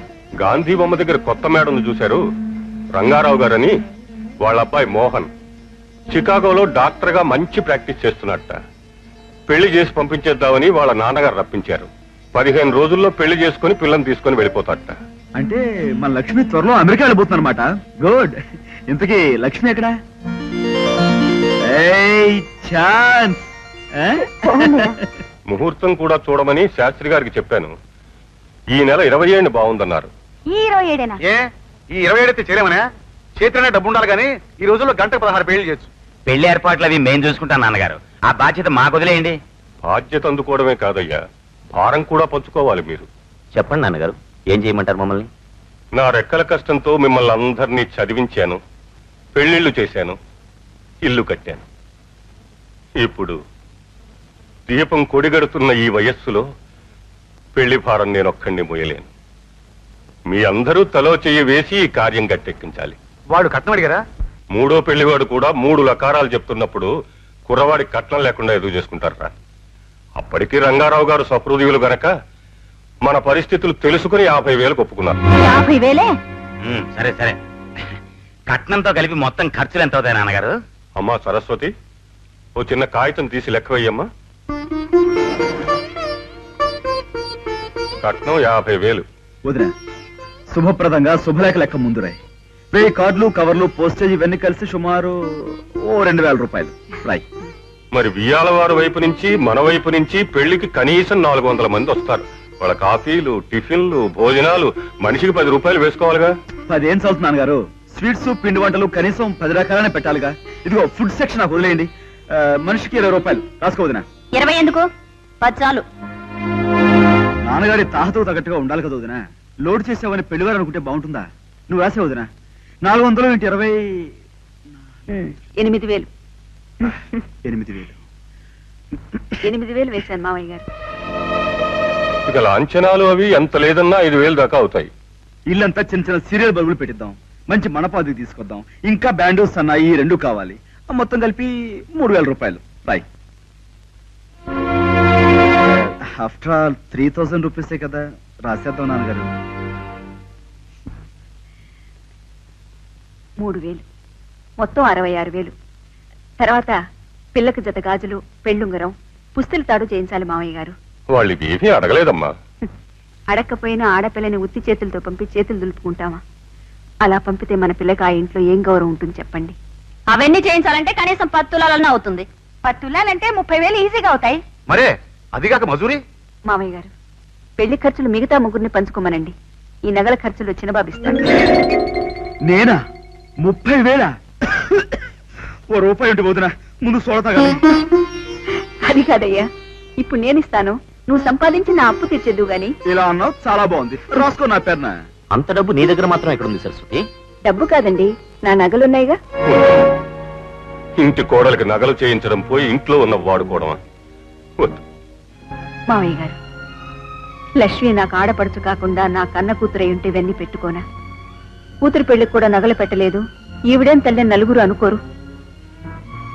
గాంధీ బొమ్మ దగ్గర కొత్త మేడను చూశారు, రంగారావు గారని. వాళ్ళ అబ్బాయి మోహన్ చికాగోలో డాక్టర్ గా మంచి ప్రాక్టీస్ చేస్తున్నట్ట. పెళ్లి చేసి పంపించేద్దామని వాళ్ళ నాన్నగారు రప్పించారు. 15 రోజుల్లో పెళ్లి చేసుకుని పిల్లని తీసుకుని వెళ్ళిపోతాడట. అంటే మన లక్ష్మి త్వరలో అమెరికా వెళ్ళిపోతుంది అనమాట. గుడ్. ఇంతకీ లక్ష్మి ఎక్కడ? ఛాన్స్. ముహూర్తం కూడా చూడమని శాస్త్రి గారికి చెప్పాను. ఈ నెల 27 బాగుందన్నారు. ఈ 27 ఏ ఈ 27 అయితే చేయలేమనే? చేతిలోనే డబ్బు ఉండాలి కానీ ఈ రోజుల్లో గంటకు 16 పెళ్లి చేయొచ్చు. పెళ్లి ఏర్పాట్లు అవి మేం చూసుకుంటాం నాన్నగారు. ఆ బాధ్యత మాకు వదిలేయండి. బాధ్యత అందుకోవడమే కాదయ్యా, భారం కూడా పంచుకోవాలి మీరు. చెప్పండి నాన్నగారు, ఏం చేయమంటారు మమ్మల్ని? నా రెక్కల కష్టంతో మిమ్మల్ని అందరినీ చదివించాను, పెళ్లిళ్లు చేశాను, ఇల్లు కట్టాను. ఇప్పుడు దీపం కొడిగడుతున్న ఈ వయస్సులో పెళ్లి భారం నేనొక్కడిని మోయలేను. మీ అందరూ తలో చెయ్యి వేసి ఈ కార్యం గట్టెక్కించాలి. వాడు కట్నం అడిగారా? మూడో పెళ్లివాడు కూడా 3 లకారాలు చెప్తున్నప్పుడు కుర్రవాడి కట్నం లేకుండా ఎదుగు చేసుకుంటారా? అప్పటికి రంగారావు గారు సహృదయులు గనక మన పరిస్థితులు తెలుసుకుని 50,000 ఒప్పుకున్నారు. 50,000? సరే సరే, కట్నంతో కలిపి మొత్తం ఖర్చులు ఎంత అవుతాయి నాన్నగారు? అమ్మా సరస్వతి, ఓ చిన్న కాగితం తీసి లెక్క వెయ్యమ్మా. కట్నం 50,000. వదినా, శుభప్రదంగా శుభలేఖ లెక్క ముందురాయి. 1000 కార్డులు, కవర్లు, పోస్టేజ్ ఇవన్నీ కలిసి సుమారు ఓ 2,000 రూపాయలు రాయి. మరి వియ్యాల వారి వైపు నుంచి మన వైపు నుంచి పెళ్లికి కనీసం 400 మంది వస్తారు. వాళ్ళ కాఫీలు, టిఫిన్లు, భోజనాలు మనిషికి 10 రూపాయలు వేసుకోవాలిగా. 10 ఏం చదువుతున్నాను గారు? స్వీట్స్, పిండి వంటలు కనీసం 10 రకాలనే పెట్టాలిగా. ఇదిగో ఫుడ్ సెక్షన్ నాకు వదిలేయండి. మనిషికి 20 రూపాయలు రాసుకోవదినా. 20 ఎందుకు? 10 చాలు. నాన్నగారి తాహతో తగ్గట్టుగా ఉండాలి కదా వదినా. లోడ్ చేసావని పెళ్లివారు అనుకుంటే బాగుంటుందా? నువ్వు రాసే వదినా. 400 × 20 8,000. 8,000. 8,000 వేశాను మామయ్య గారు. ఇక లాంఛనాలు అవి ఎంత లేదన్నా 5,000 దాకా అవుతాయి. ఇల్లంతా చిన్న చిన్న సీరియల్ బల్బులు పెట్టిద్దాం, మంచి మండపాదికి తీసుకొద్దాం, ఇంకా బ్యాండ్ సన్నాయి 2 కావాలి. మొత్తం కలిపి 3,000 రూపాయలు రాయి. ఆఫ్టర్ ఆల్ 3,000 రూపీసే కదా, రాసేద్దాం నాన్నగారు. 3,000 మొత్తం 66,000. తర్వాత పిల్లకి జత గాజులు, పెళ్ళుంగరం, పుస్తల తాడు చేయించాలి మామయ్య గారు. వాళ్ళు ఇవేమీ అడగలేదమ్మా. అడక్కపోయినా ఆడపిల్లని ఉత్తి చేతులతో పంపి చేతులు దులుపుకుంటామా? అలా పంపితే మన పిల్లకి ఆ ఇంట్లో ఏం గౌరవం ఉంటుంది చెప్పండి? అవన్నీ చేయించాలంటే కనీసం 10 తులాలన్నా అవుతుంది. 10 తులాలంటే 30,000 ఈజీగా అవుతాయి. మరే అదిగాక మజూరి. మామయ్య గారు, పెళ్లి ఖర్చులు మిగతా ముగ్గురిని పంచుకోమనండి. ఈ నగల ఖర్చులు చిన్నబాబు ఇస్తాడు. నేనా? 30,000? ఓ రూపాయి ఉంటే పోతున్నా, ముందు సోడతా. అది కాదయ్యా, ఇప్పుడు నేనిస్తాను, నువ్వు సంపాదించి నా అప్పు తీర్చేద్దు గాని. ఇలా అన్నావు, చాలా బాగుంది. రాసుకో నా పేరున. అంత డబ్బు నీ దగ్గర మాత్రం ఎక్కడ ఉంది సరస్వతి? డబ్బు కాదండి, నా నగలున్నాయిగా. ఇంటి కోడలికి నగలు చేయించడం పోయి ఇంట్లో ఉన్న వాడుకోవడమా? వద్దు. మావయ్య గారు, లక్ష్మి నాకు ఆడపడుచు కాకుండా నా కన్న కూతురై ఉంటే ఇవన్నీ పెట్టుకోనా? కూతురు పెళ్లికి కూడా నగలు పెట్టలేదు, ఈవిడేం తల్లి నలుగురు అనుకోరు.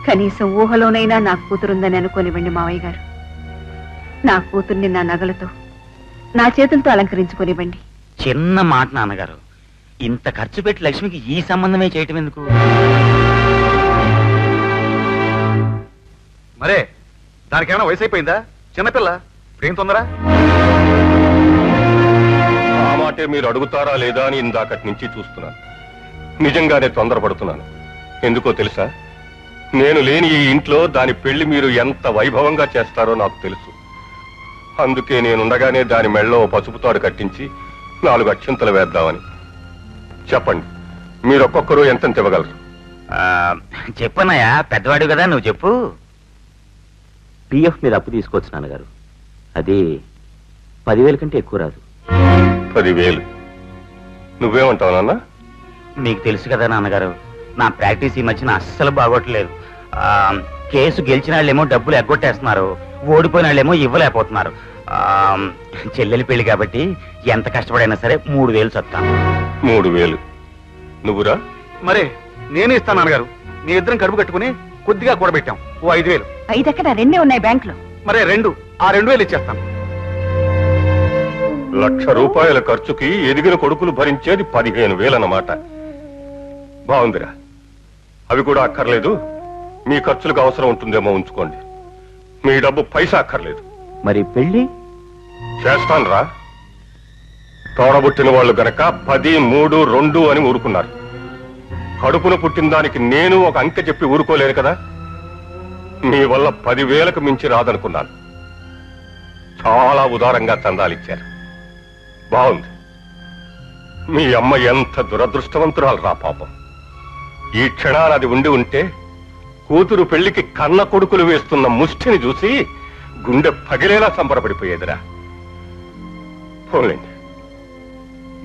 కనీసం ఊహలోనైనా నా కూతురుందని అనుకోనివ్వండి మావయ్య గారు. నా కూతుర్ని నా నగలతో, నా చేతులతో అలంకరించుకోనివ్వండి. చిన్న మాట నాన్నగారు, ఇంత ఖర్చు పెట్టి లక్ష్మికి ఈ సంబంధమే చేయటం ఎందుకు? మరే దానికేమైనా వయసు అయిపోయిందా? చిన్నపిల్ల, ఏం తొందర? ఆ మాటే మీరు అడుగుతారా లేదా అని ఇందాకటి నుంచి చూస్తున్నాను. నిజంగానే తొందరపడుతున్నాను. ఎందుకో తెలుసా? నేను లేని ఈ ఇంట్లో దాని పెళ్లి మీరు ఎంత వైభవంగా చేస్తారో నాకు తెలుసు. అందుకే నేనుండగానే దాని మెళ్ళో పసుపు తాడు కట్టించి 4 అక్షింతలు వేద్దామని. చెప్పండి, మీరు ఒక్కొక్కరు ఎంతెంత ఇవ్వగలరు? చెప్పన్నయ్యా, పెద్దవాడు కదా, నువ్వు చెప్పు. పిఎఫ్ మీద అప్పు తీసుకోవచ్చు నాన్నగారు. అది 10,000 కంటే ఎక్కువ రాదు. 10,000. నువ్వేమంటావు నాన్న? మీకు తెలుసు కదా నాన్నగారు, నా ప్రాక్టీస్ ఈ మధ్యన అస్సలు బాగోట్లేదు. కేసు గెలిచిన వాళ్ళేమో డబ్బులు ఎగ్గొట్టేస్తున్నారు, ఓడిపోయిన వాళ్ళేమో ఇవ్వలేకపోతున్నారు. చెల్లెలి పెళ్లి కాబట్టి ఎంత కష్టపడైనా సరే 3,000 చెప్తాను. 3,000. నువ్వురా? మరే నేనే ఇస్తాను నాన్నగారు. మీ ఇద్దరం కడుపు కట్టుకుని కొద్దిగా కూడబెట్టాం. ఓ 5,000. 5 ఎక్కడ, 2 ఉన్నాయి బ్యాంకులో. మరే 2, ఆ 2,000 ఇచ్చేస్తాను. ₹1,00,000 ఖర్చుకి ఎదిగిన కొడుకులు భరించేది 15,000 అన్నమాట. బాగుందిరా. అవి కూడా అక్కర్లేదు, మీ ఖర్చులకు అవసరం ఉంటుందేమో ఉంచుకోండి. మీ డబ్బు పైసా అక్కర్లేదు. మరి పెళ్లి చేస్తాను రా. తోడబుట్టిన వాళ్ళు గనక 10, 3, 2 అని ఊరుకున్నారు. కడుపున పుట్టిన దానికి నేను ఒక అంకె చెప్పి ఊరుకోలేను కదా. మీ వల్ల 10,000కు మించి రాదనుకున్నాను. చాలా ఉదారంగా చందాలిచ్చారు. బాగుంది. మీ అమ్మ ఎంత దురదృష్టవంతురాలు రా పాపం. ఈ క్షణాలు అది ఉండి ఉంటే కూతురు పెళ్లికి కన్న కొడుకులు వేస్తున్న ముష్టిని చూసి గుండె పగిలేలా సంబరపడిపోయేదిరా. పోలేండి,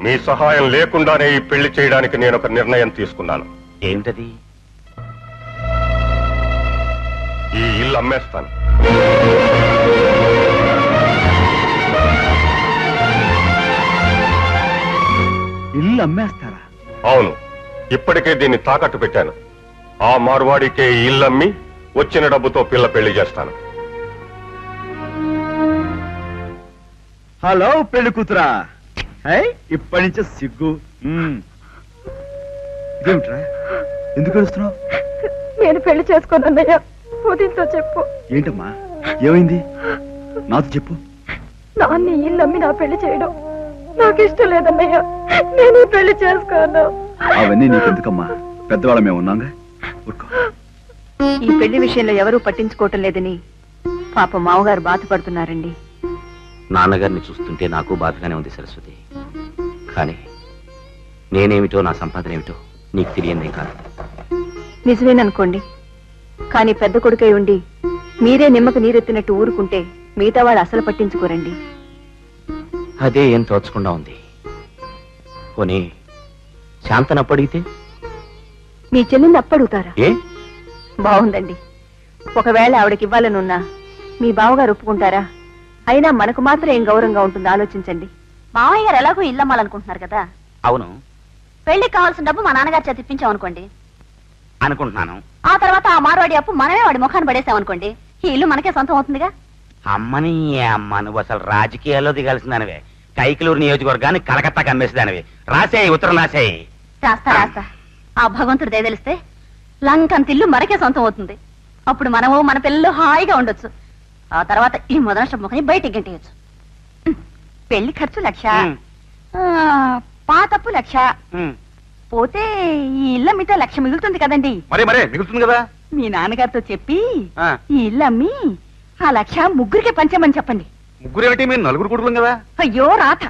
మీ సహాయం లేకుండానే ఈ పెళ్లి చేయడానికి నేను ఒక నిర్ణయం తీసుకున్నాను. ఏమిటది? ఈ ఇల్లు అమ్మేస్తాను. ఇల్లు అమ్మేస్తారా? అవును, ఇప్పటికే దీన్ని తాకట్టు పెట్టాను. ఆ మార్వాడికే ఈ ఇల్లు అమ్మి వచ్చిన డబ్బుతో పిల్ల పెళ్లి చేస్తాను. హలో పెళ్లి కూతురా, ఇప్పటి నుంచే సిగ్గు. ఇదేమిట్రా, ఎందుకు ఏడుస్తున్నావు? నేను పెళ్లి చేసుకోనన్నయ్యా, ఉదయంతో చెప్పు. ఏంటమ్మా, ఏమైంది? నాతో చెప్పు. నాన్న ఇల్లు అమ్మి నా పెళ్లి చేయడం నాకు ఇష్టం లేదన్నయ్యా. నేను పెళ్లి చేసుకోను. అవన్నీ నీకెందుకమ్మా, పెద్దవాళ్ళ మేము ఉన్నాగా. ఈ పెళ్లి విషయంలో ఎవరూ పట్టించుకోవటం లేదని పాప మామగారు బాధపడుతున్నారండి. నాన్నగారిని చూస్తుంటే నాకు బాధగానే ఉంది సరస్వతి. కానీ నేనేమిటో, నా సంపాదన ఏమిటో నీకు తెలియందేం కాదు. నిజమేననుకోండి, కానీ పెద్ద కొడుకై ఉండి మీరే నిమ్మకు నీరెత్తినట్టు ఊరుకుంటే మిగతా వాళ్ళు అసలు పట్టించుకోరండి. అదే ఏం తోచకుండా ఉంది. పోనీ శాంతను అడిగితే? మీ చెల్లిని అప్పడుగుతారా? ఏ బాగుందండి. ఒకవేళ ఆవిడకి ఇవ్వాలనున్నా మీ బావగారు ఒప్పుకుంటారా? అయినా మనకు మాత్రం ఏం గౌరవంగా ఉంటుంది ఆలోచించండి. మావయ్య గారు ఎలాగో ఇల్లు అమ్మాలనుకుంటున్నారు కదా. అవును, పెళ్లికి కావాల్సిన డబ్బు మా నాన్నగారు చేత ఇప్పించాం అనుకోండి, అనుకుంటున్నాను. ఆ తర్వాత ఆ మార్వాడి అప్పు మనమే వాడి ముఖాన్ని పడేసాం అనుకోండి, ఈ ఇల్లు మనకే సొంతం అవుతుందిగా. అమ్మని అమ్మ, నువ్వు అసలు రాజకీయాల్లో దిగాల్సిందానివే. కైకలూరు నియోజకవర్గాన్ని కలకత్తాకి అమ్మేసేదానివి. రాసేయి, ఉత్తరం రాసేయి. రాస్తా. ఆ భగవంతుడు దయదలిస్తే లంకంత ఇల్లు మనకే సొంతం అవుతుంది. అప్పుడు మనము మన పిల్లలు హాయిగా ఉండొచ్చు. ఆ తర్వాత ఈ మొదలష్ట ముఖని బయటికి గంటేయచ్చు. పెళ్లి ఖర్చు 1,00,000, పాతప్పు 1,00,000 పోతే ఈ ఇల్లు అమ్మితే 1,00,000 మిగులుతుంది కదండి. మరే మిగులుతుంది కదా. మీ నాన్నగారితో చెప్పి ఈ ఇల్లు అమ్మి ఆ 1,00,000 ముగ్గురికే పంచమని చెప్పండి. ముగ్గురు ఏమిటి, మేము 4 కొడుకులం కదా. అయ్యో రాత,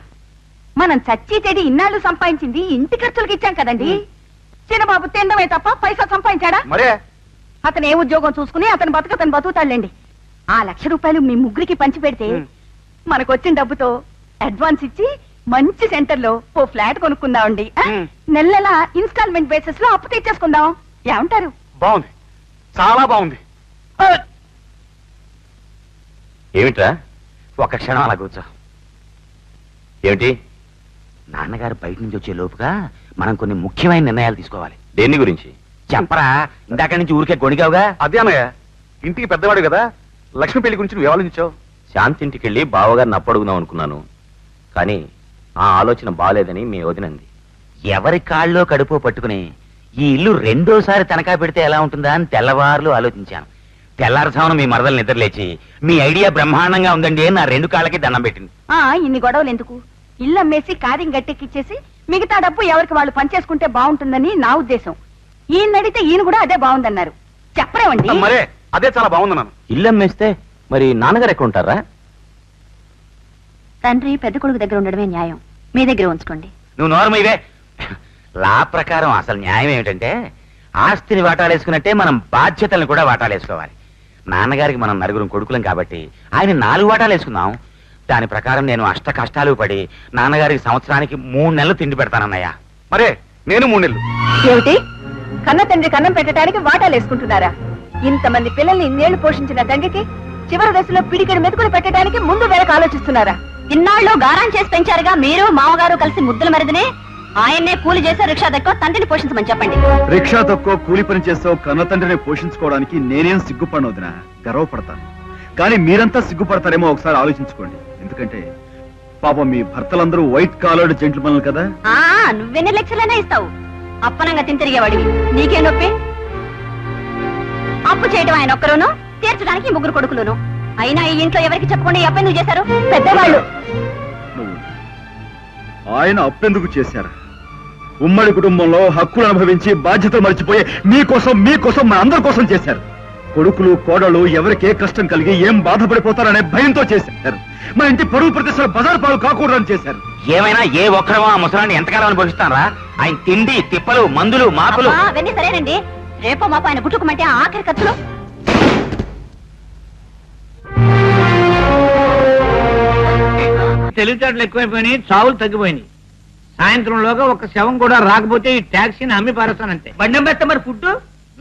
మనం చచ్చి చెడి ఇన్నాళ్ళు సంపాదించింది ఇంటి ఖర్చులకి ఇచ్చాం కదండి. చిన్నబాబు తిండమే తప్ప పైసా సంపాదించాడా? మరే అతను ఏ ఉద్యోగం చూసుకుని అతను బతుకుతాడులేండి. ఆ 1,00,000 రూపాయలు మీ ముగ్గురికి పంచి పెడితే మనకు వచ్చిన డబ్బుతో అడ్వాన్స్ ఇచ్చి మంచి సెంటర్ లో ఓ ఫ్లాట్ కొనుక్కుందామండి. నెల నెల ఇన్స్టాల్మెంట్ బేసిస్ లో అప్పు తెచ్చేసుకుందాం. ఏమంటారు? బాగుంది, చాలా బాగుంది. ఏమిట్రా, ఒక క్షణం అలా కూర్చో. ఏమిటి? నాన్నగారు బయట నుంచి వచ్చే లోపుగా మనం కొన్ని ముఖ్యమైన నిర్ణయాలు తీసుకోవాలి. దేని గురించి చెప్పరా, ఇందాక నుంచి ఊరికే గొడిగావుగా. అదే అన్నయ్య, ఇంటికి పెద్దవాడు కదా, లక్ష్మి పెళ్లి గురించి నువ్వు ఆలోచించావు. శాంతింటికి వెళ్ళి బావగారిని అప్పడుగుదాం అనుకున్నాను, కానీ ఆ ఆలోచన బాలేదని మీ వదినంది. ఎవరి కాళ్ళలో కడుపు పట్టుకుని ఈ ఇల్లు రెండోసారి తనఖా పెడితే ఎలా ఉంటుందా అని తెల్లవారులు ఆలోచించాను. తెల్లారసామున మీ మరదలు నిద్రలేచి మీ ఐడియా బ్రహ్మాండంగా ఉందండి అని నా 2 కాళ్ళకి దండం పెట్టింది. ఇన్ని గొడవలు ఎందుకు? ఇల్లు అమ్మేసి కార్యం గట్టెక్కిచ్చేసి మిగతా డబ్బు ఎవరికి వాళ్ళు పనిచేసుకుంటే బాగుంటుందని నా ఉద్దేశం. ఈయన అడిగితే ఈయన కూడా అదే బాగుందన్నారు. చెప్పరేవండి? మరే అదే చాలా బాగుందన్నాను. ఇల్లు అమ్మేస్తే మరి నాన్నగారు ఎక్కడ ఉంటారా? తండ్రి పెద్ద కొడుకు దగ్గర ఉండడమే న్యాయం. మీ దగ్గర ఉంచుకోండి. నువ్వు నోరమైవే. లా ప్రకారం అసలు న్యాయం ఏమిటంటే ఆస్తిని వాటాలేసుకున్నట్టే మనం బాధ్యతలను కూడా వాటాలేసుకోవాలి. నాన్నగారికి మనం నలుగురం కొడుకులం కాబట్టి ఆయన 4 వాటాలు వేసుకుందాం. దాని ప్రకారం నేను అష్ట కష్టాలు పడి నాన్నగారికి సంవత్సరానికి 3 నెలలు తిండి పెడతానన్నయ్య. మరే నేను 3 నెలలు. ఏమిటి కన్న తండ్రి కన్నం పెట్టడానికి వాటాలు వేసుకుంటున్నారా? ఇంతమంది పిల్లల్ని ఇన్నేళ్లు పోషించిన తండ్రికి చివరి దశలో పిడికెడు మెతుకులు పెట్టడానికి ముందు వెనక ఆలోచిస్తున్నారా? ఇన్నాళ్ళు గారం చేసి పెంచారుగా మీరు మామగారు కలిసి ముద్దుల మరిదినే. ఆయన్నే కూలి చేసే రిక్షా దక్కో తండ్రిని పోషించమని చెప్పండి. రిక్షా తక్కువ కూలి పని చేస్తావు కన్న తండ్రిని పోషించుకోవడానికి నేనేం సిగ్గుపడను వదినా, గర్వపడతాను. కానీ మీరంతా సిగ్గుపడతారేమో ఒకసారి ఆలోచించుకోండి. ఎందుకంటే పాపం మీ భర్తలందరూ వైట్ కాలర్డ్ జెంట్మెన్లు కదా. నువ్వెన్ని లెక్చర్లైనా ఇస్తావు. అప్పనంగా తిరిగేవాడివి. నీకే నొప్పి? అప్పు చేయడం ఆయన ఒక్కరును, తీర్చడానికి 3 కొడుకులును. అయినా ఈ ఇంట్లో ఎవరికి చెప్పకుండా ఈ అప్పెందుకు చేశారు? పెద్దవాళ్ళు. ఆయన అప్పెందుకు చేశారు? ఉమ్మడి కుటుంబంలో హక్కులు అనుభవించి బాధ్యతలు మర్చిపోయి మీకోసం మన అందరి కోసం చేశారు. కొడుకులు కోడలు ఎవరికి ఏ కష్టం కలిగి ఏం బాధపడిపోతారనే భయంతో చేశారు. మన ఇంటి పరువు ప్రతిష్టలు బజార్ పాలు కాకూడదని చేశారు. ఏమైనా ఏ ఒక్కరమో ఆ ముసలాన్ని ఎంతకాలం అనుభవిస్తారా? ఆయన తిండి తిప్పలు మందులు మాపులు అవన్నీ సరేనండి. రేపో మాపు ఆయన గుట్టుకుమంటే ఆఖరి ఖర్చులు. తెలివితేటలు ఎక్కువైపోయినాయి, చావులు తగ్గిపోయినాయి. సాయంత్రంలోగా ఒక శవం కూడా రాకపోతే ఈ ట్యాక్సీని అమ్మి పారేస్తానంతే. బండి పెడితే మరి ఫుడ్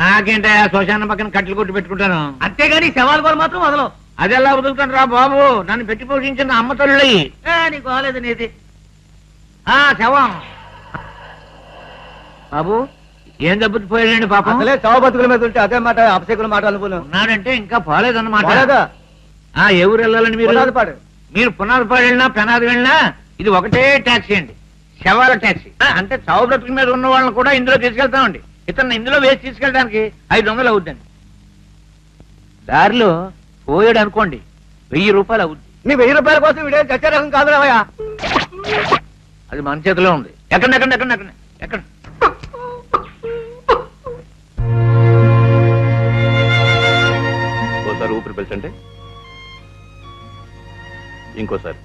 నాకేంటే శ్మశానం పక్కన కట్టెలు కొట్టి పెట్టుకుంటాను. అంతేగాని శవాల కూడా మాత్రం వదలవు. అదెలా వదులుతాను రా బాబు? నన్ను పెట్టి పోషించిన అమ్మ తల్లి. నీకు కాలేదు నీది. శవం బాబు ఏం దెబ్బతి పోయాడండి పాపం? చావు బతుకుల మీద ఉంటే అదే మాట అపశకుల మాట అనుకున్నాను. ఉన్నాడంటే ఇంకా పోలేదన్నమాట. ఏ ఊరు వెళ్ళాలండి మీరు? మీరు పునాదిపాడు వెళ్ళినా పెనాది వెళ్ళినా ఇది ఒకటే ట్యాక్సీ అండి, శవాల ట్యాక్సీ. అంటే చావు బ్రతుకుల మీద ఉన్న వాళ్ళని కూడా ఇందులో తీసుకెళ్తామండి. ఇతను ఇందులో వేసి తీసుకెళ్ళడానికి 500 అవుద్దండి. దారిలో పోయాడు అనుకోండి 1000 రూపాయలు అవుద్ది. నీ 1000 రూపాయల కోసం వీడే చచ్చే రకం కాదు రావయ్యా. అది మన చేతిలో ఉంది. ఎక్కడ ఎక్కడ ఎక్కడ ఎక్కడ ఎక్కడ ఓసారి ఊపిరి పీల్చండి, ఇంకోసారి.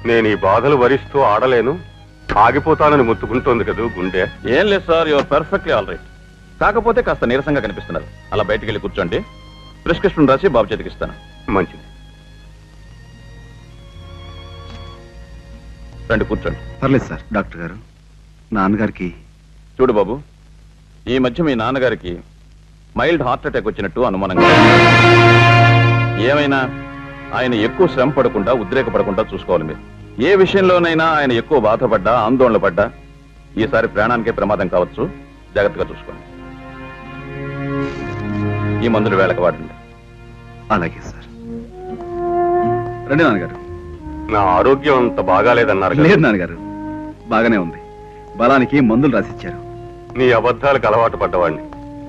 నేను ఈ బాధలు భరిస్తూ ఆడలేను, ఆగిపోతానని ముత్తుకుంటోంది కదా గుండె. ఏం లేదు sir, your perfectly all right. కాకపోతే కాస్త నీరసంగా కనిపిస్తున్నారు. అలా బయటికి వెళ్ళి కూర్చోండి, ప్రిస్క్రిప్షన్ రాసి బాబు చేతికి ఇస్తాను. మంచిది. రండి కూర్చోండి. పర్లేదు సార్. డాక్టర్ గారు, నాన్నగారికి చూడు బాబు, ఈ మధ్య మీ నాన్నగారికి మైల్డ్ హార్ట్ అటాక్ వచ్చినట్టు అనుమానంగా. ఏమైనా ఆయన ఎక్కువ శ్రమ పడకుండా ఉద్రేకపడకుండా చూసుకోవాలి మీరు. ఏ విషయంలోనైనా ఆయన ఎక్కువ బాధపడ్డా ఆందోళన పడ్డా ఈసారి ప్రాణానికే ప్రమాదం కావచ్చు. జాగ్రత్తగా చూసుకోండి. ఈ మందులు వేళకు వాడండి. అలాగే సార్. రండి నాన్నగారు. నా ఆరోగ్యం అంత బాగాలేదన్నారు. లేదు నాన్నగారు, బాగానే ఉంది. బలానికి మందులు రాసిచ్చారు. నీ అబద్ధాలకు అలవాటు పడ్డవాడిని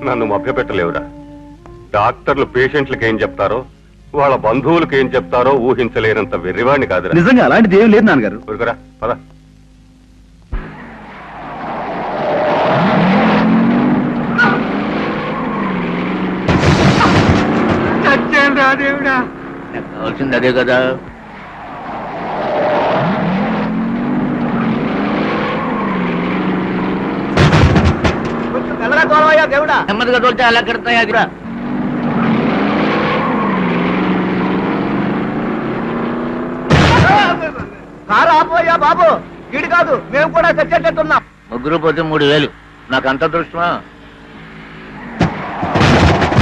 నన్ను మభ్యపెట్టలేవురా. డాక్టర్లు పేషెంట్లకు ఏం చెప్తారో, వాళ్ళ బంధువులకు ఏం చెప్తారో ఊహించలేనంత వెర్రివాడిని కాదురా. నిజంగా అలాంటిది ఏం లేదు నాన్నగారు. ఊరుకురా, పద. దేవుడా, కావాల్సింది అదే కదా. దేవుడా నెమ్మదిగా తోలితే అలా కడతాయా? అది కారు ఆపోయా బాబు, వీడు కాదు, మేము కూడా చచ్చేటట్టున్నాం. 3 పోతే 3000. నాకు అంత దృష్టమా?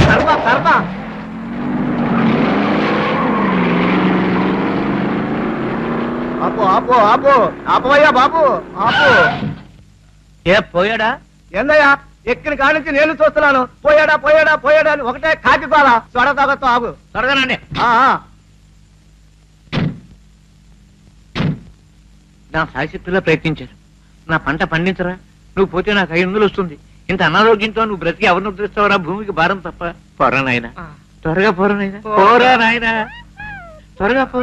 కర్మ కర్మ. ఆపు ఆపు ఆపు, ఆపోయా బాబు ఆపు. ఏ పోయాడా? ఏందయ్యా, ఎక్కిన కానించి నేను చూస్తున్నాను. పోయాడా పోయాడా పోయాడా అని ఒకటే కాకిపాల. సొడ తాగొద్దు, ఆగు. త్వరగానండి. నా సాయశక్తిలో ప్రయత్నించారు. నా పంట పండించరా, నువ్వు పోతే నాకు 500 వస్తుంది. ఇంత అనారోగ్యంతో నువ్వు బ్రతికి ఎవరిని ఉద్ధరిస్తావరా? భూమికి భారం తప్ప. పోరా నాయనా, త్వరగా పోరా నాయనా, పోరా నాయనా, త్వరగా పో.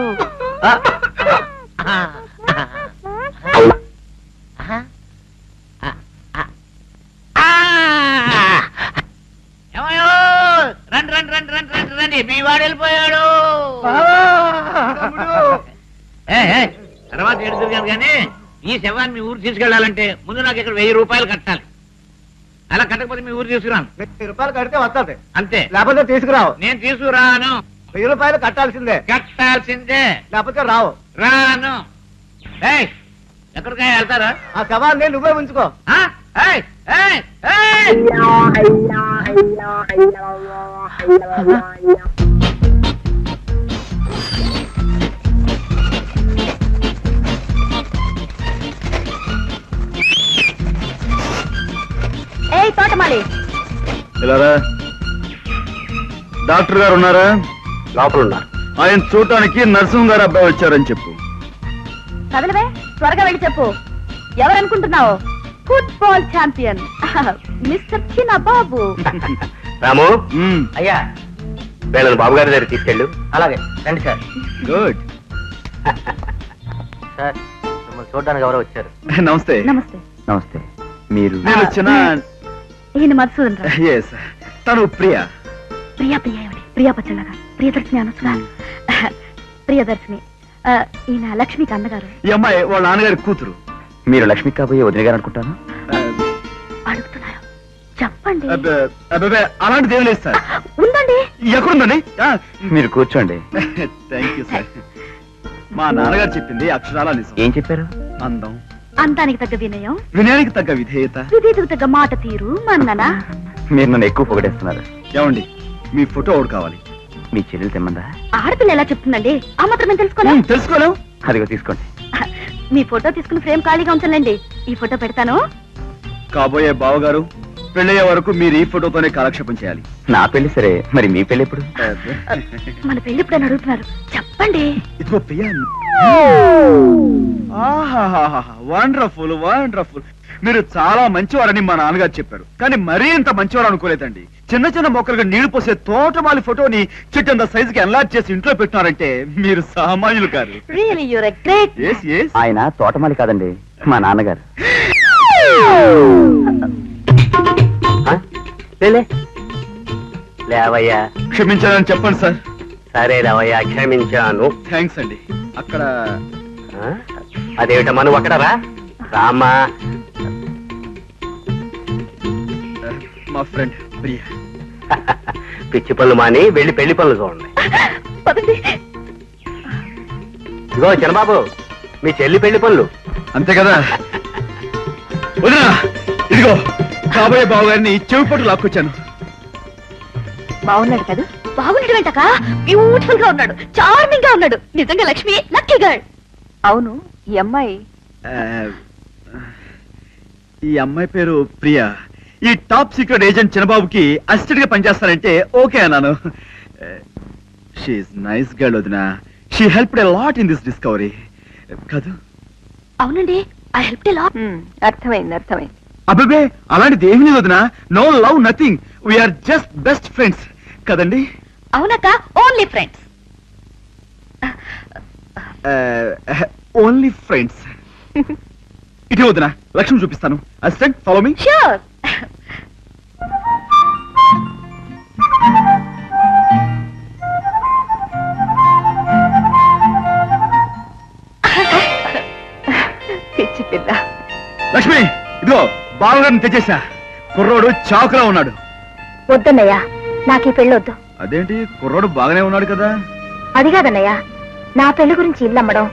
రండి రండి రండి రండి రండి రండి. మీ వాడు వెళ్ళిపోయాడు. తర్వాత ఎడు తిరిగాను కానీ ఈ శవాన్ని మీ ఊరు తీసుకెళ్లాలంటే ముందు నాకు ఇక్కడ 1000 రూపాయలు కట్టాలి. అలా కట్టకపోతే మీ ఊరు తీసుకురాను. 1000 రూపాయలు కడితే వస్తుంది, అంతే. లేకపోతే తీసుకురావు. నేను తీసుకురాను. 1000 రూపాయలు కట్టాల్సిందే. లేకపోతే రావు. రాను. ఏయ్, ఎక్కడికైనా వెళ్తారా? ఆ శవాన్ని నువ్వే ఉంచుకో. ఏయ్, ఏయ్, ఏయ్! ఏయ్ తోటమాలి, ఇలారా. డాక్టర్ గారు ఉన్నారా? లోపల ఉన్నారు. ఆయన చూడటానికి నరసింహ గారు అబ్బాయి వచ్చారని చెప్పు. కదలవే, త్వరగా వెళ్ళి చెప్పు. ఎవరనుకుంటున్నావు? ఫుట్బాల్ ఛాంపియన్ మిస్టర్ చిన్నబాబు. రాము, అయ్యా వీళ్ళని బాబు గారి దగ్గర తీసుకెళ్ళు. అలాగే రండి సార్. గుడ్. సార్ మిమ్మల్ని చూడడానికి ఎవరో వచ్చారు. నమస్తే. నమస్తే. నమస్తే. మీరు నేను చిన్న ఈయన మధుసూదన్ రావు. ఎస్, తను ప్రియా. ప్రియా ప్రియా ఏమిటి? ప్రియా పచ్చళ్ళగా ప్రియదర్శిని అనొచ్చుగా. ప్రియదర్శిని. ఈయన లక్ష్మికి అన్నగారు. ఈ అమ్మాయి వాళ్ళ నాన్నగారి కూతురు. మీరు లక్ష్మి కాబోయే వదిన గారు అనుకుంటాను. అడుగుతున్నారు, చెప్పండి. అబ్బాబే అలాంటిది ఏం లేదు సార్. ఉందండి. ఎక్కడుందండి? మీరు కూర్చోండి. Thank you sir. మా నాన్నగారు చెప్పింది అక్షరాల నిజం. ఏం చెప్పారు? అందం, అందానికి తగ్గ వినయం, వినయానికి తగ్గ విధేయత, విధేయతకు తగ్గ మాట తీరు, మన్నన. మీరు నన్ను ఎక్కువ పొగడేస్తున్నారు. ఏమండి, మీ ఫోటో ఒకటి కావాలి. మీ చెల్లెలు తెమ్మందా? ఆడపిల్ల ఎలా చెప్తుందండి? ఆ మాత్రం మేము తెలుసుకోలేం. అదిగో తీసుకోండి. మీ ఫోటో తీసుకుని ఫ్రేమ్ ఖాళీగా ఉంచండి. ఈ ఫోటో పెడతాను. కాబోయే బావగారు, పెళ్ళయ్యే వరకు మీరు ఈ ఫోటోతోనే కాలక్షేపం చేయాలి. నా పెళ్లి సరే, మరి మీ పెళ్లి ఎప్పుడు? మన పెళ్లి ఎప్పుడైనా అడుగుతున్నారు, చెప్పండి. ఇదిగో ప్రియా. Wonderful wonderful. మీరు చాలా మంచివారని మా నాన్నగారు చెప్పారు, కానీ మరీ ఇంత మంచివారు అనుకోలేదండి. చిన్న చిన్న మొక్కలుగా నీళ్లు పోసే తోటమాలి ఫోటోని చెట్టంత సైజుకి ఎన్లార్జ్ చేసి ఇంట్లో పెట్టినారంటే మీరు సామాన్యులు కాదు. ఆయన తోటమాలి కాదండి, మా నాన్నగారు. లేవయ్యా. క్షమించాలని చెప్పండి సార్. సరే లేవయ్యా, క్షమించాను. థ్యాంక్స్ అండి. అక్కడ అదేమిటమ్మా, నువ్వు అక్కడ రా. రామ్మా. మా ఫ్రెండ్ ప్రియా. పిచ్చి పనులు మాని వెళ్ళి పెళ్లి పనులు చూడండి. ఇదిగో చిన్నబాబు, మీ చెల్లి పెళ్లి పనులు. అంతే కదా వదినా. ఇదిగో కాబోయే బాబు గారిని చెవి పట్టు లాక్కొచ్చాను. బాగున్నాడు కదా? బాగున్నాడు వెంటక. బ్యూటిఫుల్ గా ఉన్నాడు, చార్మింగ్ గా ఉన్నాడు. నిజంగా లక్ష్మి లక్కీ గర్ల్. అవును, ఈ అమ్మాయి పేరు ప్రియా. ఈ టాప్ సీక్రెట్ ఏజెంట్ చిన్నబాబుకి అసిస్టెంట్ గా పనిచేస్తానంటే ఓకే అన్నాను. షీఈస్ నైస్ గర్ల్ వదినా. She helped a lot in this discovery. కాదు? అవునండి, ఐ హెల్ప్డ్ ఎ లాట్. అర్థమైంది. అబ్బే, అలాంటిది ఏమీ లేదు వదినా. No love, nothing. We are just best friends కదండి? అవునక్క, ఓన్లీ ఫ్రెండ్స్. Only friends. ఇదే వదినా, లక్ష్మి చూపిస్తాను. Assistant, follow me. ష్యూర్. పిచ్చి పిల్ల. లక్ష్మి, ఇదిగో బావగారిని తెచ్చేసా. కుర్రోడు చాకులా ఉన్నాడు. వద్దన్నయ్యా, నాకు ఈ పెళ్ళొద్దు. అదేంటి, కుర్రోడు బాగానే ఉన్నాడు కదా? అది కాదన్నయ్యా, నా పెళ్లి గురించి ఇల్లు అమ్మడం,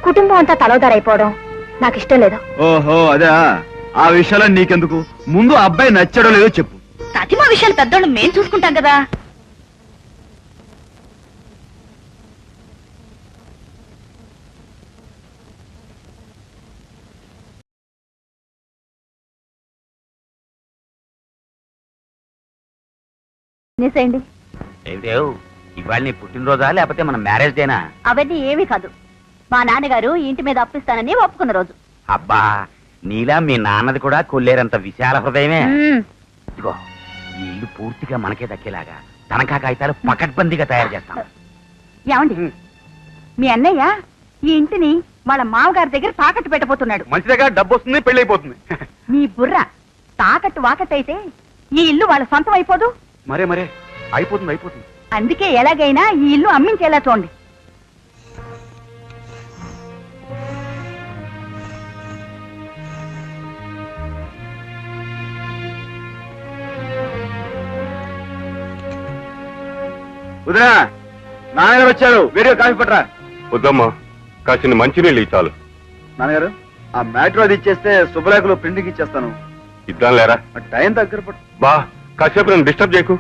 కుటుంబం అంతా తలోదారైపోవడం నాకు ఇష్టం లేదు. ఓహో అదే. ఆ విషయాలు నీకెందుకు? ముందు అబ్బాయి నచ్చాడో లేదో చెప్పు. ప్రతిమా విషయాలు పెద్దోళ్ళు మేం చూసుకుంటాం కదా. నిసేయండి. ఏమిటేవ్, ఇవాళ నీ పుట్టినరోజా లేకపోతే మన మ్యారేజ్ డేనా? అవన్నీ ఏమీ కాదు, మా నాన్నగారు ఇంటి మీద అప్పిస్తానని ఒప్పుకున్న రోజు. అబ్బా, నీలా మీ నాన్నది కూడా కొల్లేరంత విశాల హృదయమే. ఇదిగో, ఈ ఇల్లు పూర్తిగా మనకే దక్కేలాగా తనఖా కాగితాలు పకడ్బందీగా తయారు చేస్తాం. ఏమండి, మీ అన్నయ్య ఈ ఇంటిని వాళ్ళ మామగారి దగ్గర తాకట్టు పెట్టబోతున్నాడు. మంచి దగ్గర డబ్బు వస్తుంది, పెళ్లి అయిపోతుంది. మీ బుర్ర తాకట్టు వాకట్టు అయితే ఈ ఇల్లు వాళ్ళ సొంతం అయిపోదు. మరే అయిపోతుంది. అందుకే ఎలాగైనా ఈ ఇల్లు అమ్మించేలా చూడండి. వదినా నాన్నగారు వచ్చారు, వేరే కాఫీ పట్టరా. వద్దమ్మా, కాసిన మంచినీళ్ళు చాలు. నాన్నగారు ఆ మ్యాటర్ అది ఇచ్చేస్తే శుభలేఖలో ప్రింటింగ్ ఇచ్చేస్తాను. ఇద్దాం లేరా? టైం దగ్గర పట్టు. బా కాసేపు నన్ను డిస్టర్బ్ చేయకు.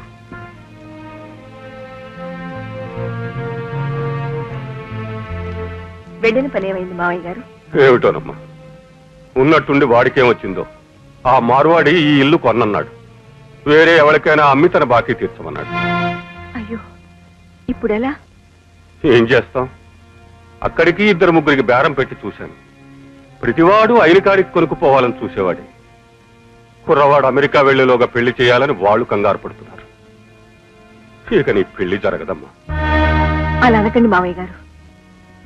వెళ్ళిన పని ఏమైంది మావయ్య గారు? ఏమిటోనమ్మా, ఉన్నట్టుండి వాడికేమొచ్చిందో ఆ మార్వాడి ఈ ఇల్లు కొన్నన్నాడు. వేరే ఎవరికైనా అమ్మి తన బాకీ తీర్చమన్నాడు. అయ్యో, ఇప్పుడు ఎలా? ఏం చేస్తాం? అక్కడికి 2-3 బేరం పెట్టి చూశాను. ప్రతివాడు అయిన కాడికి కొనుక్కుపోవాలని చూసేవాడే. కుర్రవాడు అమెరికా వెళ్లేలోగా పెళ్లి చేయాలని వాళ్ళు కంగారు పడుతున్నారు. ఇక నీ పెళ్లి జరగదమ్మా. అలా అనకండి మావయ్య గారు.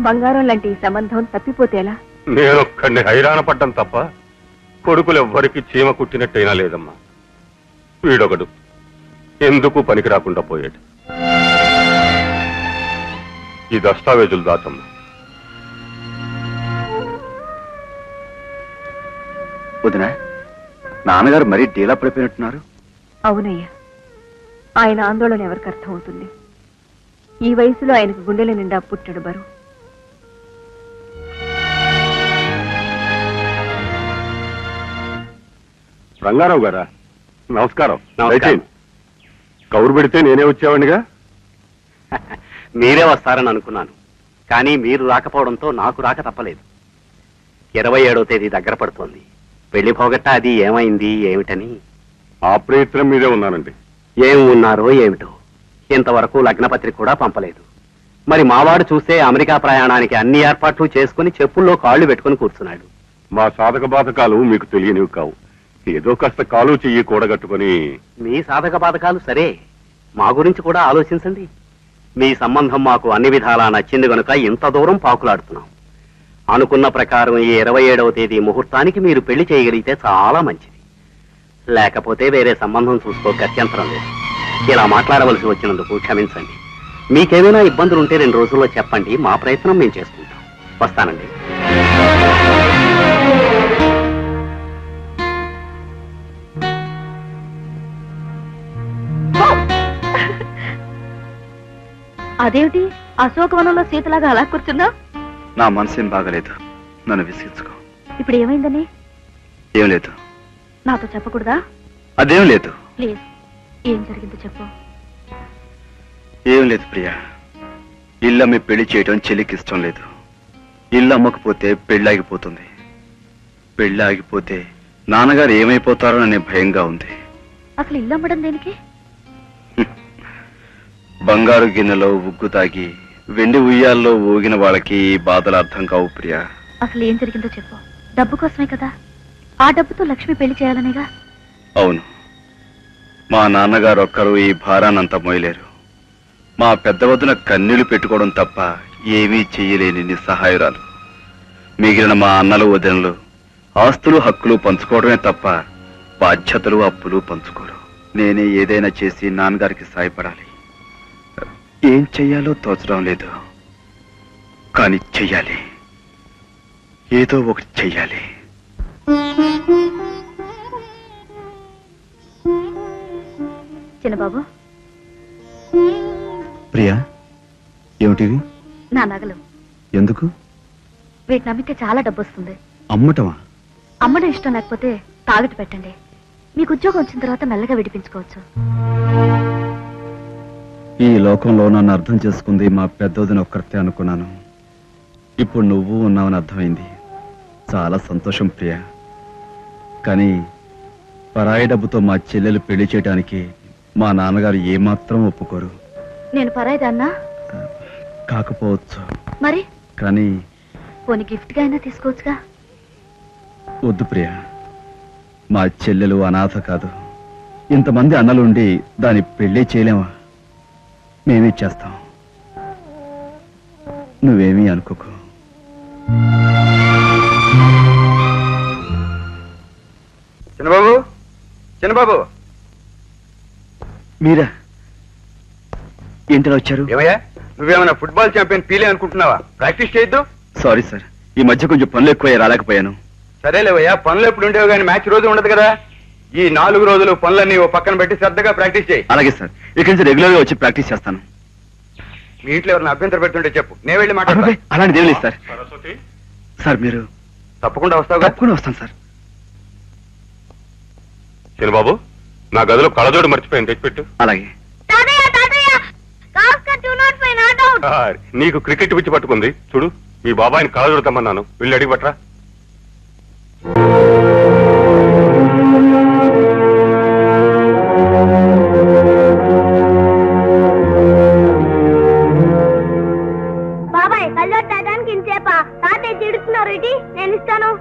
బంగారం లాంటి ఈ సంబంధం తప్పిపోతేలా? నేనొక్కడిని హైరాణ పడ్డం తప్ప కొడుకులు ఎవ్వరికి చీమ కుట్టినట్టయినా లేదమ్మా. వీడొకడు ఎందుకు పనికి రాకుండా పోయాడు. ఈ దస్తావేజులు దాచమ్మా. వదినా, నాన్నగారు మరీ డీలా పడిపోయినట్టున్నారు. అవునయ్యా, ఆయన ఆందోళన ఎవరికి అర్థమవుతుంది? ఈ వయసులో ఆయనకు గుండెల నిండా పుట్టడు బరువు. రంగారావు గారా, నమస్కారం. కౌరు పెడితే నేనే వచ్చేవాడిగా. మీరే వస్తారని అనుకున్నాను, కానీ మీరు రాకపోవడంతో నాకు రాక తప్పలేదు. 27వ తేదీ దగ్గర పడుతోంది. పెళ్లి పోగొట్ట అది ఏమైంది ఏమిటని. ఆ ప్రయత్నం మీదే ఉన్నానండి. ఏం ఉన్నారో ఏమిటో, ఇంతవరకు లగ్నపత్రిక కూడా పంపలేదు. మరి మావాడు చూస్తే అమెరికా ప్రయాణానికి అన్ని ఏర్పాట్లు చేసుకుని చెప్పుల్లో కాళ్లు పెట్టుకుని కూర్చున్నాడు. మా సాధక బాధకాలు మీకు తెలియనివి కావు. ఏదో కాస్త కాలు చెయ్యి కూడగట్టుకుని. మీ సాధక బాధకాలు సరే, మా గురించి కూడా ఆలోచించండి. మీ సంబంధం మాకు అన్ని విధాలా నచ్చింది గనుక ఇంత దూరం పాకులాడుతున్నాం. అనుకున్న ప్రకారం ఈ 27వ తేదీ ముహూర్తానికి మీరు పెళ్లి చేయగలిగితే చాలా మంచిది. లేకపోతే వేరే సంబంధం చూసుకో గత్యంతరం లేదు. ఇలా మాట్లాడవలసి వచ్చినందుకు క్షమించండి. మీకేమైనా ఇబ్బందులుంటే 2 రోజుల్లో చెప్పండి, మా ప్రయత్నం మేము చేసుకుంటాం. వస్తానండి. అదేమిటి అశోకవనంలో సీతలాగా అలా కూర్చున్నా? నా మనసేం బాగలేదు, నన్ను విసిగించుకో. ఇప్పుడు ఏమైందని? ఏం లేదు. నాతో చెప్పకూడదా? అదేం లేదు. ప్లీజ్, ఏం జరిగిందో చెప్పు. ఏం లేదు ప్రియా, ఇల్లు అమ్మి పెళ్లి చేయడం చెల్లికి ఇష్టం లేదు. ఇల్లు అమ్మకపోతే పెళ్ళాగిపోతుంది. పెళ్ళాగిపోతే నాన్నగారు ఏమైపోతారో అనే భయంగా ఉంది. అసలు ఇల్లు అమ్మడం దేనికి? బంగారు గిన్నెలో ఉగ్గు తాగి వెండి ఉయ్యాల్లో ఊగిన వాళ్ళకి ఈ బాధలు అర్థం కావు ప్రియా. అసలు ఏం జరిగిందో చెప్పు. డబ్బు కోసమే కదా? ఆ డబ్బుతో లక్ష్మి పెళ్లి చేయాలనేగా? అవును, మా నాన్నగారు ఒక్కరు ఈ భారాన్నంతా మోయలేరు. మా పెద్ద వద్దున కన్నీళ్లు పెట్టుకోవడం తప్ప ఏమీ చెయ్యలేని నిస్సహాయురాలు. మిగిలిన మా అన్నలు వదినలు ఆస్తులు హక్కులు పంచుకోవడమే తప్ప బాధ్యతలు అప్పులు పంచుకోరు. నేనే ఏదైనా చేసి నాన్నగారికి సాయపడాలి. ఏం చెయ్యాలో తోచడం లేదు, కానీ చెయ్యాలి. ఏదో ఒకటి చెయ్యాలి. చిన్నబాబు, ప్రియా, ఏమిటివి? నా నగలు. ఎందుకు? వీటిని అమ్మితే చాలా డబ్బు వస్తుంది. అమ్మటమా? అమ్మడం ఇష్టం లేకపోతే తాగట్టు పెట్టండి. మీకు ఉద్యోగం వచ్చిన తర్వాత మెల్లగా విడిపించుకోవచ్చు. ఈ లోకంలో నన్ను అర్థం చేసుకుంది మా పెద్దోదిన ఒక్కరితే అనుకున్నాను. ఇప్పుడు నువ్వు ఉన్నావని అర్థమైంది. చాలా సంతోషం ప్రియా. కానీ పరాయి డబ్బుతో మా చెల్లెలు పెళ్లి చేయడానికి మా నాన్నగారు ఏమాత్రం ఒప్పుకోరు. నేను పరాయిదాన్నా? కాకపోవచ్చు. మరి? కానీ పోనీ గిఫ్ట్ గా అయినా తీసుకోవచ్చుగా. వద్దు ప్రియా, మా చెల్లెలు అనాథ కాదు. ఇంతమంది అన్నలుండి దాని పెళ్లి చేయలేమా? మేమే చేస్తాం, నువ్వేమీ అనుకోకు. చిన్నబాబు, చిన్నబాబు, మీరా ఏంటలా వచ్చారు? ఏమయ్యా, నువ్వేమైనా ఫుట్బాల్ ఛాంపియన్ పీలే అనుకుంటున్నావా? ప్రాక్టీస్ చేయొద్దు. సారీ సార్, ఈ మధ్య కొంచెం పనులు ఎక్కువ రాలేకపోయాను. సరేలేవయ్యా, పనులు ఎప్పుడు ఉండేవి కానీ మ్యాచ్ రోజు ఉండదు కదా. ఈ 4 రోజులు పనులన్నీ ఓ పక్కన పెట్టి శ్రద్ధగా ప్రాక్టీస్ చేయి. అలాగే సార్, ఇక్కడి నుంచి రెగ్యులర్ గా వచ్చి ప్రాక్టీస్ చేస్తాను. మీ ఇంట్లో ఎవరిని అభ్యంతరం పెట్టుంటే చెప్పు, నేను వెళ్ళి మాట్లాడతా. అలాంటిది ఏం లేదు సార్. సరస్వతి, సార్ మీరు తప్పకుండా వస్తావు. తప్పకుండా వస్తాను సార్. చిన్నబాబు, నా గదిలో కళ్ళజోడు మర్చిపోయింది, తెచ్చిపెట్టు. అలాగే. నీకు క్రికెట్ పిచ్చి పట్టుకుంది చూడు, మీ బాబాయిని కళ్ళజోడు తెమ్మన్నాను, వెళ్ళి అడిగి పట్టరా. బాబాయ్ కళ్ళొట్టు తాగడానికి ఇంతసేపా? తాతయ్య తిడుతున్నారు ఇటీ, నేను ఇస్తాను.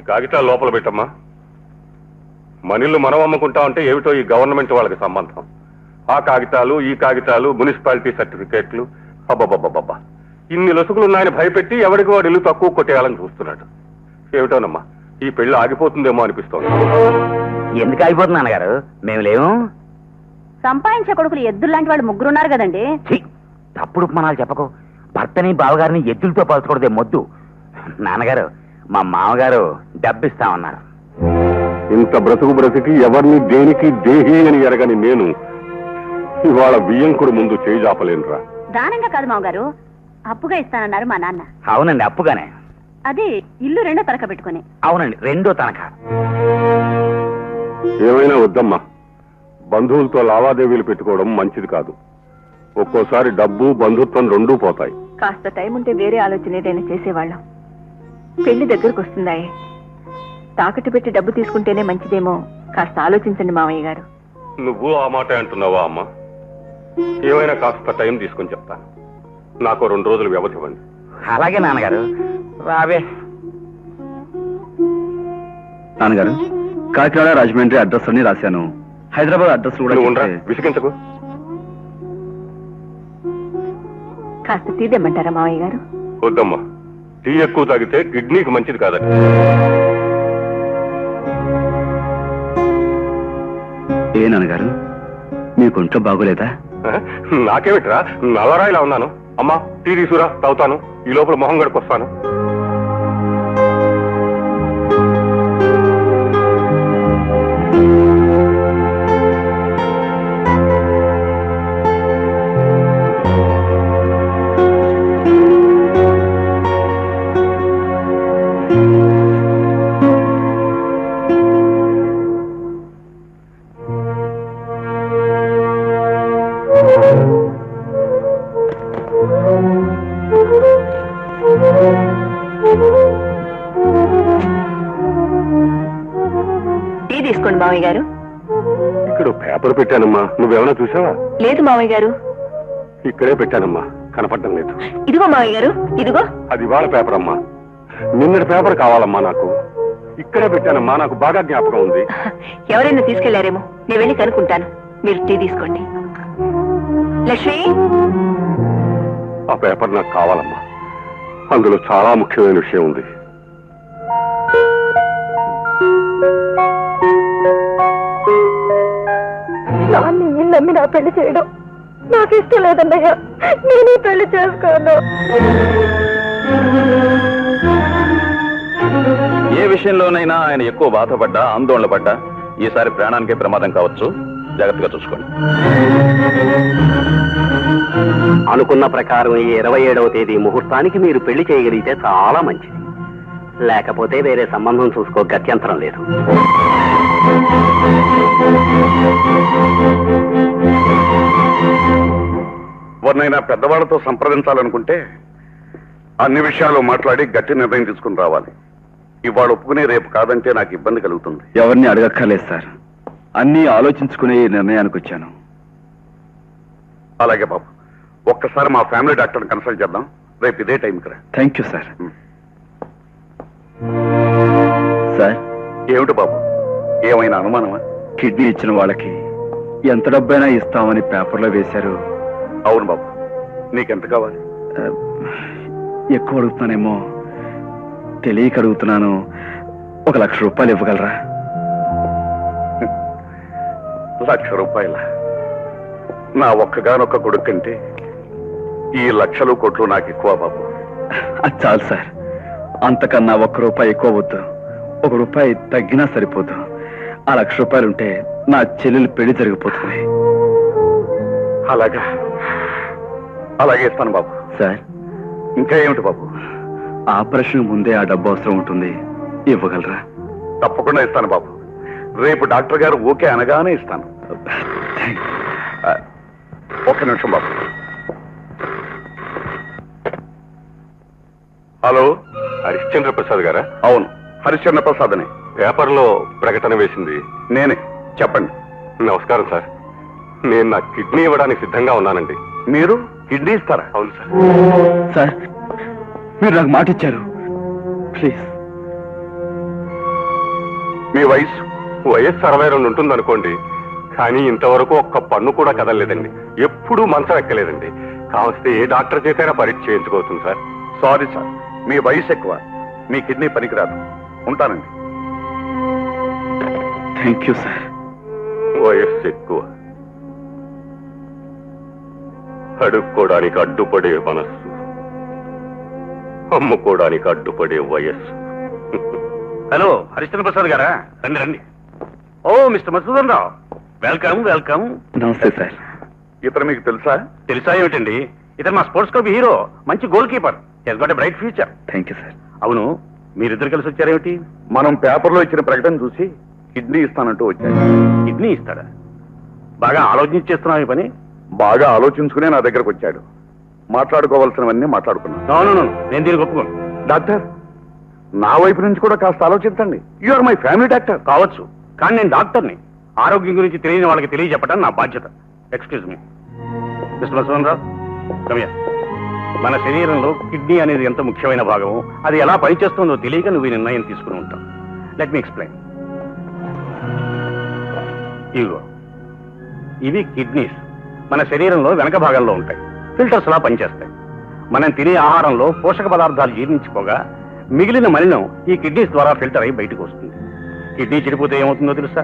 కాగితాలు లోపల పెట్టమ్మా. మనీళ్ళు మనం అమ్ముకుంటా ఉంటే ఏమిటో ఈ గవర్నమెంట్ వాళ్ళకి సంబంధం. ఆ కాగితాలు, ఈ కాగితాలు, మున్సిపాలిటీ సర్టిఫికేట్లు, అబ్బబ్బబ్బబ్బా, ఇన్ని లొసుగులు ఉన్నాయని భయపెట్టి ఎవరికి వాడు ఇల్లు తక్కువ కొట్టేయాలని చూస్తున్నాడు. ఏమిటోనమ్మా, ఈ పెళ్లి ఆగిపోతుందేమో అనిపిస్తోంది. ఎందుకు ఆగిపోతుంది నాన్నగారు? మేము లేవు. సంపాదించే కొడుకులు ఎద్దులాంటి వాళ్ళు ముగ్గురున్నారు కదండి. తప్పుడు ఉపమానాలు చెప్పకు. భర్తని బావగారిని ఎద్దులతో పోల్చకూడదే మొద్దు. నాన్నగారు, మా మామగారు డబ్బిస్తామన్నారు. ఇంత బ్రతికి ఎవరిని దేనికి దేహి అని ఎరగని నేను ఇవాళ బియ్యంకుడు ముందు చేయి జాపలేనురా. దానంగా కాదు మామగారు, అప్పుగా ఇస్తానన్నారు మా నాన్న. అవునండి, అప్పుగానే. అది ఇల్లు రెండో తనఖా పెట్టుకుని. అవునండి, రెండో తనఖా. ఏమైనా వద్దమ్మా, బంధువులతో లావాదేవీలు పెట్టుకోవడం మంచిది కాదు. ఒక్కోసారి డబ్బు, బంధుత్వం రెండూ పోతాయి. కాస్త టైం ఉంటే వేరే ఆలోచన ఏదైనా చేసేవాళ్ళం. పెళ్లి దగ్గరకు వస్తున్నాయి, తాకట్టు పెట్టి డబ్బు తీసుకుంటేనే మంచిదేమో. కాస్త ఆలోచించండి మామయ్య గారు. నువ్వు ఆ మాట అంటున్నావా అమ్మా? ఏమైనా కాస్త టైం తీసుకొని చెప్తాను. నాకు 2 రోజులు వ్యవధి ఇవ్వండి. అలాగే నాన్నగారు. రావే. నాన్నగారు, కాకినాడ, రాజమండ్రి అడ్రస్ అన్ని రాశాను. హైదరాబాద్ అడ్రస్ కూడా. విసిగించకు. కాస్త తీదేమంటారా మామయ్య గారు? వద్దమ్మా, టీ ఎక్కువ తాగితే కిడ్నీకి మంచిది కాదండి. ఏ నాన్నగారు, మీకు ఒంట్లో బాగోలేదా? నాకేమిట్రా, నల్లరాయిలా ఉన్నాను. అమ్మా, టీ తీసుకురా, తాగుతాను. ఈ లోపల మొహం గడికొస్తాను. టీ తీసుకోండి మామయ్య గారు. ఇక్కడ పేపర్ పెట్టానమ్మా, నువ్వేమైనా చూసావా? లేదు మామయ్య గారు. ఇక్కడే పెట్టానమ్మా, కనపడడం లేదు. ఇదిగో మామయ్య గారు, ఇదిగో. అది ఇవాళ పేపర్ అమ్మా, నిన్నటి పేపర్ కావాలమ్మా నాకు. ఇక్కడే పెట్టానమ్మా, నాకు బాగా జ్ఞాపకం ఉంది. ఎవరైనా తీసుకెళ్లారేమో, నేను వెళ్ళి కనుక్కుంటాను. మీరు టీ తీసుకోండి. లక్ష్మి, ఆ పేపర్ నాకు కావాలమ్మా, అందులో చాలా ముఖ్యమైన విషయం ఉంది. నాన్ని నమ్మి నా పెళ్లి చేయడం నాకు ఇష్టం లేదన్నయ్య. నేనే పెళ్లి చేసుకోను. ఏ విషయంలోనైనా ఆయన ఎక్కువ బాధపడ్డా, ఆందోళన పడ్డా ఈసారి ప్రాణానికే ప్రమాదం కావచ్చు. జాగ్రత్తగా చూసుకోండి. అనుకున్న ప్రకారం ఈ 27వ తేదీ ముహూర్తానికి మీరు పెళ్లి చేయగలిగితే చాలా మంచిది. లేకపోతే వేరే సంబంధం చూసుకో గత్యంతరం లేదు. ఎవరినైనా పెద్దవాళ్లతో సంప్రదించాలనుకుంటే అన్ని విషయాలు మాట్లాడి గట్టి నిర్ణయం తీసుకుని రావాలి. ఇవాళ ఒప్పుకునే రేపు కాదంటే నాకు ఇబ్బంది కలుగుతుంది. ఎవరిని అడగక్కర్లేదు సార్, అన్నీ ఆలోచించుకునే ఈ నిర్ణయానికి వచ్చాను. అలాగే బాబు, ఒక్కసారి మా ఫ్యామిలీ డాక్టర్ని కన్సల్ట్ చేద్దాం. రేపు ఇదే టైంకి రా. Thank you sir. సార్, ఏమిటి బాబు, ఏమైనా అనుమానమా? కిడ్నీ ఇచ్చిన వాళ్ళకి ఎంత డబ్బైనా ఇస్తామని పేపర్లో వేశారు. అవును బాబు, నీకెంత కావాలి? ఎక్కువ అడుగుతున్నానేమో, తెలియక అడుగుతున్నాను. 1,00,000 రూపాయలు ఇవ్వగలరా? ₹1,00,000. నా ఒక్కగానొక్క కొడుకు కంటే ఈ లక్షలు కోట్లు నాకు ఎక్కువ బాబు. అది చాలు సార్. అంతకన్నా ₹1 ఎక్కువ వద్దు. ₹1 తగ్గినా సరిపోదు. ఆ ₹1,00,000 ఉంటే నా చెల్లెలు పెళ్లి జరిగిపోతుంది. అలాగా, అలాగే ఇస్తాను బాబు. సార్, ఇంకా ఏమిటి బాబు? ఆపరేషన్ ముందే ఆ డబ్బు అవసరం ఉంటుంది, ఇవ్వగలరా? తప్పకుండా ఇస్తాను బాబు. రేపు డాక్టర్ గారు ఓకే అనగానే ఇస్తాను. ఒక్క నిమిషం బాబు. హలో, హరిశ్చంద్ర ప్రసాద్ గారా? అవును, హరిశ్చంద్ర ప్రసాద్ అని పేపర్లో ప్రకటన వేసింది. నేనే, చెప్పండి. నమస్కారం సార్. నేను నా కిడ్నీ ఇవ్వడానికి సిద్ధంగా ఉన్నానండి. మీరు కిడ్నీ ఇస్తారా? అవును సార్. సార్, మీరు నాకు మాట ఇచ్చారు, ప్లీజ్. మీ వయసు? వయస్సు 62 ఉంటుందనుకోండి. కానీ ఇంతవరకు ఒక్క పన్ను కూడా కదలలేదండి. ఎప్పుడూ మంచం ఎక్కలేదండి. కావస్తే ఏ డాక్టర్ చేతైనా పరీక్ష చేయించుకోవచ్చు సార్. సారీ సార్, మీ వయసు ఎక్కువ, మీ కిడ్నీ పనికిరాదు. ఉంటానండి. Thank you sir. వయస్సు ఎక్కువ, అడుక్కోవడానికి అడ్డుపడే మనస్సు, అమ్ముకోవడానికి అడ్డుపడే వయస్సు. హలో, హరిశ్చంద్ర ప్రసాద్ గారా? రండి రండి. Oh, mister Madhusudan Rao, welcome welcome. Namaste sir. ఇతను మీకు తెలుసా? తెలుసా ఏమిటండి, ఇతను మా స్పోర్ట్స్ క్లబ్ హీరో, మంచి goalkeeper. He's got a bright future. Thank you sir. అవును, మీరిద్దరు కలిసి వచ్చారేమిటి? మనం పేపర్లో ఇచ్చిన ప్రకటన చూసి కిడ్నీ ఇస్తానంటూ వచ్చాడు. కిడ్నీ ఇస్తాడా? బాగా ఆలోచించి చేస్తున్నావు ఈ పని. బాగా ఆలోచించుకునే నా దగ్గరకు వచ్చాడు. మాట్లాడుకోవాల్సినవన్నీ మాట్లాడుకున్నాను. అవును, నేను దీనికి ఒప్పుకోను. డాక్టర్, నా వైపు నుంచి కూడా కాస్త ఆలోచించండి. You are my family doctor. కావచ్చు, కానీ నేను డాక్టర్ని. ఆరోగ్యం గురించి తెలియని వాళ్ళకి తెలియజెప్పడం నా బాధ్యత. ఎక్స్క్యూజ్ మీ మిస్టర్ మధుసూదన్ రావు, రమ్య. మన శరీరంలో కిడ్నీ అనేది ఎంత ముఖ్యమైన భాగమో, అది ఎలా పనిచేస్తుందో తెలియక నువ్వు ఈ నిర్ణయం తీసుకుని ఉంటావు. Let me explain. ఇదిగో, ఇవి కిడ్నీస్ మన శరీరంలో వెనక భాగంలో ఉంటాయి. ఫిల్టర్స్ లా పనిచేస్తాయి. మనం తినే ఆహారంలో పోషక పదార్థాలు జీర్ణించుకోగా మిగిలిన మలినం ఈ కిడ్నీస్ ద్వారా ఫిల్టర్ అయి బయటకు వస్తుంది. కిడ్నీ చెడిపోతే ఏమవుతుందో తెలుసా?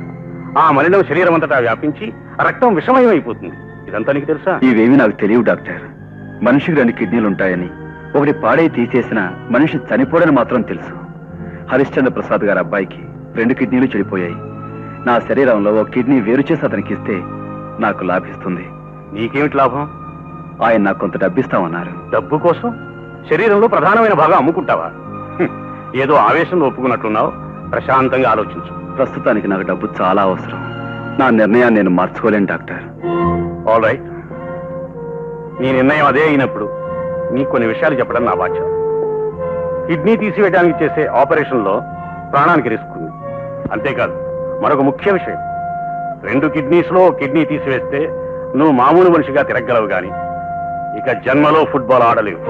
ఆ మలినం శరీరం అంతటా వ్యాపించి రక్తం విషమయం అయిపోతుంది. ఇదంతా నీకు తెలుసా? ఇవేమీ నాకు తెలియవు డాక్టర్. మనిషికి 2 కిడ్నీలు ఉంటాయని, ఒకటి పాడై తీసేసిన మనిషి చనిపోవడని మాత్రం తెలుసు. హరిశ్చంద్ర ప్రసాద్ గారి అబ్బాయికి 2 కిడ్నీలు చెడిపోయాయి. నా శరీరంలో ఒక కిడ్నీ వేరు చేసి అతనికి ఇస్తే నాకు లాభిస్తుంది. నీకేమిటి లాభం? ఆయన నాకు కొంత డబ్బిస్తామన్నారు. డబ్బు కోసం శరీరంలో ప్రధానమైన భాగం అమ్ముకుంటావా? ఏదో ఆవేశంలో ఒప్పుకున్నట్లున్నావు. ప్రశాంతంగా ఆలోచించు. ప్రస్తుతానికి నాకు డబ్బు చాలా అవసరం. నా నిర్ణయాన్ని నేను మార్చుకోలేను డాక్టర్. ఆల్ రైట్, నీ నిర్ణయం అదే అయినప్పుడు నీకు కొన్ని విషయాలు చెప్పడం నా బాధ్యత. కిడ్నీ తీసివేయడానికి చేసే ఆపరేషన్ లో ప్రాణానికి రిస్క్ ఉంది. అంతేకాదు, మరొక ముఖ్య విషయం, 2 కిడ్నీస్ లో కిడ్నీ తీసివేస్తే నువ్వు మామూలు మనిషిగా తిరగలవు గాని ఇక జన్మలో ఫుట్బాల్ ఆడలేవు.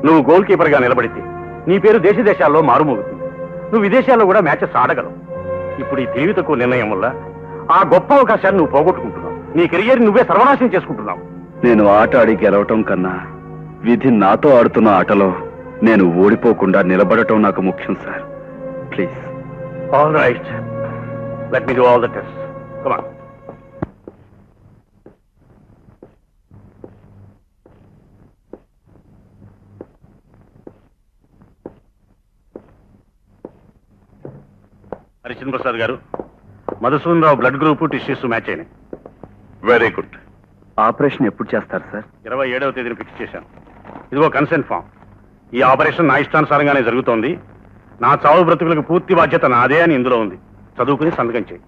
నువ్వు గోల్ కీపర్ గా నిలబడితే నీ పేరు దేశ దేశాల్లో మారుమోగుతుంది. నువ్వు విదేశాల్లో కూడా మ్యాచెస్ ఆడగలవు. ఇప్పుడు ఈ తెలివి తక్కువ నిర్ణయం వల్ల ఆ గొప్ప అవకాశాన్ని నువ్వు పోగొట్టుకుంటున్నావు. నీ కెరియర్ నువ్వే సర్వనాశనం చేసుకుంటున్నావు. నేను ఆట ఆడి గెలవటం కన్నా విధి నాతో ఆడుతున్న ఆటలో నేను ఓడిపోకుండా నిలబడటం నాకు ముఖ్యం sir. Please. All right, let me do all the test. Come on. Harishchandra Prasad గారు, మధుసూదన్ రావు బ్లడ్ గ్రూప్ టిష్యూస్ మ్యాచ్ అయినాయి. Very good. ఆపరేషన్ ఎప్పుడు చేస్తారు సార్? 27వ తేదీని ఫిక్స్ చేశాను. ఇదిగో కన్సెంట్ ఫామ్. ఈ ఆపరేషన్ నా ఇష్టానుసారంగానే జరుగుతోంది. నా చావు బ్రతుకులకు పూర్తి బాధ్యత నాదే అని ఇందులో ఉంది. చదువుకుని సంతకం చేయి.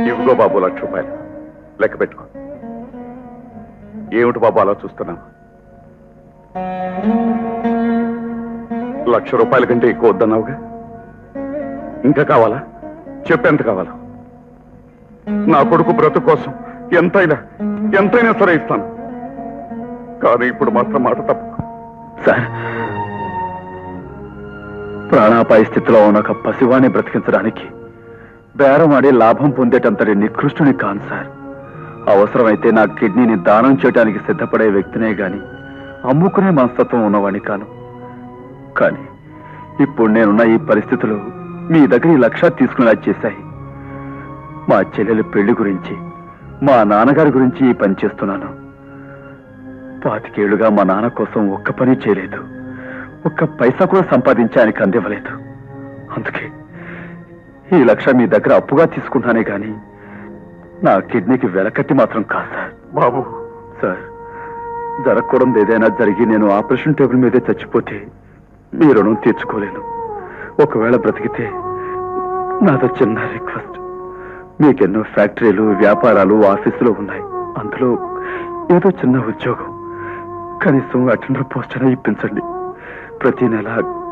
ఇదిగో బాబు ₹1,00,000 లెక్క పెట్టుకో. ఏమిటి బాబు అలా చూస్తున్నావు? ₹1,00,000 కంటే ఎక్కువ వద్దన్నావుగా. ఇంకా కావాలా? చెప్పెంత కావాలా? నా కొడుకు బ్రతుకు కోసం ఎంతైనా సరే ఇస్తాను. కానీ ఇప్పుడు మాత్రం మాట తప్పు. సార్, ప్రాణాపాయ స్థితిలో ఉన్న ఒక పసివాణ్ణి బ్రతికించడానికి బేరమాడి లాభం పొందేటంతటి నికృష్టుని కాను సార్. అవసరమైతే నా కిడ్నీని దానం చేయడానికి సిద్ధపడే వ్యక్తినే గాని అమ్ముకునే మనస్తత్వం ఉన్నవాణ్ణి కాను. కానీ ఇప్పుడు నేనున్న ఈ పరిస్థితులు మీ దగ్గర ఈ లక్ష్యాలు తీసుకునేలా చేశాయి. మా చెల్లెలి పెళ్లి గురించి, మా నాన్నగారి గురించి ఈ పని చేస్తున్నాను. 25 ఏళ్లుగా మా నాన్న కోసం ఒక్క పని చేయలేదు, ఒక్క పైసా కూడా సంపాదించి ఆయనకు అందివ్వలేదు. అందుకే ఈ లక్ష్యం మీ దగ్గర అప్పుగా తీసుకుంటానే గాని నా కిడ్నీకి వెలకట్టి మాత్రం కాదు సార్. బాబు సార్, జరగకూడదు ఏదైనా జరిగి నేను ఆపరేషన్ టేబుల్ మీదే చచ్చిపోతే మీ రుణం తీర్చుకోలేను. ఒకవేళ బ్రతికితే నాదో చిన్న రిక్వెస్ట్. మీకెన్నో ఫ్యాక్టరీలు, వ్యాపారాలు, ఆఫీసులు ఉన్నాయి. అందులో ఏదో చిన్న ఉద్యోగం, కనీసం అటెండర్ పోస్ట్ అయినా ఇప్పించండి. ప్రతి నెల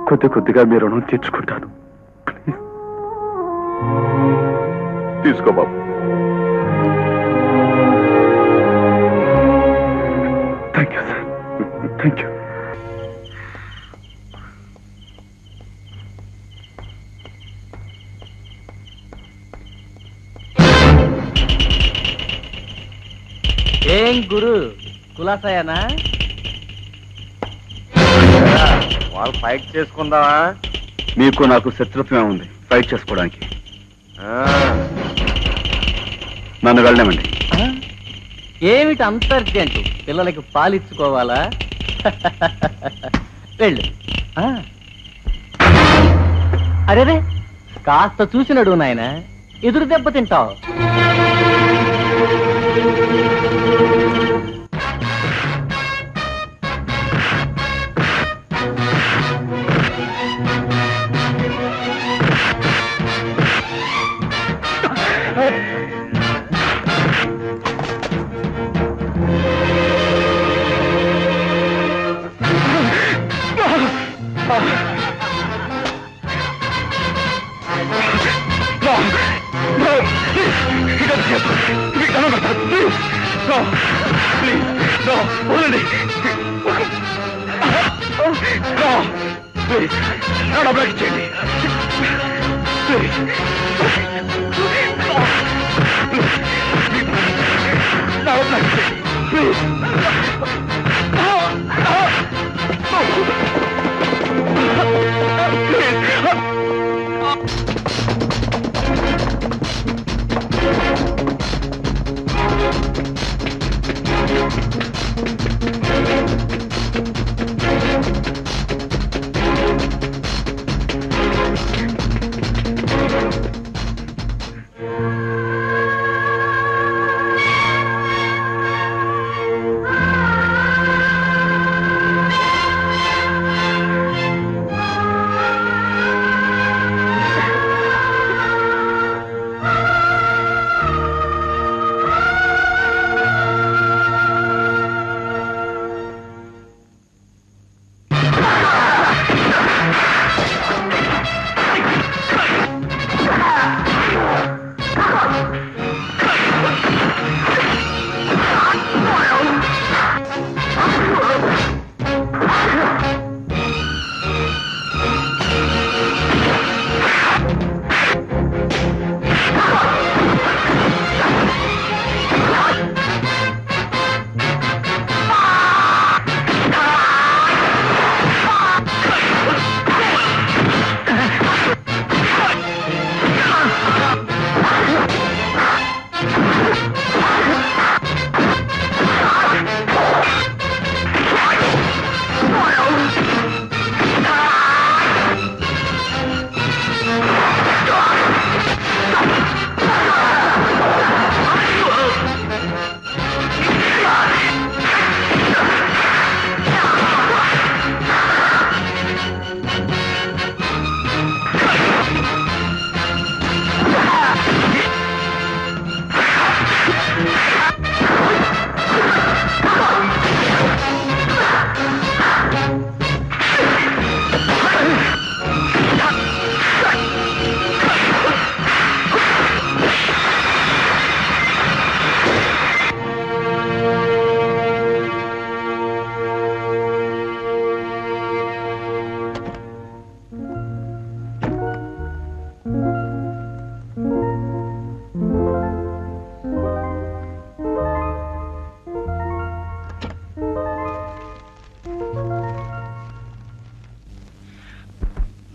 కొద్ది కొద్దిగా మీ రుణం తీర్చుకుంటాను. ప్లీజ్. తీసుకో బాబు. Thank you sir, thank you. ఏం గురు కులాసాయానా? వాళ్ళు ఫైట్ చేసుకుందామా? మీకు నాకు శత్రుత్వమే ఉంది ఫైట్ చేసుకోవడానికి. నన్ను వెళ్ళమండి. ఏమిటి అంత అర్జెంటు? పిల్లలకి పాలిచ్చుకోవాలా? వెళ్ళు. అరేరే, కాస్త చూసినడు నాయన, ఎదురు దెబ్బ తింటావు.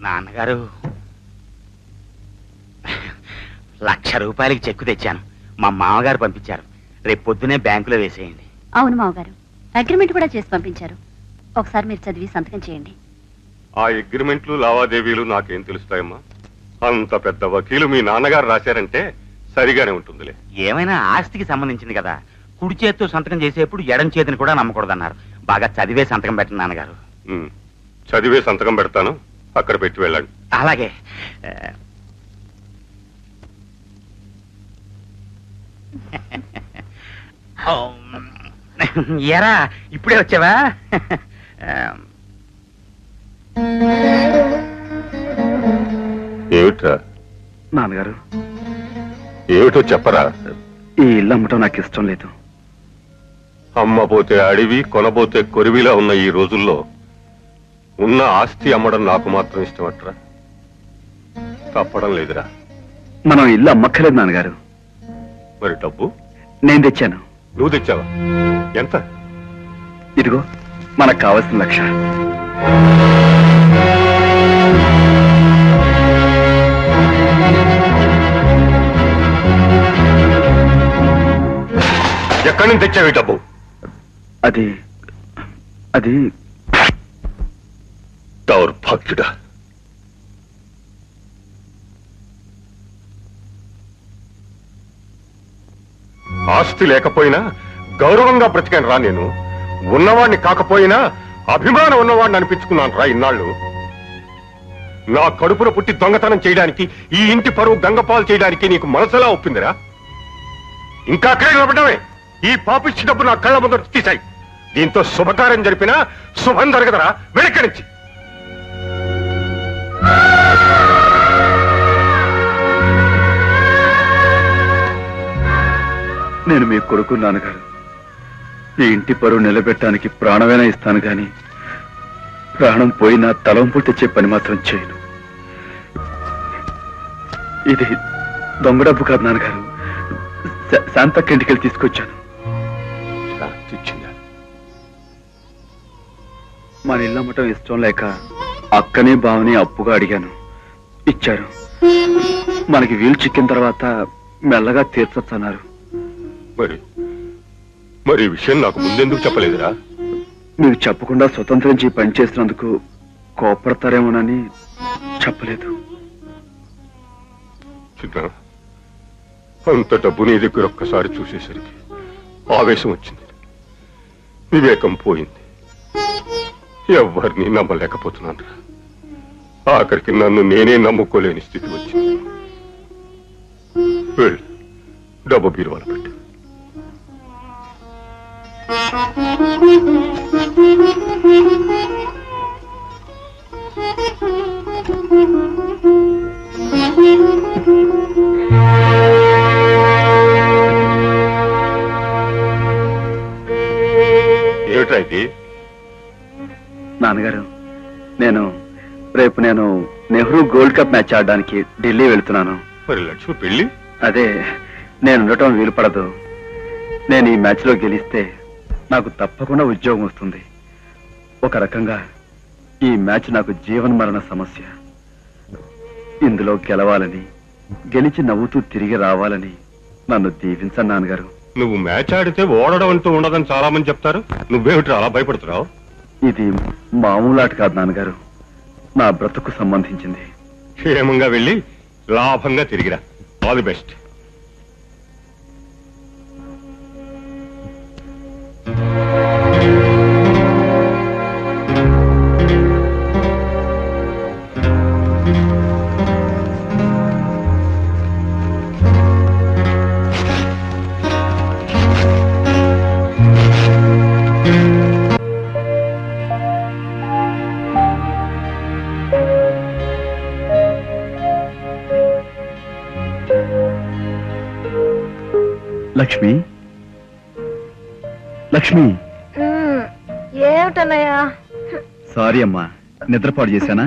నాన్నగారు 1,00,000 రూపాయలకి చెక్కు తెచ్చాను. మా మామగారు పంపించారు. రేపు పొద్దునే బ్యాంకులో వేసేయండి. అవును మావగారు, అగ్రిమెంట్ కూడా చేసి పంపించారు. ఒకసారి మీరు చదివి సంతకం చేయండి. ఆ అగ్రిమెంట్లు లావాదేవీలు నాకేం తెలుస్తాయమ్మా? అంత పెద్ద వకీలు మీ నాన్నగారు రాశారంటే సరిగానే ఉంటుందిలే. ఏమైనా ఆస్తికి సంబంధించింది కదా, కుడి చేత్తో సంతకం చేసేప్పుడు ఎడం చేతిని కూడా నమ్మకూడదన్నారు. బాగా చదివే సంతకం పెట్టండి నాన్నగారు. చదివే సంతకం పెడతాను, అక్కడ పెట్టి వెళ్ళండి. అలాగే. ఎరా ఇప్పుడే వచ్చావా? ఏమిట్రా? నాన్నగారు, ఏమిటో చెప్పరా. ఈ ఇల్లు అమ్మటం నాకు ఇష్టం లేదు. అమ్మపోతే అడవి, కొనబోతే కొరివిలా ఉన్న ఈ రోజుల్లో ఉన్న ఆస్తి అమ్మడం నాకు మాత్రం ఇష్టమట్రా. తప్పడం లేదురా. మనం ఇల్లు అమ్మక్కలేదు నాన్నగారు. మరి డబ్బు నేను తెచ్చాను. నువ్వు తెచ్చావా? ఎంత? ఇదిగో మనకు కావాల్సిన 1,00,000. ఎక్కడి నుంచి తెచ్చావు డబ్బు? అది దౌర్భాగ్యుడా. ఆస్తి లేకపోయినా గౌరవంగా బ్రతికాను రా. నేను ఉన్నవాణ్ణి కాకపోయినా అభిమానం ఉన్నవాడిని అనిపించుకున్నాను రా ఇన్నాళ్ళు. నా కడుపున పుట్టి దొంగతనం చేయడానికి, ఈ ఇంటి పరువు గంగపాలు చేయడానికి నీకు మనసులా ఒప్పిందిరా. ఇంకా అక్కడే నిలబడ్డమే. ఈ పాపిచ్చి డబ్బు నా కళ్ళ ముందు తీశాయి. దీంతో శుభకార్యం జరిపినా శుభం జరగదరా. వెనక్కి నుంచి నేను మీ కొడుకు నాన్నగారు. ఈ ఇంటి పరువు నిలబెట్టడానికి ప్రాణమైనా ఇస్తాను గాని ప్రాణం పోయినా తలంపు తెచ్చే పని మాత్రం చేయను. ఇది దొంగ డబ్బు కాదు నాన్నగారు. శాంతక్క ఇంటికెళ్ళి తీసుకొచ్చాను. మన ఇల్లు అమ్మటం ఇష్టం లేక అక్కని బావని అప్పుగా అడిగాను, ఇచ్చారు. మనకి వీలు చిక్కిన తర్వాత మెల్లగా తీర్చొచ్చన్నారు. మరి ఈ విషయం నాకు ముందెందుకు చెప్పలేదురా? మీరు చెప్పకుండా స్వతంత్రించి పని చేసినందుకు కోపడతారేమోనని చెప్పలేదు. చిన్న, అంత డబ్బు నీ దగ్గర ఒక్కసారి చూసేసరికి ఆవేశం వచ్చింది, వివేకం పోయింది. ఎవరిని నమ్మలేకపోతున్నాను. ఆఖరికి నన్ను నేనే నమ్ముకోలేని స్థితి వచ్చింది. వెళ్ళు, డబ్బు బీరువాలో పెట్టు. ఏమిట్రా ఇది? నాన్నగారు, రేపు నేను నెహ్రూ గోల్డ్ కప్ మ్యాచ్ ఆడడానికి ఢిల్లీ వెళ్తున్నాను. మరి లక్ష్మి పెళ్లి? అదే, నేను ఉండటం వీలు పడదు. నేను ఈ మ్యాచ్ లో గెలిస్తే నాకు తప్పకుండా ఉద్యోగం వస్తుంది. ఒక రకంగా ఈ మ్యాచ్ నాకు జీవన మరణ సమస్య. ఇందులో గెలవాలని, గెలిచి నవ్వుతూ తిరిగి రావాలని నన్ను దీవించండి నాన్నగారు. నువ్వు మ్యాచ్ ఆడితే ఓడడం అంటూ ఉండదని చాలా మంది చెప్తారు. నువ్వేమిటి అలా భయపడుతున్నావు? ఇది మామూలు ఆట కాదు నాన్నగారు, నా బ్రతుకు సంబంధించింది. క్షేమంగా వెళ్ళి లాభంగా తిరిగిరా. All the best. Lakshmi, Lakshmi. ఏమిటన్నయ్యా? సారీ అమ్మా, నిద్రపాటు చేశానా?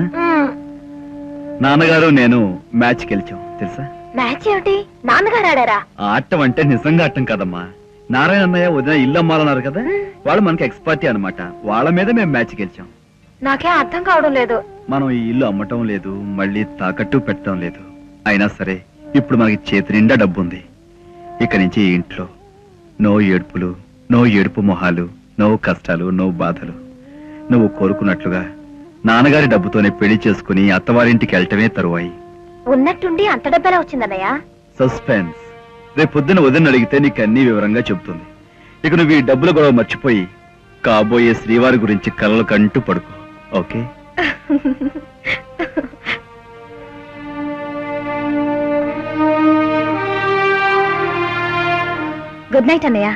నాన్నగారు నేను మ్యాచ్ గెలిచాం తెలుసా? మ్యాచ్ ఏమిటి? నాన్నగారు ఆడారా? ఆటం అంటే నిజంగా ఆటం కాదమ్మా. నారాయణ అన్నయ్య వదిన ఇల్లు అమ్మాలన్నారు కదా, వాళ్ళు మనకి ఎక్స్పర్టీ అన్నమాట. వాళ్ళ మీద మేము మ్యాచ్ గెలిచాం. నాకేం అర్థం కావడం లేదు. మనం ఈ ఇల్లు అమ్మటం లేదు, మళ్ళీ తాకట్టు పెట్టడం లేదు. అయినా సరే ఇప్పుడు మనకి చేతి నిండా డబ్బుంది. ఇక నుంచి ఈ ఇంట్లో నో ఏడుపులు, నో ఏడుపు మొహాలు, నో కష్టాలు, నో బాధలు. నువ్వు కోరుకున్నట్లుగా నాన్నగారి డబ్బుతోనే పెళ్లి చేసుకుని అత్తవారింటికి వెళ్ళటమే తరువాయి. ఉన్నట్టుండి అంత డబ్బెలా వచ్చిందన్నయ్య? సస్పెన్స్. రేపు పొద్దున వదిన అడిగితే నీకు అన్ని వివరంగా చెబుతుంది. ఇక నువ్వు ఈ డబ్బుల గొడవ మర్చిపోయి కాబోయే శ్రీవారి గురించి కలలు కంటూ పడుకో. ఓకే? గుడ్ నైట్ అన్నయ్య.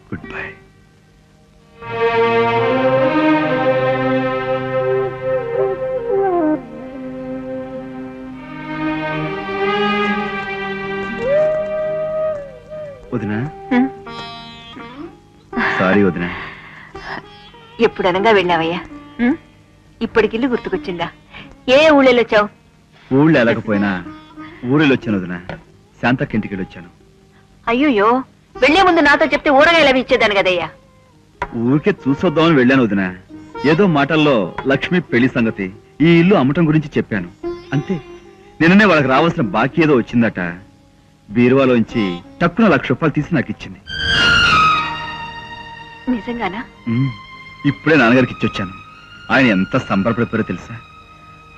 Good bye. వదినా, సారీ వదినా. ఎప్పుడనగా వెళ్ళావయ్యా? ఇప్పటికిల్లు గుర్తుకొచ్చిందా? ఏ ఊళ్ళో వచ్చావు? ఊళ్ళో వెళ్ళకపోయినా ఊరిలో వచ్చాను వదినా. శాంతకి ఇంటికి వచ్చాను. అయ్యోయ్యో, వెళ్లే ముందు నాతో చెప్తే ఊరగాయలు అవి ఇచ్చేదాను కదయ్యా. ఊరికే చూసొద్దామని వెళ్ళాను వదినా. ఏదో మాటల్లో లక్ష్మి పెళ్లి సంగతి, ఈ ఇల్లు అమ్మటం గురించి చెప్పాను అంతే. నిన్ననే వాళ్ళకి రావాల్సిన బాకీ ఏదో వచ్చిందట. బీరువాలోంచి టక్కున 1,00,000 రూపాయలు తీసి నాకు ఇచ్చింది. నిజంగానా? ఇప్పుడే నాన్నగారికి ఇచ్చొచ్చాను. ఆయన ఎంత సంబరపడిపోయారో తెలుసా?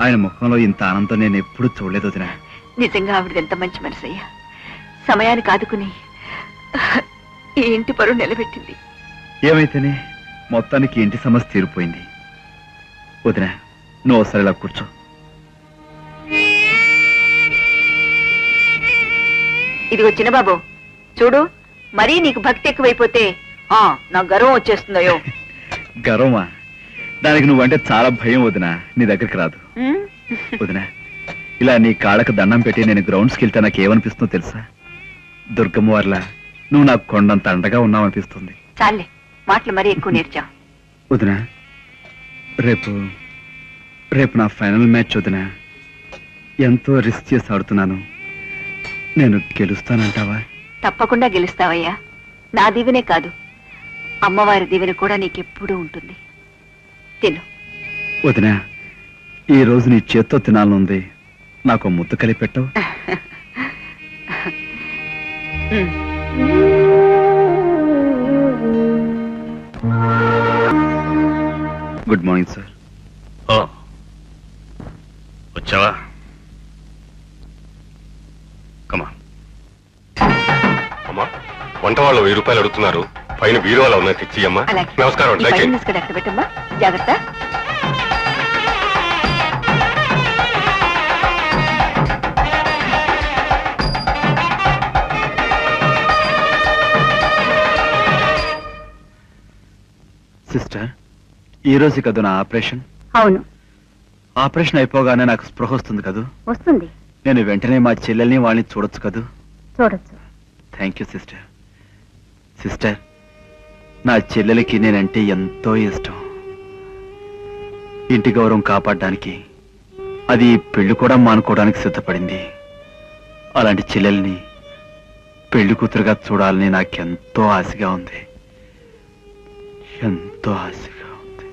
ఆయన ముఖంలో ఇంత ఆనందం నేను ఎప్పుడూ చూడలేదు వదినా. నిజంగా ఆవిడ ఎంత మంచి మనసు అయ్యా. సమయానికి ఆదుకుని ఈ ఇంటి పరువు నిలబెట్టింది. ఏమైతేనే మొత్తానికి ఇంటి సమస్య తీరిపోయింది. వదినా, నువ్వు ఒకసారి ఇలా కూర్చో. ఇదిగో చిన్నబాబు, చూడు, మరీ నీకు భక్తి ఎక్కువైపోతే నాకు గర్వం వచ్చేస్తుందయో. గర్వమా? దానికి నువ్వంటే చాలా భయం వదినా. నీ దగ్గరికి రాదు. వదినా, ఇలా నీ కాళ్ళకు దండం పెట్టి నేను గ్రౌండ్స్కి వెళ్తే నాకు ఏమనిపిస్తుందో తెలుసా? దుర్గమ్మ వారిలా నువ్వు నాకు కొండంత అండగా ఉన్నావనిపిస్తుంది. చాలే, మాటలు మరీ ఎక్కువ నేర్చావు. వదినా, రేపు నా ఫైనల్ మ్యాచ్ వదినా. ఎంతో రిస్క్ చేసి ఆడుతున్నాను. నేను గెలుస్తానంటావా? తప్పకుండా గెలుస్తావయ్యా. నా దీవెనే కాదు, అమ్మవారి దీవెన కూడా నీకెప్పుడూ ఉంటుంది. తిను. వదినా, ఈ రోజు నీ చేత్తో తినాలనుంది. నాకు ముద్ద కలిపి పెట్టవు? Good morning sir. వచ్చావా? కమా. అమ్మా, వంట వాళ్ళు 1000 రూపాయలు అడుగుతున్నారు. పైన బీరువాలో ఉన్నాయి, తెచ్చి అమ్మా. నమస్కారం. అక్కడ పెట్టమ్మా, జాగ్రత్త. సిస్టర్, ఈ రోజు కదూ నా ఆపరేషన్? అవును. ఆపరేషన్ అయిపోగానే నాకు స్పృహ వస్తుంది కదూ? వస్తుంది. నేను వెంటనే మా చెల్లెల్ని వాళ్ళని చూడొచ్చు కదూ? చూడొచ్చు. Thank you sister. సిస్టర్, నా చెల్లెలకి నేనంటే ఎంతో ఇష్టం. ఇంటి గౌరవం కాపాడడానికి అది పెళ్లి కూడా మానుకోవడానికి సిద్ధపడింది. అలాంటి చెల్లెల్ని పెళ్లి కూతురుగా చూడాలని నాకెంతో ఆశగా ఉంది. ఎంతో ఆశగా ఉంది.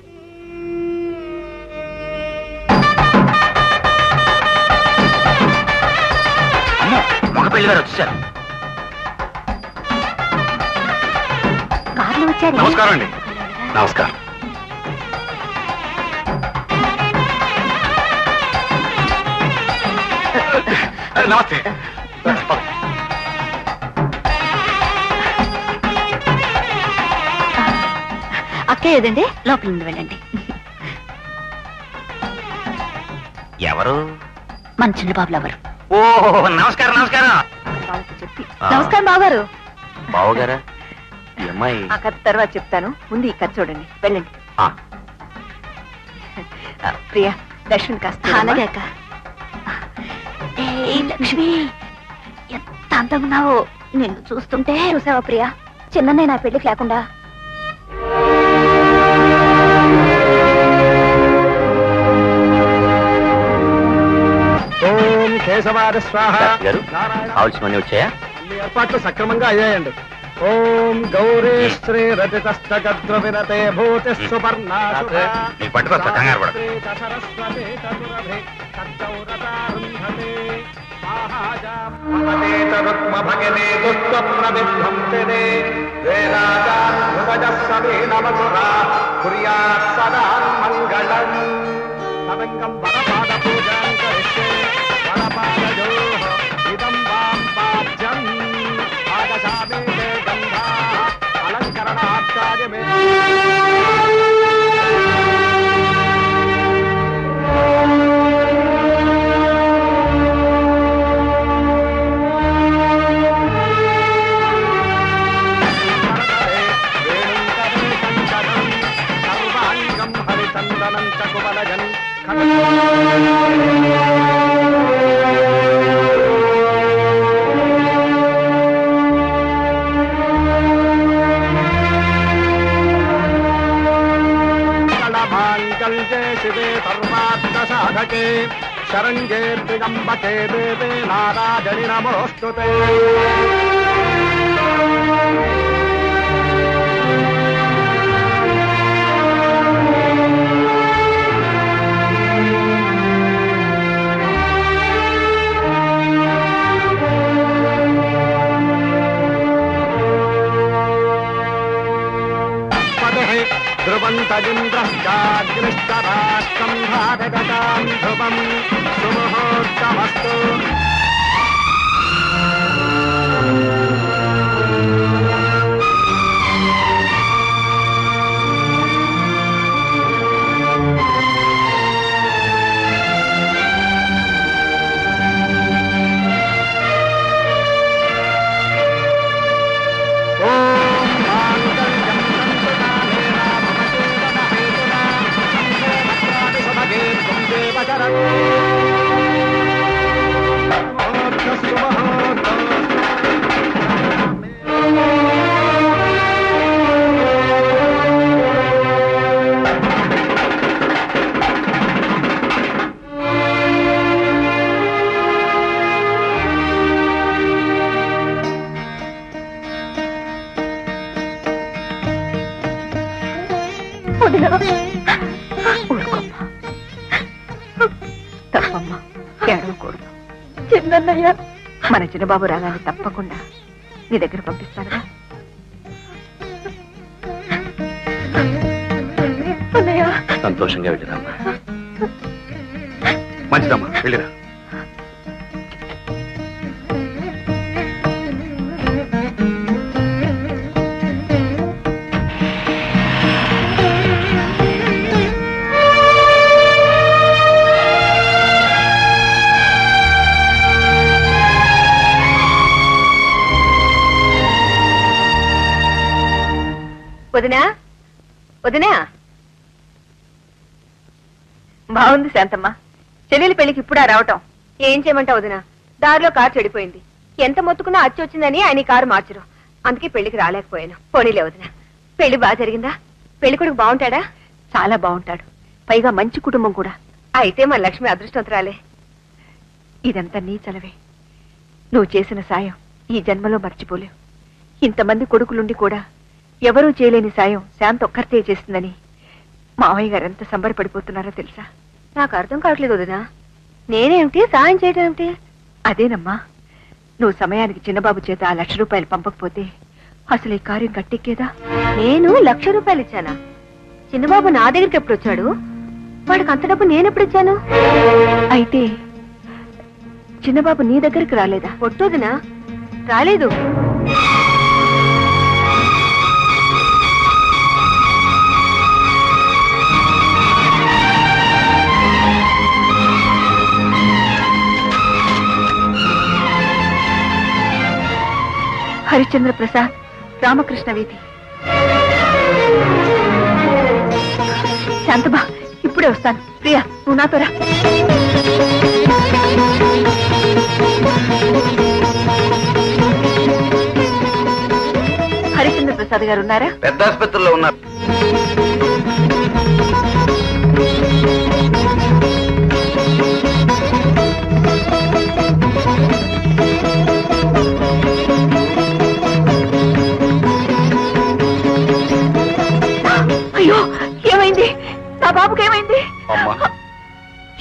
మగ పెళ్లి గారు వచ్చారు. కార్లు వచ్చారు. నమస్కారం అండి. నమస్కారం. నమస్తే. అక్క ఏదండి? లోపల నుండి వెళ్ళండి. ఎవరు? మన చిన్న బాబులు ఎవరు? ఓ, నమస్కారం. నమస్కారం. నమస్కారం బావగారు. బావగారా? ఈ అమ్మాయి ఆ కథ తర్వాత చెప్తాను, ముందు ఈ కథ చూడండి. వెళ్ళండి. ప్రియా, దర్శన్ కాస్త. అలాగే అక్క. లక్ష్మి, ఎంత అందంగా ఉన్నావో. నిన్ను చూస్తుంటే. చూసావా ప్రియా, చిన్ననే నా పెళ్లికి లేకుండా. కేశవాద స్వాహ. కావాల్సినవన్నీ వచ్చాయా? ఏర్పాట్లు సక్రమంగా అయ్యాయండి. ఓం గౌరీ శ్రీ రజతస్తగద్ర వినతే భూతి సుపర్ణా నీకు పట్టుకొస్తా, కంగారు పడకు. సరస్వతి చతురభే సచ్చౌరతారుంధతే భగినీ దుఃఖ ప్రవిధ్వంసినే వేదాచార్యువజస్సమీనమసురా కుర్యాత్ సదా మంగళం తదంగం వరపాద పూజాం కరిష్యే వరపాదయోః ఇదం వాం పాద్యం ఆదశామి తే గంధాః అలంకరణార్థాయ మే శివే సర్వార్థసాధకే శరణ్యే త్రిగంబకే దేవే నారాయణి నమోస్తుతే ధ్రువంతజింద్రశ్చాగ్నిష్టరాష్ట్రం భారగతాం ధ్రువం సుముహూర్తమస్తు తప్పమ్మా, ఏడవకూడదు. చిన్నయ్య మన చిన్నబాబు రాగానే తప్పకుండా నీ దగ్గర పంపిస్తానుగా. సంతోషంగా వెళ్ళిరామ్మా. మంచిదమ్మా, వెళ్ళిరా. వదినా వదినా, బాగుంది శాంతమ్మ. చెల్లెలి పెళ్లికి ఇప్పుడా రావటం? ఏం చేయమంటావు వదినా, దారిలో కారు చెడిపోయింది. ఎంత మొత్తుకున్నా అచ్చి వచ్చిందని ఆయన కారు మార్చరు. అందుకే పెళ్లికి రాలేకపోయాను. పోనీలే వదినా. పెళ్లి బాగా జరిగిందా? పెళ్లి కొడుకు బాగుంటాడా? చాలా బాగుంటాడు, పైగా మంచి కుటుంబం కూడా. అయితే మన లక్ష్మి అదృష్టవంతురాలే. ఇదంతా నీ చలవే. నువ్వు చేసిన సాయం ఈ జన్మలో మర్చిపోలేవు. ఇంతమంది కొడుకులుండి కూడా ఎవరూ చేయలేని సాయం శాంత ఒక్కరితే చేస్తుందని మావయ్య గారు ఎంత సంబరపడిపోతున్నారో తెలుసా? నాకు అర్థం కావట్లేదు వదినా. నేనేమిటి సాయం చేయడం ఏమిటి? అదేనమ్మా, నువ్వు సమయానికి చిన్నబాబు చేత ఆ 1,00,000 రూపాయలు పంపకపోతే అసలు ఈ కార్యం కట్టెక్కేదా? నేను 1,00,000 రూపాయలు ఇచ్చానా? చిన్నబాబు నా దగ్గరికి ఎప్పుడు వచ్చాడు? వాడికి అంత డబ్బు నేనెప్పుడు ఇచ్చాను? అయితే చిన్నబాబు నీ దగ్గరికి రాలేదా? పొట్టోదినా, రాలేదు. హరిశ్చంద్ర ప్రసాద్, రామకృష్ణ వీధి. శాంతబా, ఇప్పుడే వస్తాను. ప్రియా, నువ్వు నాతో రా. హరిశ్చంద్ర ప్రసాద్ గారు ఉన్నారా? పెద్ద ఆసుపత్రిలో ఉన్నారు.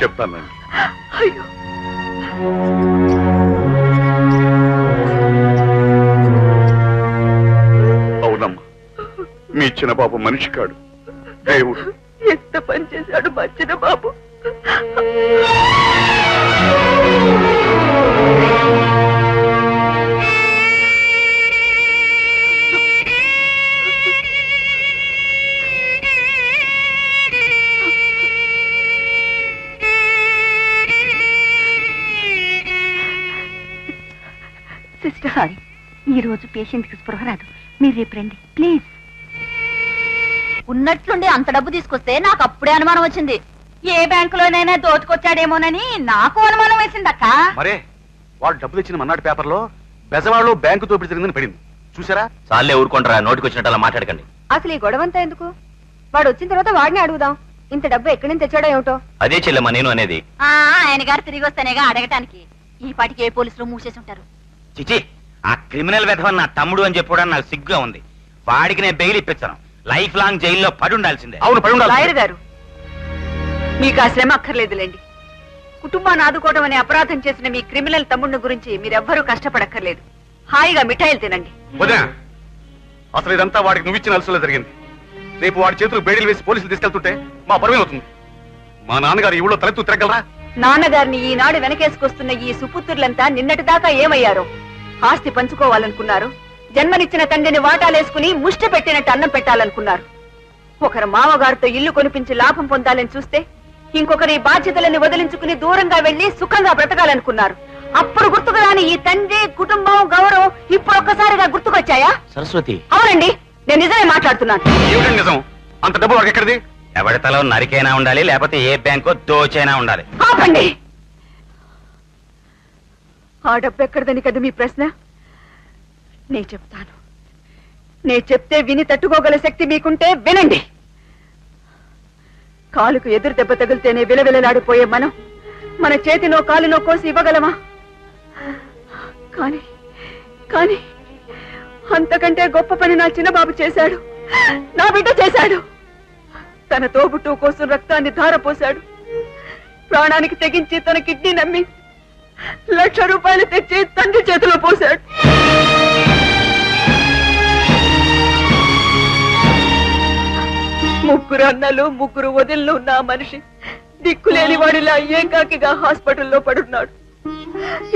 చెప్తానండి. అయ్యో అవునమ్మా, మీ చిన్న బాబు మనిషి కాడు, దేవుడు. ఎంత పని చేశాడు మా చిన్న బాబు. సిస్టర్ సారీ, ఈ రోజు పేషెంట్ కి స్పృహ రాదు, మీరు రేపు రండి ప్లీజ్. ఉన్నట్లుండి అంత డబ్బు తీసుకొస్తే నాకు అప్పుడే అనుమానం వచ్చింది. ఏ బ్యాంకులోనైనా దోచుకొచ్చాడేమోనని నాకు అనుమానం వేసిందక్క. మరే వాడు డబ్బు తెచ్చిన మన్నాడు పేపర్లో బెజవాడలో బ్యాంకు దోపిడీ జరిగిందని పడింది, చూసారా? చాలే ఊరుకుంటారా, నోటికి వచ్చినట్టు అలా మాట్లాడకండి. అసలు ఈ గొడవంతా ఎందుకు? వాడు వచ్చిన తర్వాత వాడిని అడుగుదాం. ఇంత డబ్బు ఎక్కడి నుంచి తెచ్చాడో ఏమిటో. అదే చెల్లెమ్మా నేను అనేది. ఆయన గారు తిరిగి వస్తేనేగా అడగటానికి. ఈ పాటికి ఏ పోలీసులు మూసేసి ఉంటారు. చిచి, ఆ క్రిమినల్ వెధవన్ నా తమ్ముడు అని చెప్పడానికి నాకు సిగ్గుగా ఉంది. వాడికి నేను బెయిల్ ఇప్పించాను, లైఫ్ లాంగ్ జైల్లో పడి ఉండాల్సిందే. అవును, పడి ఉండాలి. లాయర్ గారు, మీకు ఆ శ్రమ అక్కర్లేదులేండి. కుటుంబాన్ని ఆదుకోవడం అనే అపరాధం చేసిన మీ క్రిమినల్ తమ్ముడిని గురించి మీరెవ్వరూ కష్టపడక్కర్లేదు. హాయిగా మిఠాయిలు తినండి. వదినా, అసలు ఇదంతా వాడికి నువ్విచ్చిన అలసలో జరిగింది. రేపు వాడి చేతులు బేడీలు వేసి పోలీసులు తీసుకెళ్తుంటే మా పరువు అవుతుంది. మా నాన్నగారు ఈ ఊళ్ళో తలెత్తు తిరగలరా? నాన్నగారిని ఈనాడు వెనకేసుకొస్తున్న ఈ సుపుత్రులంతా నిన్నటిదాకా ఏమయ్యారో? ఆస్తి పంచుకోవాలనుకున్నారు, జన్మనిచ్చిన తండ్రిని వాటాలేసుకుని ముష్టి పెట్టినట్టు అన్నం పెట్టాలనుకున్నారు. ఒకరు మామగారితో ఇల్లు కొనిపించి లాభం పొందాలని చూస్తే ఇంకొకరి బాధ్యతలని వదిలించుకుని దూరంగా వెళ్లి సుఖంగా బ్రతకాలనుకున్నారు. అప్పుడు గుర్తుకు రాని ఈ తండ్రి, కుటుంబం, గౌరవం ఇప్పుడు ఒక్కసారిగా గుర్తుకొచ్చాయా? సరస్వతి, అవునండి, నేను నిజమే మాట్లాడుతున్నాను. ఏమిటండి నిజం? అంత డబ్బు వాడికి ఎక్కడిది? ఎవరి తల నరికైనా ఉండాలి, లేకపోతే ఏ బ్యాంకో దోచైనా ఉండాలి. ఆపండి. ఆ డబ్బు ఎక్కడదని కదా మీ ప్రశ్న? నేను చెప్తాను. నేను చెప్తే విని తట్టుకోగల శక్తి మీకుంటే వినండి. కాలుకు ఎదురు దెబ్బ తగిలితేనే విలవిలలాడిపోయే మనం మన చేతినో కాలునో కోసి ఇవ్వగలమా? కానీ కానీ అంతకంటే గొప్ప పని నా చిన్నబాబు చేశాడు, నా బిడ్డ చేశాడు. తన తోబుట్టు కోసం రక్తాన్ని ధారపోశాడు. ప్రాణానికి తెగించి తన కిడ్నీ నమ్మి ₹1,00,000 తెచ్చి తండ్రి చేతిలో పోశాడు. ముగ్గురు అన్నలు, ముగ్గురు వదిళ్ళు ఉన్న మనిషి దిక్కులేని వాడిలా ఏకాకిగా హాస్పిటల్లో పడున్నాడు.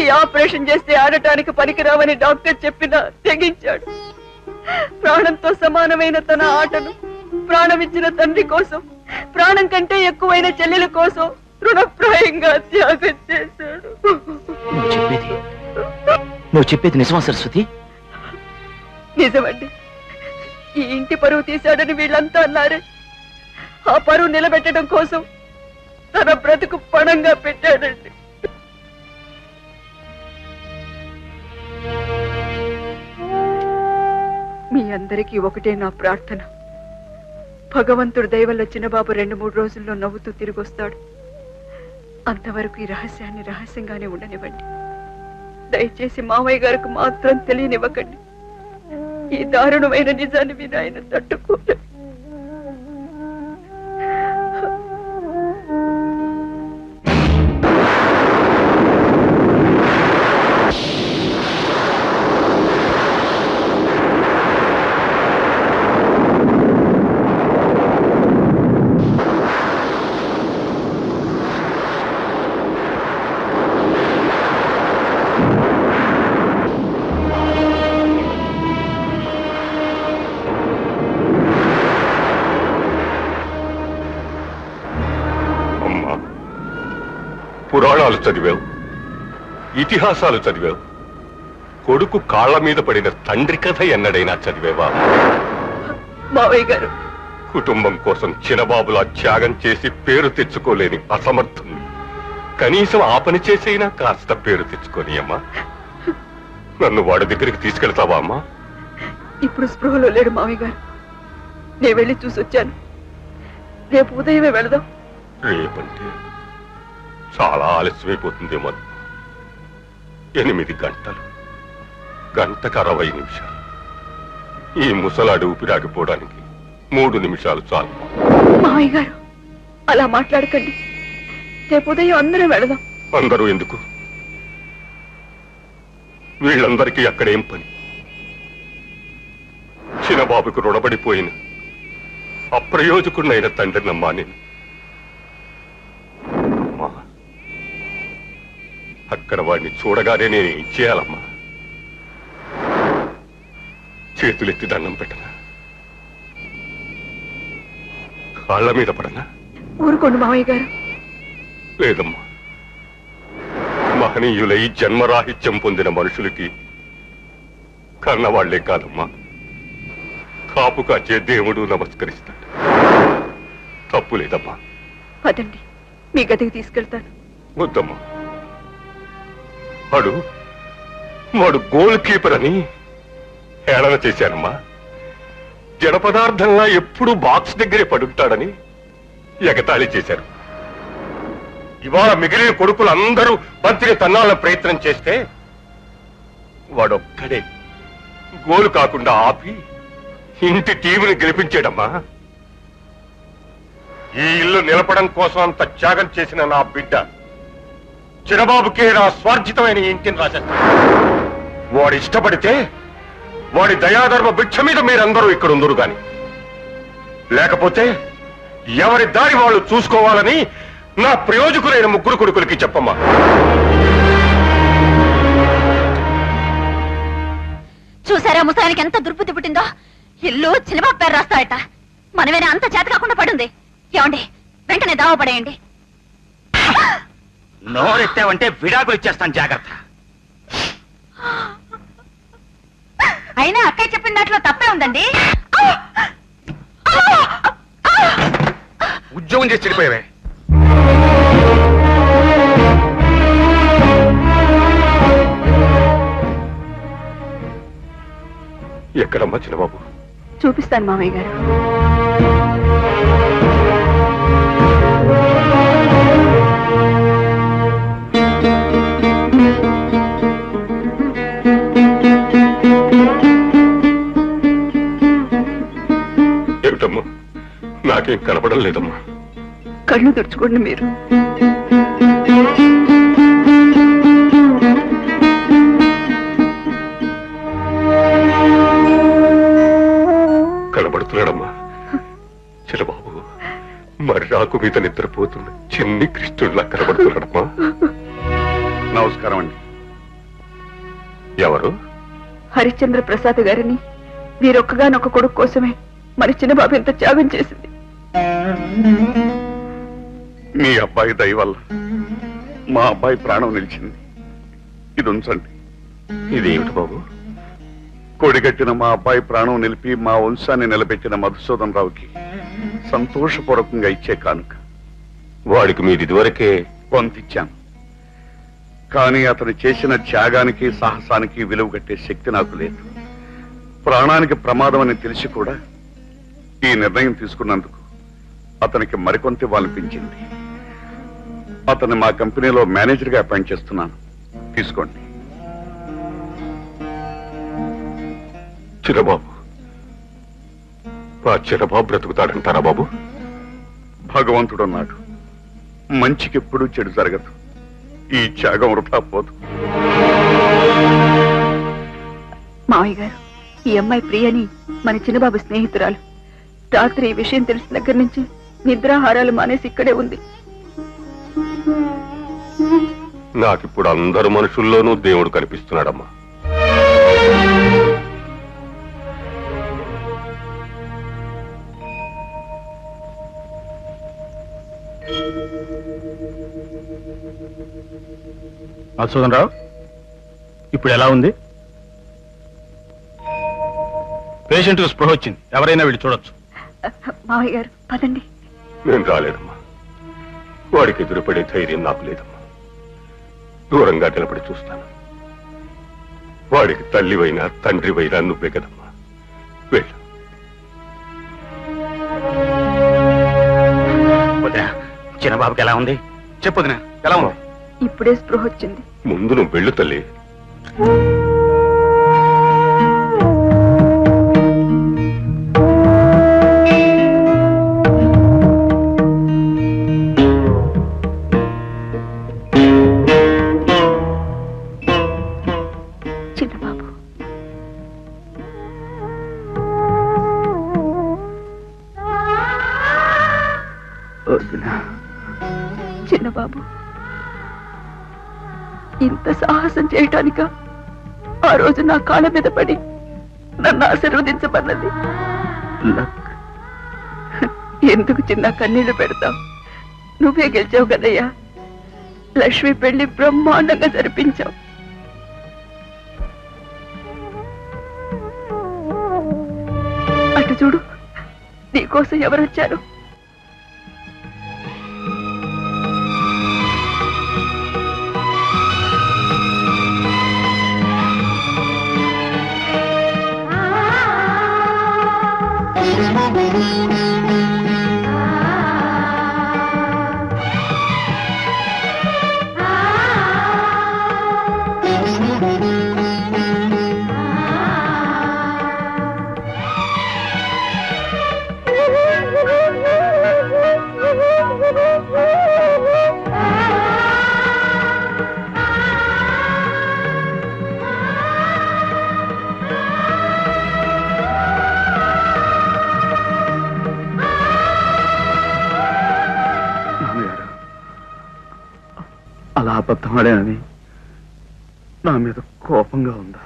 ఈ ఆపరేషన్ చేస్తే ఆడటానికి పనికిరావని డాక్టర్ చెప్పినా తెగించాడు. ప్రాణంతో సమానమైన తన ఆటను ప్రాణమిచ్చిన తండ్రి కోసం, ప్రాణం కంటే ఎక్కువైన చెల్లెల కోసం తృణప్రాయంగా త్యాగం చేశాడు. నువ్వు చెప్పేది నిజమా సరస్వతి? నిజమండి. ఈ ఇంటి పరువు తీశాడని వీళ్ళంతా అన్నారే, ఆ పరువు నిలబెట్టడం కోసం తన బ్రతుకు పణంగా పెట్టాడండి. మీ అందరికీ ఒకటే నా ప్రార్థన. భగవంతుడు దయవల్ల చిన్నబాబు 2-3 రోజుల్లో నవ్వుతూ తిరిగి వస్తాడు. అంతవరకు ఈ రహస్యాన్ని రహస్యంగానే ఉండనివ్వండి. దయచేసి మామయ్య గారికి మాత్రం తెలియనివ్వకండి. ఈ దారుణమైన నిజాన్ని విని ఆయన తట్టుకోలేడు. పురాణాలు చదివావు, ఇతిహాసాలు చదివావు, కొడుకు కాళ్ల మీద పడిన తండ్రి కథ ఎన్నడైనా చదివేవా? మావయ్య గారు, కుటుంబం కోసం చిన్నబాబులా త్యాగం చేసి పేరు తెచ్చుకోలేని అసమర్థుని కనీసం ఆ పని చేసైనా కాస్త పేరు తెచ్చుకొని అమ్మా. నన్ను వాడి దగ్గరికి తీసుకెళ్తావా అమ్మా? ఇప్పుడు స్పృహలో లేడు మావయ్య గారు. నేను వెళ్ళి చూసొచ్చాను. రేపు ఉదయమే వెళదాం. రేపంటే చాలా ఆలస్యమైపోతుందేమో. 8 గంటలు, గంటకు 60 నిమిషాలు. ఈ ముసలాడు ఊపిరాగిపోవడానికి 3 నిమిషాలు చాలు. మావయ్య గారు, అలా మాట్లాడకండి. రేపు ఉదయం అందరూ వెళదాం. అందరూ ఎందుకు? వీళ్ళందరికీ అక్కడేం పని? చిన్నబాబుకు రుణపడిపోయిన అప్రయోజకుడినైన తండ్రినమ్మా నేను. అమ్మా, అక్కడ వాడిని చూడగానే నేను ఏం చేయాలమ్మా? చేతులెత్తి దండం పెట్టనా? కాళ్ళ మీద పడనా? ఊరుకోండి మావయ్య గారు. లేదమ్మా, మహనీయులై జన్మరాహిత్యం పొందిన మనుషులకి కన్నవాళ్లే కాదమ్మా, కాపు కాచే దేవుడు నమస్కరిస్తాడు. తప్పు లేదమ్మా. పదండి, మీ గదికి తీసుకెళ్తాను. వద్దమ్మా, వాడు గోల్ కీపర్ అని హేళన చేశానమ్మా. జడ పదార్థంగా ఎప్పుడూ బాక్స్ దగ్గరే పడుంటాడని ఎగతాళి చేశారు. ఇవాళ మిగిలిన కొడుకులు అందరూ మంత్రి తన్నాల ప్రయత్నం చేస్తే వాడొక్కడే గోలు కాకుండా ఆపి ఇంటి టీంని గెలిపించాడమ్మా. ఈ ఇల్లు నిలపడం కోసం అంత త్యాగం చేసిన నా బిడ్డ చిరబాబుకే నా స్వార్జితమైన ఇంటిని రాసేస్తాడు. వాడు ఇష్టపడితే వాడి దయాధర్మ భిక్ష మీద మీరందరూ ఇక్కడ ఉందరు గాని, లేకపోతే ఎవరి దారి వాళ్ళు చూసుకోవాలని నా ప్రయోజకులైన ముగ్గురు కొడుకులకి చెప్పమ్మా. చూసారా ముసలానికి ఎంత దుర్బుద్ధి పుట్టిందో? ఇల్లు చిన్నబాబు పేరు రాస్తాయట. మనమేనా అంత చేత కాకుండా పడుంది. ఏమండి, వెంటనే దావా పడేయండి. నోరెత్తావంటే విడాకులు ఇచ్చేస్తాను, జాగ్రత్త. అయినా అక్కయ్య చెప్పిన దాంట్లో తప్పే ఉందండి. ఉద్యోగం చేసి చెడిపోయావే. ఎక్కడమ్మా చిన్నబాబు? చూపిస్తాను మామయ్య గారు. ఏమిటమ్మా, నాకేం కనపడం లేదమ్మా. కళ్ళు తుడుచుకోండి మీరు. కనబడుతున్నాడమ్మా చిన్నబాబు. మర్రాకు మీద నిద్రపోతున్న చిన్ని కృష్ణుడిలా కనబడుతున్నాడమ్మా. నమస్కారం అండి. ఎవరు? హరిశ్చంద్ర ప్రసాద్ గారిని వీరొక్కగానొక్క కొడుకు కోసమే మరి చిన్నబాబు ఎంత త్యాగం చేసింది. మీ అబ్బాయి దయ వల్ల మా అబ్బాయి ప్రాణం నిలిచింది. ఇది ఉంచండి. ఇదేమిటి బాబు? కొడిగట్టిన మా అబ్బాయి ప్రాణం నిలిపి మా వంశాన్ని నిలబెట్టిన మధుసూదన్ రావుకి సంతోషపూర్వకంగా ఇచ్చే కానుక. వాడికి మీరు ఇదివరకే కొంతిచ్చాను, కానీ అతను చేసిన త్యాగానికి సాహసానికి విలువ కట్టే శక్తి నాకు లేదు. ప్రాణానికి ప్రమాదం అని తెలిసి కూడా ఈ నిర్ణయం తీసుకున్నందుకు అతనికి మరికొంత ఇవ్వాలనిపించింది. అతన్ని మా కంపెనీలో మేనేజర్గా అపాయింట్ చేస్తున్నాను. తీసుకోండి. చిన్నబాబు, ఆ చిన్నబాబు బ్రతుకుతాడంటారా బాబు? భగవంతుడున్నాడు. మంచికెప్పుడు చెడు జరగదు. ఈ త్యాగం వృథా పోదు. మావయ్య గారు, ఈ అమ్మాయి ప్రియని మన చిన్నబాబు స్నేహితురాలు. రాత్రి ఈ విషయం తెలిసిన దగ్గర నుంచి నిద్రాహారాలు మానేసి ఇక్కడే ఉంది. నాకిప్పుడు అందరు మనుషుల్లోనూ దేవుడు కనిపిస్తున్నాడమ్మా. మధుసూదన్ రావు, ఇప్పుడు ఎలా ఉంది? పేషెంట్ స్పృహ వచ్చింది. ఎవరైనా వెళ్ళి చూడొచ్చు. మావయ్య గారు పదండి. నేను రాలేదమ్మా. వాడికి ఎదురుపడే ధైర్యం నాకు లేదమ్మా. దూరంగా నిలబడి చూస్తాను. వాడికి తల్లివైనా తండ్రివైనా నువ్వే కదమ్మా. వెళ్ళు. చిన్నబాబుకి ఎలా ఉంది? చెప్పొదినా, ఎలా ఉంది? ఇప్పుడే స్పృహ వచ్చింది. ముందు నువ్వు వెళ్ళు తల్లి. చిన్నబాబు, ఇంత సాహసం చేయటానిక ఆ రోజు నా కాళ్ళ మీద పడి నన్ను ఆశీర్వదించమన్నది? ఎందుకు చిన్న కన్నీళ్లు పెడతావు? నువ్వే గెలిచావు కదయ్యా. లక్ష్మి పెళ్లి బ్రహ్మాండంగా జరిపించావు. అటు చూడు, నీకోసం ఎవరొచ్చారు? అలా అబద్ధమాడేనని నా మీద కోపంగా ఉందా?